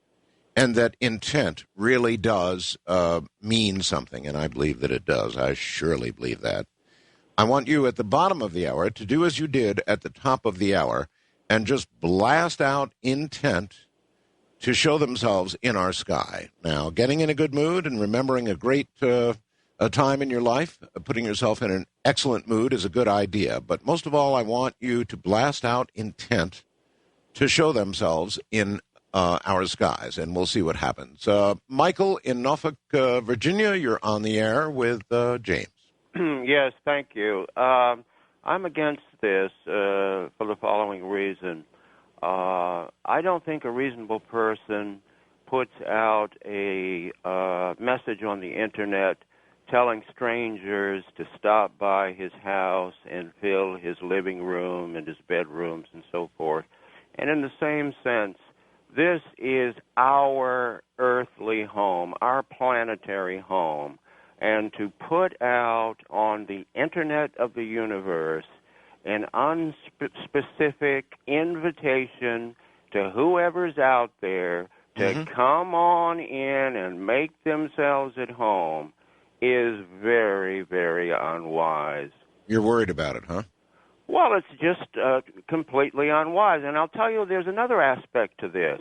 and that intent really does mean something, and I believe that it does. I surely believe that. I want you at the bottom of the hour to do as you did at the top of the hour and just blast out intent to show themselves in our sky. Now, getting in a good mood and remembering a great a time in your life, putting yourself in an excellent mood is a good idea. But most of all, I want you to blast out intent to show themselves in our skies, and we'll see what happens. Michael in Norfolk, Virginia, you're on the air with James. Yes, thank you. I'm against this for the following reason. I don't think a reasonable person puts out a message on the Internet telling strangers to stop by his house and fill his living room and his bedrooms and so forth. And in the same sense, this is our earthly home, our planetary home. And to put out on the Internet of the universe an unspecific invitation to whoever's out there to come on in and make themselves at home is very, very unwise. You're worried about it, huh? Well, it's just completely unwise. And I'll tell you, there's another aspect to this.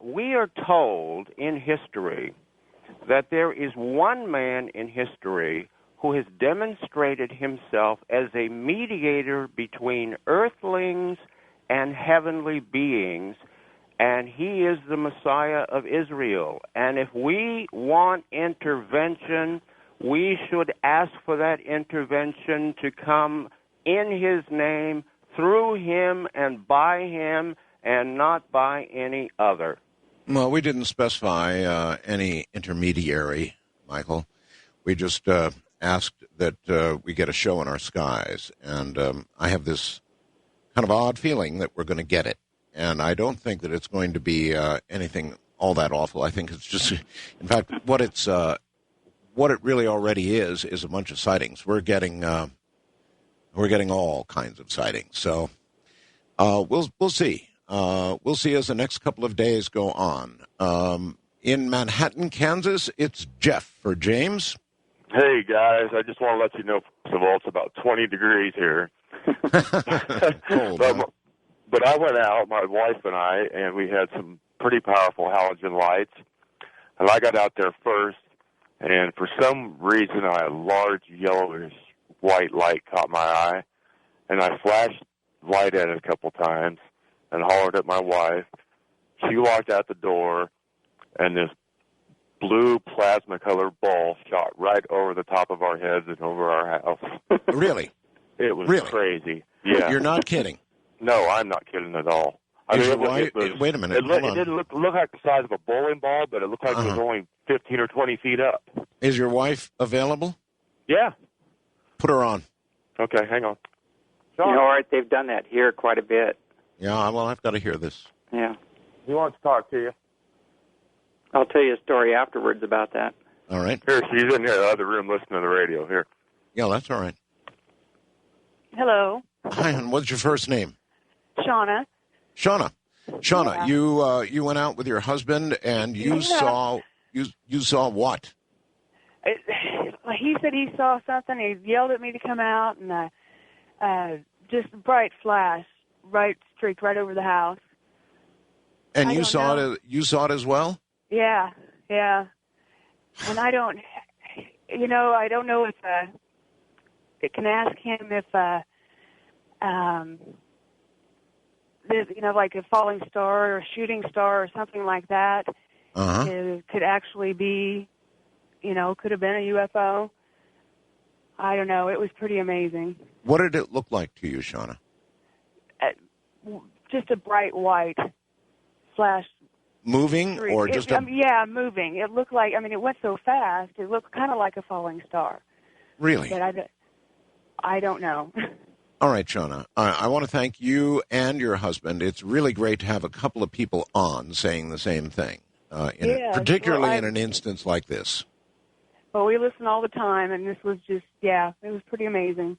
We are told in history that there is one man in history who has demonstrated himself as a mediator between earthlings and heavenly beings, and he is the Messiah of Israel. And if we want intervention, we should ask for that intervention to come in his name, through him, and by him, and not by any other. Well, we didn't specify any intermediary, Michael. We just asked that we get a show in our skies. And I have this kind of odd feeling that we're going to get it. And I don't think that it's going to be anything all that awful. I think it's just, in fact, what it really already is a bunch of sightings. We're getting all kinds of sightings. So we'll see. We'll see as the next couple of days go on. In Manhattan, Kansas, it's Jeff for James. Hey, guys. I just want to let you know, first of all, it's about 20 degrees here. Cold, but I went out, my wife and I, and we had some pretty powerful halogen lights. And I got out there first, and for some reason a large yellowish white light caught my eye, and I flashed light at it a couple times and hollered at my wife. She walked out the door, and this blue plasma-colored ball shot right over the top of our heads and over our house. Really? It was crazy. Yeah. You're not kidding? No, I'm not kidding at all. Is your wife? Wait a minute. It didn't look like the size of a bowling ball, but it looked like it was only 15 or 20 feet up. Is your wife available? Yeah. Put her on. Okay, hang on. You know, Art, they've done that here quite a bit. Yeah, well, I've got to hear this. Yeah. He wants to talk to you. I'll tell you a story afterwards about that. All right. Here, she's in the other room listening to the radio. Here. Yeah, that's all right. Hello. Hi, and what's your first name? Shauna. Shauna, yeah. You went out with your husband, and you saw what? He said he saw something. He yelled at me to come out, and just a bright flash, streaked right over the house. And you saw it. You saw it as well. Yeah. And I don't know if I can ask him if like a falling star or a shooting star or something like that. It could actually be, could have been a UFO. I don't know. It was pretty amazing. What did it look like to you, Shauna? Just a bright white flash. Moving or just yeah, moving. It looked like, it went so fast, it looked kind of like a falling star. Really? But I don't know. All right, Shauna, I want to thank you and your husband. It's really great to have a couple of people on saying the same thing, particularly in an instance like this. Well, we listen all the time, and this was just, it was pretty amazing.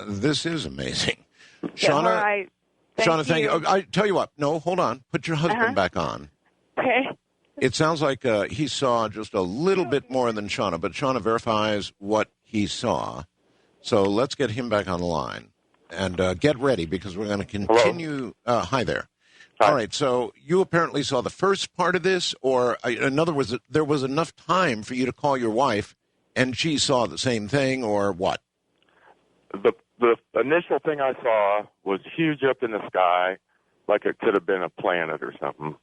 This is amazing. Yeah, Shauna, all right. Shauna, thank you. I tell you what, no, hold on. Put your husband back on. Okay. It sounds like he saw just a little bit more than Shauna, but Shauna verifies what he saw. So let's get him back on the line. And get ready, because we're going to continue. Hi there. Hi. All right, so you apparently saw the first part of this, or in other words, there was enough time for you to call your wife, and she saw the same thing, or what? The initial thing I saw was huge up in the sky, like it could have been a planet or something.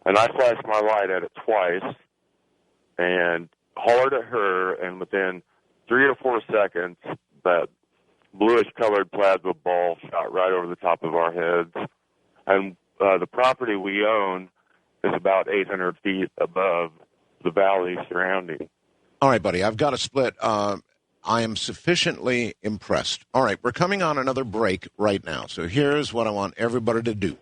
And I flashed my light at it twice and hollered at her, and within 3 or 4 seconds, that bluish-colored plasma ball shot right over the top of our heads. And the property we own is about 800 feet above the valley surrounding. All right, buddy, I've got to split. I am sufficiently impressed. All right, we're coming on another break right now. So here's what I want everybody to do.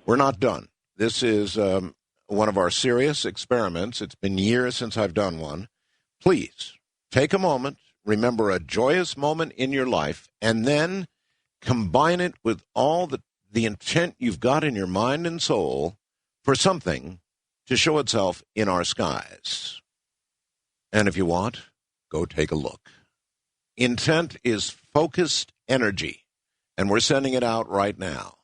We're not done. This is one of our serious experiments. It's been years since I've done one. Please take a moment, remember a joyous moment in your life, and then combine it with all the intent you've got in your mind and soul for something to show itself in our skies. And if you want, go take a look. Intent is focused energy, and we're sending it out right now.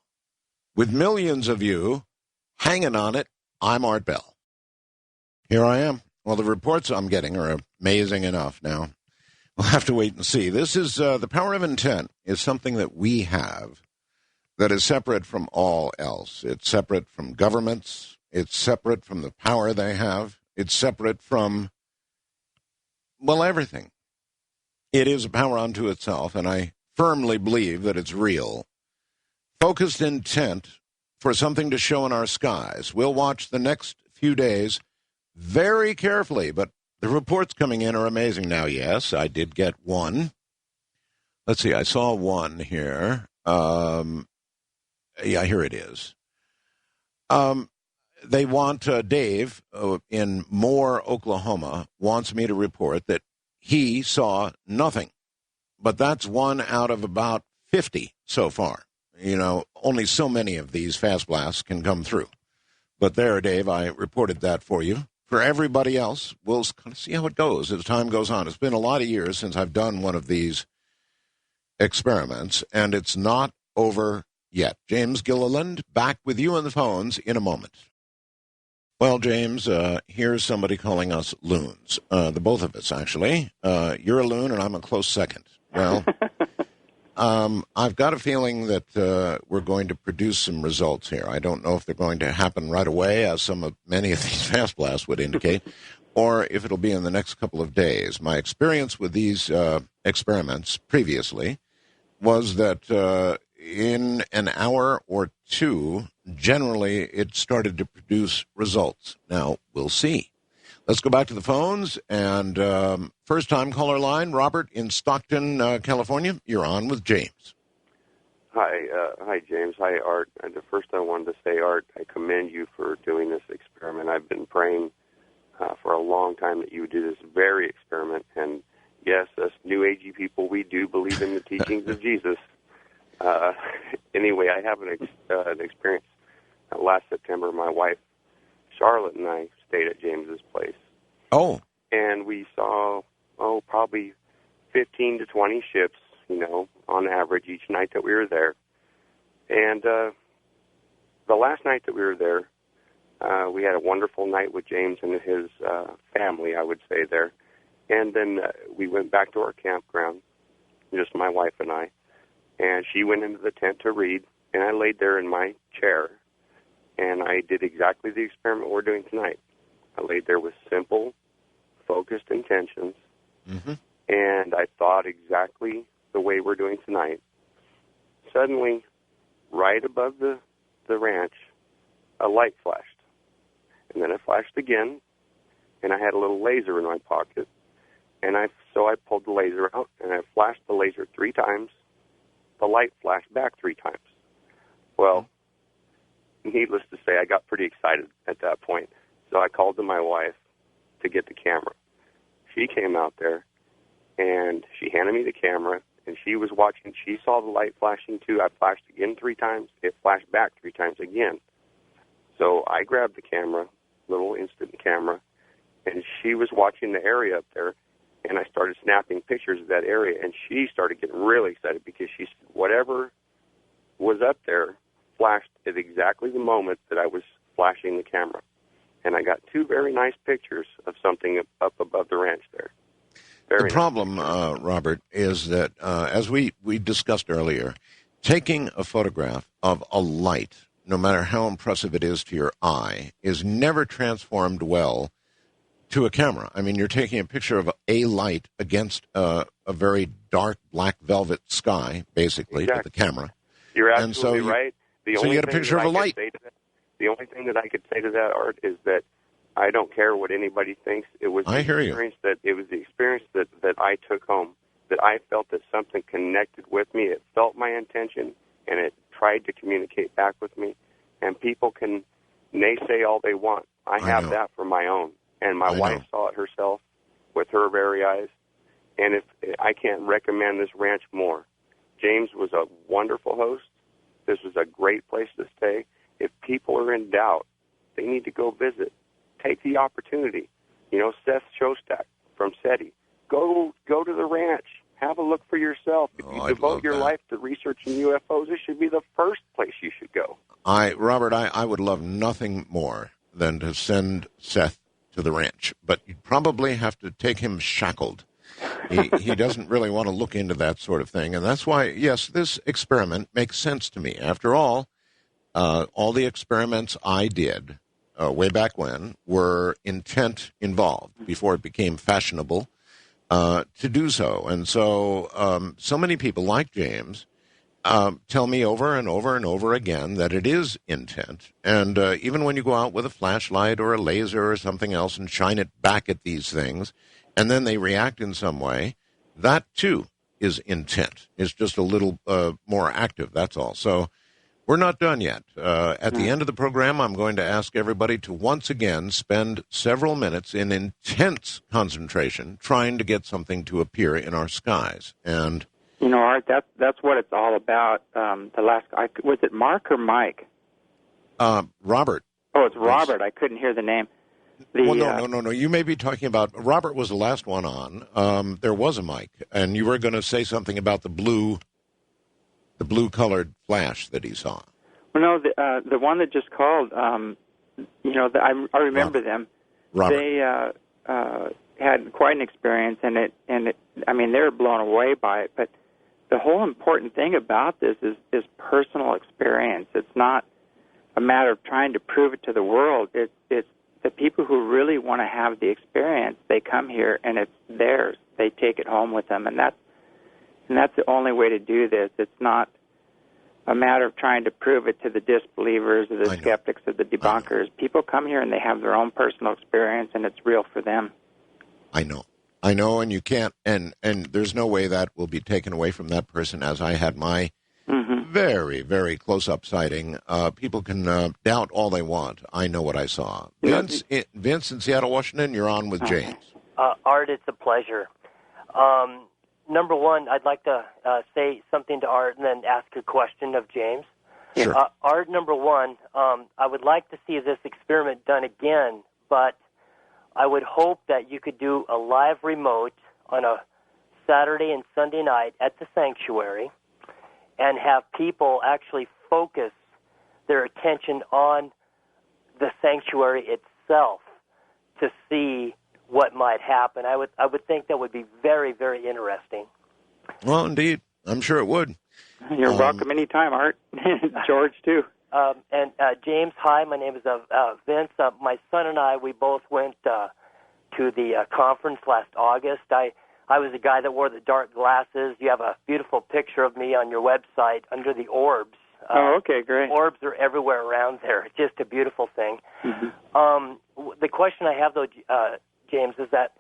With millions of you hanging on it, I'm Art Bell. Here I am. Well, the reports I'm getting are amazing enough now. We'll have to wait and see. This is the power of intent is something that we have that is separate from all else. It's separate from governments. It's separate from the power they have. It's separate from, well, everything. It is a power unto itself, and I firmly believe that it's real. Focused intent for something to show in our skies. We'll watch the next few days very carefully, but the reports coming in are amazing. Now, yes, I did get one. Let's see, I saw one here. Yeah, here it is. They want, Dave in Moore, Oklahoma, wants me to report that he saw nothing. But that's one out of about 50 so far. Only so many of these fast blasts can come through. But there, Dave, I reported that for you. For everybody else, we'll kind of see how it goes as time goes on. It's been a lot of years since I've done one of these experiments, and it's not over yet. James Gilliland, back with you on the phones in a moment. Well, James, here's somebody calling us loons. The both of us, actually. You're a loon, and I'm a close second. Well, I've got a feeling that we're going to produce some results here. I don't know if they're going to happen right away, as many of these fast blasts would indicate, or if it'll be in the next couple of days. My experience with these experiments previously was that in an hour or two, generally, it started to produce results. Now, we'll see. Let's go back to the phones. And first-time caller line, Robert in Stockton, California. You're on with James. Hi, James. Hi, Art. And first I wanted to say, Art, I commend you for doing this experiment. I've been praying for a long time that you would do this very experiment. And, yes, us New Agey people, we do believe in the teachings of Jesus. Anyway, I have an experience. Last September, my wife, Charlotte, and I stayed at James's place. Oh. And we saw, probably 15 to 20 ships, on average each night that we were there. And the last night that we were there, we had a wonderful night with James and his family, I would say, there. And then we went back to our campground, just my wife and I. And she went into the tent to read, and I laid there in my chair, and I did exactly the experiment we're doing tonight. I laid there with simple, focused intentions, and I thought exactly the way we're doing tonight. Suddenly, right above the ranch, a light flashed. And then it flashed again, and I had a little laser in my pocket. And so I pulled the laser out, and I flashed the laser 3 times. The light flashed back 3 times. Well, needless to say, I got pretty excited at that point. So I called to my wife to get the camera. She came out there, and she handed me the camera, and she was watching. She saw the light flashing, too. I flashed again 3 times. It flashed back 3 times again. So I grabbed the camera, little instant camera, and she was watching the area up there, and I started snapping pictures of that area, and she started getting really excited because she said whatever was up there flashed at exactly the moment that I was flashing the camera. And I got 2 very nice pictures of something up above the ranch there. The problem, Robert, is that, as we discussed earlier, taking a photograph of a light, no matter how impressive it is to your eye, is never transformed well to a camera. I mean, you're taking a picture of a light against a very dark black velvet sky, basically, with the camera. You're absolutely right. So you get a picture of a light. The only thing that I could say to that, Art, is that I don't care what anybody thinks. It was the experience that I took home, that I felt that something connected with me. It felt my intention, and it tried to communicate back with me. And people can naysay all they want. I have that for my own. And my wife saw it herself with her very eyes. And I can't recommend this ranch more. James was a wonderful host. This was a great place to stay. If people are in doubt, they need to go visit. Take the opportunity. Seth Shostak from SETI. Go to the ranch. Have a look for yourself. If you devote your life to researching UFOs, this should be the first place you should go. Robert, I would love nothing more than to send Seth to the ranch, but you'd probably have to take him shackled. He doesn't really want to look into that sort of thing, and that's why, yes, this experiment makes sense to me. After all the experiments I did way back when were intent involved before it became fashionable to do so. And so so many people like James tell me over and over and over again that it is intent. And even when you go out with a flashlight or a laser or something else and shine it back at these things, and then they react in some way, that too is intent. It's just a little more active, that's all. So we're not done yet. At the end of the program, I'm going to ask everybody to once again spend several minutes in intense concentration trying to get something to appear in our skies. And Art, that's what it's all about. Was it Mark or Mike? Robert. Oh, it's Robert. I couldn't hear the name. No. You may be talking about Robert was the last one on. There was a Mike, and you were going to say something about the blue-colored flash that he saw. Well, no, the one that just called, I remember them. Robert. They had quite an experience, and I mean, they were blown away by it. But the whole important thing about this is personal experience. It's not a matter of trying to prove it to the world. It's the people who really want to have the experience. They come here, and it's theirs. They take it home with them, and that's the only way to do this. It's not a matter of trying to prove it to the disbelievers or the skeptics or the debunkers. People come here and they have their own personal experience, and it's real for them. I know, and you can't, and there's no way that will be taken away from that person, as I had my very, very close-up sighting. People can doubt all they want. I know what I saw. Vince in Seattle, Washington, you're on with James. Art, it's a pleasure. Number one, I'd like to say something to Art and then ask a question of James. Sure. Art, number one, I would like to see this experiment done again, but I would hope that you could do a live remote on a Saturday and Sunday night at the sanctuary and have people actually focus their attention on the sanctuary itself to see what might happen. I would think that would be very, very interesting. Well, indeed. I'm sure it would. You're welcome anytime, Art. George, too. And James, hi, my name is Vince. My son and I, we both went to the conference last August. I was the guy that wore the dark glasses. You have a beautiful picture of me on your website under the orbs. Okay, great. Orbs are everywhere around there. It's just a beautiful thing. The question I have, though, James, is that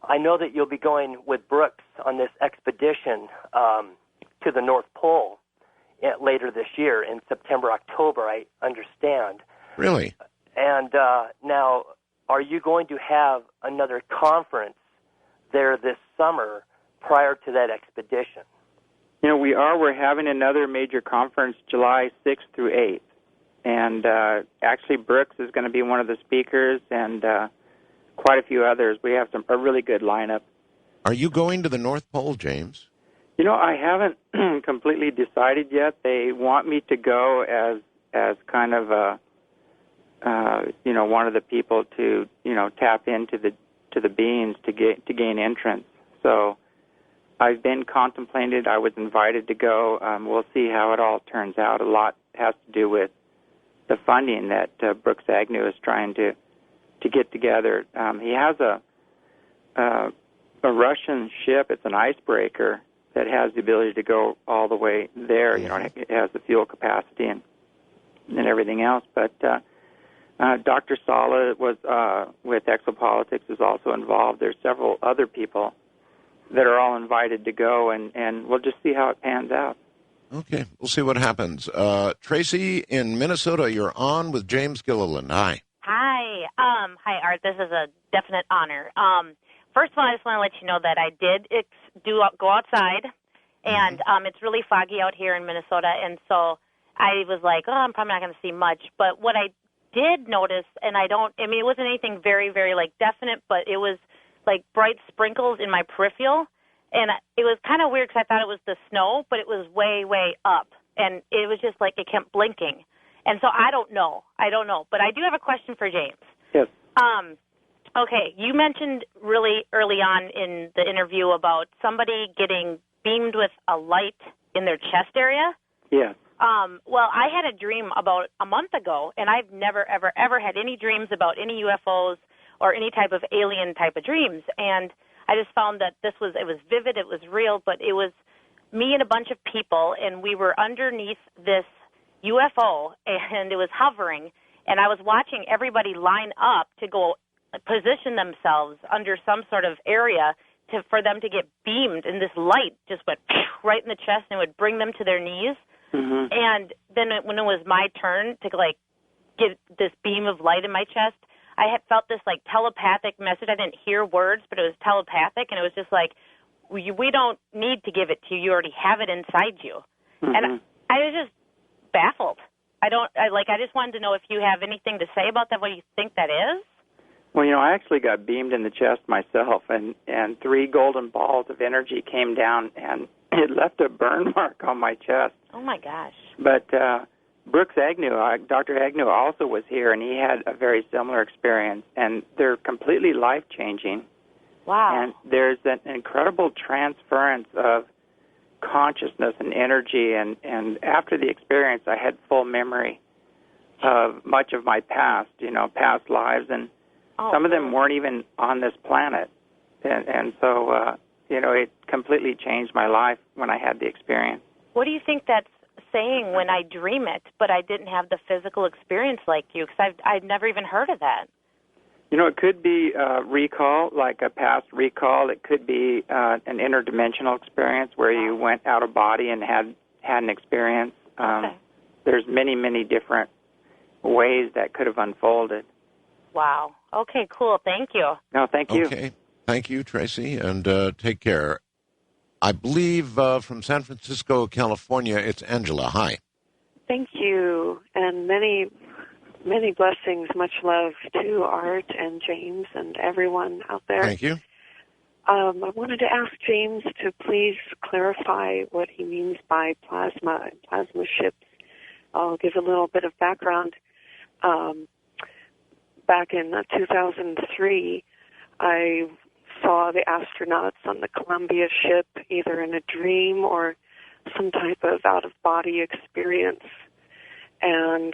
I know that you'll be going with Brooks on this expedition to the North Pole later this year in September, October, I understand. Really? And now, are you going to have another conference there this summer prior to that expedition? We are. We're having another major conference July 6th through 8th. And actually, Brooks is going to be one of the speakers, and quite a few others. We have a really good lineup. Are you going to the North Pole, James? I haven't completely decided yet. They want me to go as kind of a, one of the people to, tap into the beings to gain entrance. So I've been contemplated. I was invited to go. We'll see how it all turns out. A lot has to do with the funding that Brooks Agnew is trying to get together. He has a Russian ship. It's an icebreaker that has the ability to go all the way there. It has the fuel capacity and everything else. But Dr. Sala was with Exopolitics is also involved. There's several other people that are all invited to go, and we'll just see how it pans out. Okay, we'll see what happens. Tracy in Minnesota, you're on with James Gilliland. Hi. Hi. Hi, Art. This is a definite honor. First of all, I just want to let you know that I did go outside, and it's really foggy out here in Minnesota, and so I was like, I'm probably not going to see much. But what I did notice, and it wasn't anything very, very, definite, but it was, bright sprinkles in my peripheral, and it was kind of weird because I thought it was the snow, but it was way, way up, and it was just it kept blinking. And so I don't know. But I do have a question for James. Yes. Okay, you mentioned really early on in the interview about somebody getting beamed with a light in their chest area. Yes. Well, I had a dream about a month ago, and I've never, ever, ever had any dreams about any UFOs or any type of alien type of dreams. And I just found that it was vivid, it was real, but it was me and a bunch of people, and we were underneath this UFO, and it was hovering, and I was watching everybody line up to go position themselves under some sort of area for them to get beamed, and this light just went right in the chest and would bring them to their knees. Mm-hmm. And then when it was my turn to get this beam of light in my chest, I had felt this telepathic message. I didn't hear words, but it was telepathic, and it was just we don't need to give it to you. You already have it inside you. Mm-hmm. And I was just baffled. I just wanted to know if you have anything to say about that, what you think that is? Well, I actually got beamed in the chest myself, and 3 golden balls of energy came down, and it left a burn mark on my chest. Oh, my gosh. But Brooks Agnew, Dr. Agnew also was here, and he had a very similar experience, and they're completely life-changing. Wow. And there's an incredible transference of consciousness and energy, and after the experience, I had full memory of much of my past, past lives, and some of them weren't even on this planet. And so, it completely changed my life when I had the experience. What do you think that's saying when I dream it, but I didn't have the physical experience like you? Because I'd never even heard of that. It could be recall, like a past recall. It could be an interdimensional experience where you went out of body and had an experience. There's many, many different ways that could have unfolded. Wow. Okay, cool. Thank you. No, thank you. Okay. Thank you, Tracy, and take care. I believe from San Francisco, California, it's Angela. Hi. Thank you, and many blessings. Much love to Art and James and everyone out there. Thank you. I wanted to ask James to please clarify what he means by plasma and plasma ships. I'll give a little bit of background. Back in 2003, I saw the astronauts on the Columbia ship either in a dream or some type of out-of-body experience. And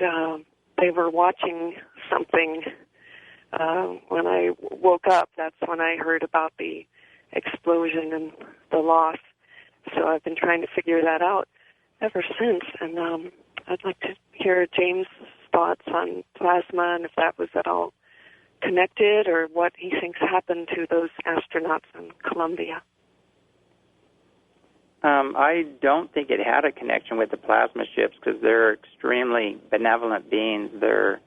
they were watching something. When I woke up, that's when I heard about the explosion and the loss. So I've been trying to figure that out ever since. And I'd like to hear James' thoughts on plasma and if that was at all connected or what he thinks happened to those astronauts in Columbia. I don't think it had a connection with the plasma ships because they're extremely benevolent beings. They're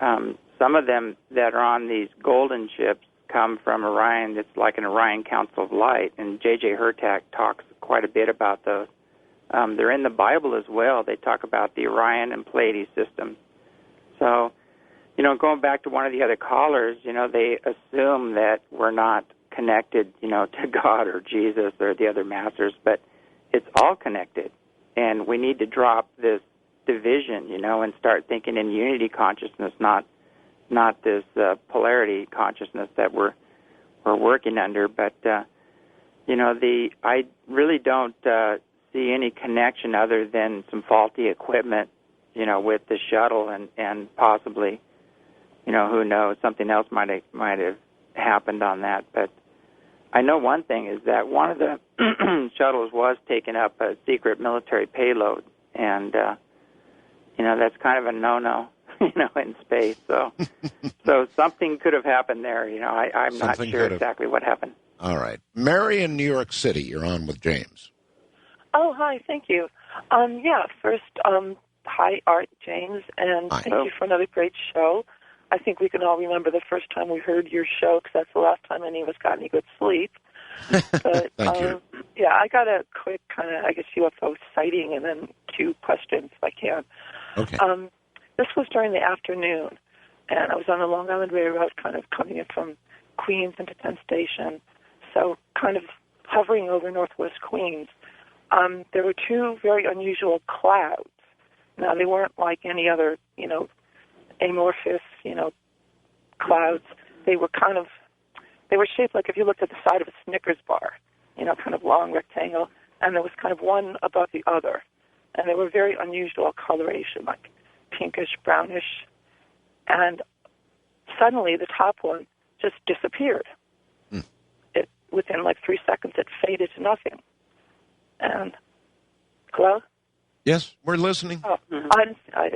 some of them that are on these golden ships come from Orion. It's like an Orion Council of Light, and J.J. Hurtak talks quite a bit about those. They're in the Bible as well. They talk about the Orion and Pleiades systems. So, going back to one of the other callers, they assume that we're not connected, to God or Jesus or the other masters, but it's all connected. And we need to drop this division, and start thinking in unity consciousness, not this polarity consciousness that we're working under. But, I really don't see any connection other than some faulty equipment, with the shuttle and possibly, who knows, something else might have happened on that. But I know one thing is that one of the shuttles was taking up a secret military payload, and that's kind of a no-no, in space. So something could have happened there. I'm not sure exactly what happened. All right, Mary in New York City, you're on with James. Oh, hi, thank you. First, hi, Art, James, and thank you for another great show. I think we can all remember the first time we heard your show because that's the last time any of us got any good sleep. But, thank you. Yeah, I got a quick kind of, UFO sighting and then 2 questions if I can. Okay. This was during the afternoon, and I was on the Long Island Railroad kind of coming in from Queens into Penn Station, so kind of hovering over Northwest Queens. There were 2 very unusual clouds. Now, they weren't like any other, amorphous, clouds. They were shaped like if you looked at the side of a Snickers bar, kind of long rectangle, and there was kind of one above the other. And they were very unusual coloration, like pinkish, brownish. And suddenly the top one just disappeared. Within like 3 seconds, it faded to nothing. And, hello? Yes, we're listening. Oh, I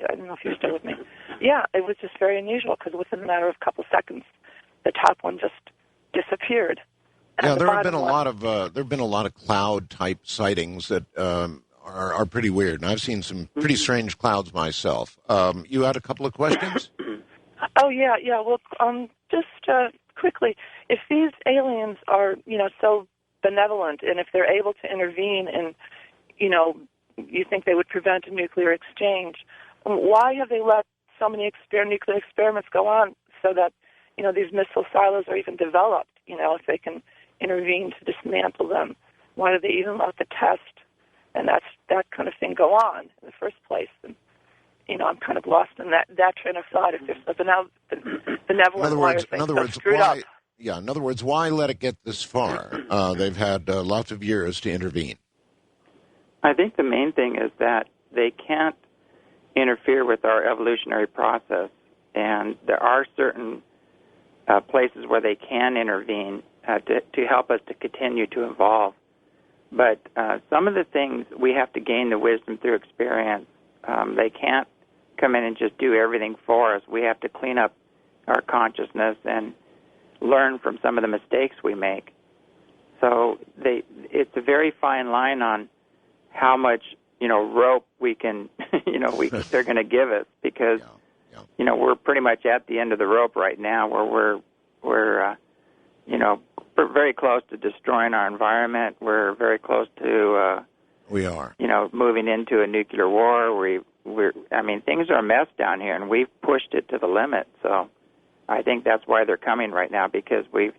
don't know if you're still with me. Yeah, it was just very unusual because within a matter of a couple seconds, the top one just disappeared. Yeah, there have been a lot of cloud type sightings that are pretty weird, and I've seen some pretty strange clouds myself. You had a couple of questions? Oh yeah. Well, just quickly, if these aliens are so benevolent, and if they're able to intervene, and you think they would prevent a nuclear exchange, why have they let so many nuclear experiments go on so that these missile silos are even developed? If they can intervene to dismantle them, why do they even let the test and that kind of thing go on in the first place? And I'm kind of lost in that train of thought. If there's a benevolent wire thing, in other words, screwed why? up. Yeah. In other words, why let it get this far? They've had lots of years to intervene. I think the main thing is that they can't interfere with our evolutionary process, and there are certain places where they can intervene to help us to continue to evolve. But some of the things we have to gain the wisdom through experience. They can't come in and just do everything for us. We have to clean up our consciousness and learn from some of the mistakes we make. So it's a very fine line on how much rope we can they're going to give us, because we're pretty much at the end of the rope right now, where we're very close to destroying our environment. We're very close to we are moving into a nuclear war. Things are a mess down here, and we've pushed it to the limit. So I think that's why they're coming right now, because we've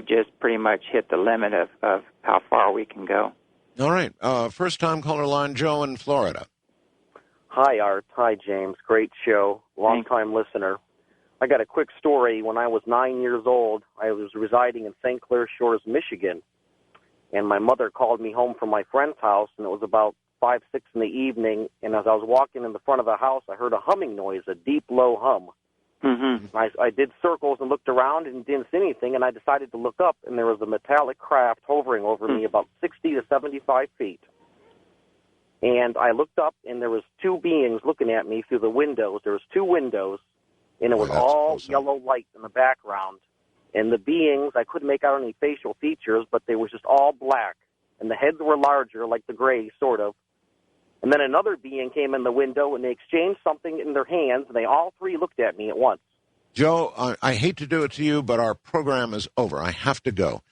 just pretty much hit the limit of how far we can go. All right. First-time caller line, Joe in Florida. Hi, Art. Hi, James. Great show. Long-time listener. I got a quick story. When I was 9 years old, I was residing in St. Clair Shores, Michigan, and my mother called me home from my friend's house, and it was about 5, 6 in the evening, and as I was walking in the front of the house, I heard a humming noise, a deep, low hum. Mm-hmm. I did circles and looked around and didn't see anything, and I decided to look up, and there was a metallic craft hovering over me about 60 to 75 feet. And I looked up, and there was two beings looking at me through the windows. There was two windows, and it was all yellow light in the background. And the beings, I couldn't make out any facial features, but they were just all black. And the heads were larger, like the gray, sort of. And then another being came in the window, and they exchanged something in their hands, and they all three looked at me at once. Joe, I hate to do it to you, but our program is over. I have to go.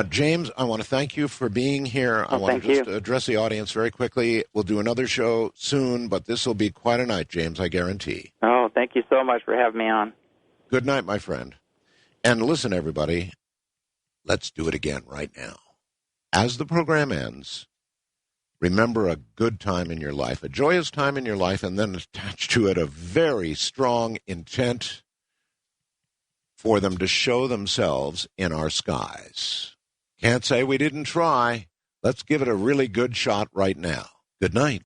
James, I want to thank you for being here. I want to just address the audience very quickly. We'll do another show soon, but this will be quite a night, James, I guarantee. Oh, thank you so much for having me on. Good night, my friend. And listen, everybody, let's do it again right now. As the program ends, remember a good time in your life, a joyous time in your life, and then attach to it a very strong intent for them to show themselves in our skies. Can't say we didn't try. Let's give it a really good shot right now. Good night.